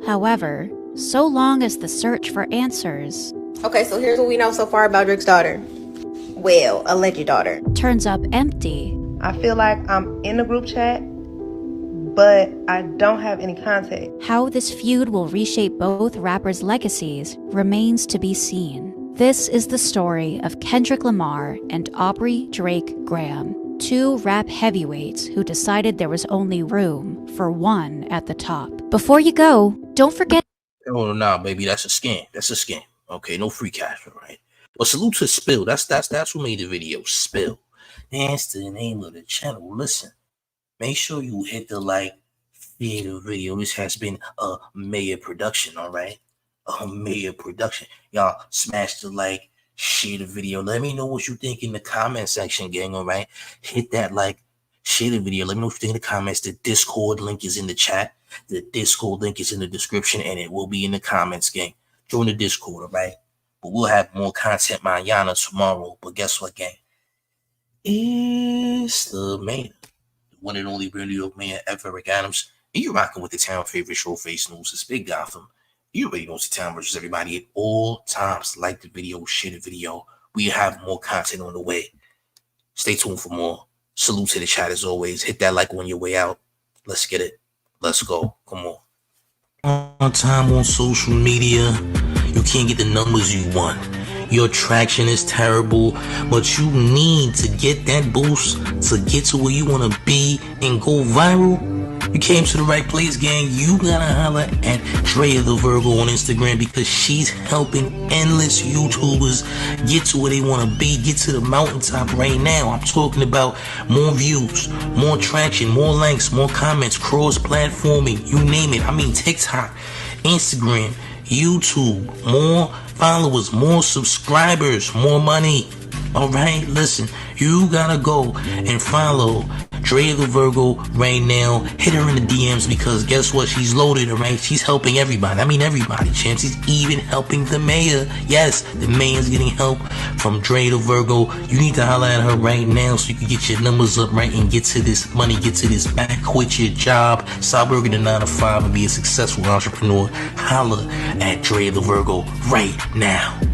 However, so long as the search for answers... Okay, so here's what we know so far about Drake's daughter. Well, alleged daughter. ...turns up empty. I feel like I'm in the group chat, but I don't have any contact. How this feud will reshape both rappers' legacies remains to be seen. This is the story of Kendrick Lamar and Aubrey Drake Graham, two rap heavyweights who decided there was only room for one at the top. Before you go, don't forget... Oh, nah, baby, that's a scam. That's a scam. Okay, no free cash, right? But salute to Spill. That's who made the video, Spill. That's the name of the channel. Listen, make sure you hit the like, share the video. This has been a Mayor production, all right? A Mayor production. Y'all smash the like, share the video. Let me know what you think in the comment section, gang, all right? Hit that like, share the video. Let me know what you think in the comments. The Discord link is in the chat. The Discord link is in the description, and it will be in the comments, gang. Join the Discord, all right? But we'll have more content mañana tomorrow. But guess what, gang? It's the man, the one and only real New York mayor, Akademiks. And you're rocking with the town favorite Showface News. It's Big Gotham. You already know it's the town versus everybody at all times. Like the video, share the video. We have more content on the way. Stay tuned for more. Salute to the chat as always. Hit that like on your way out. Let's get it. Let's go. Come on. On time on social media, you can't get the numbers you want. Your traction is terrible, but you need to get that boost to get to where you want to be and go viral. You came to the right place, gang. You gotta holler at Drea the Virgo on Instagram because she's helping endless YouTubers get to where they want to be, get to the mountaintop right now. I'm talking about more views, more traction, more likes, more comments, cross-platforming, you name it. I mean TikTok, Instagram, YouTube, more followers, more subscribers, more money. All right, listen, you gotta go and follow Dre the Virgo right now. Hit her in the DMs because guess what? She's loaded, alright? She's helping everybody. I mean everybody, champ. She's even helping the mayor. Yes, the mayor's getting help from Dre the Virgo. You need to holler at her right now so you can get your numbers up, right? And get to this money, get to this back, quit your job, stop working the 9 to 5 and be a successful entrepreneur. Holler at Dre the Virgo right now.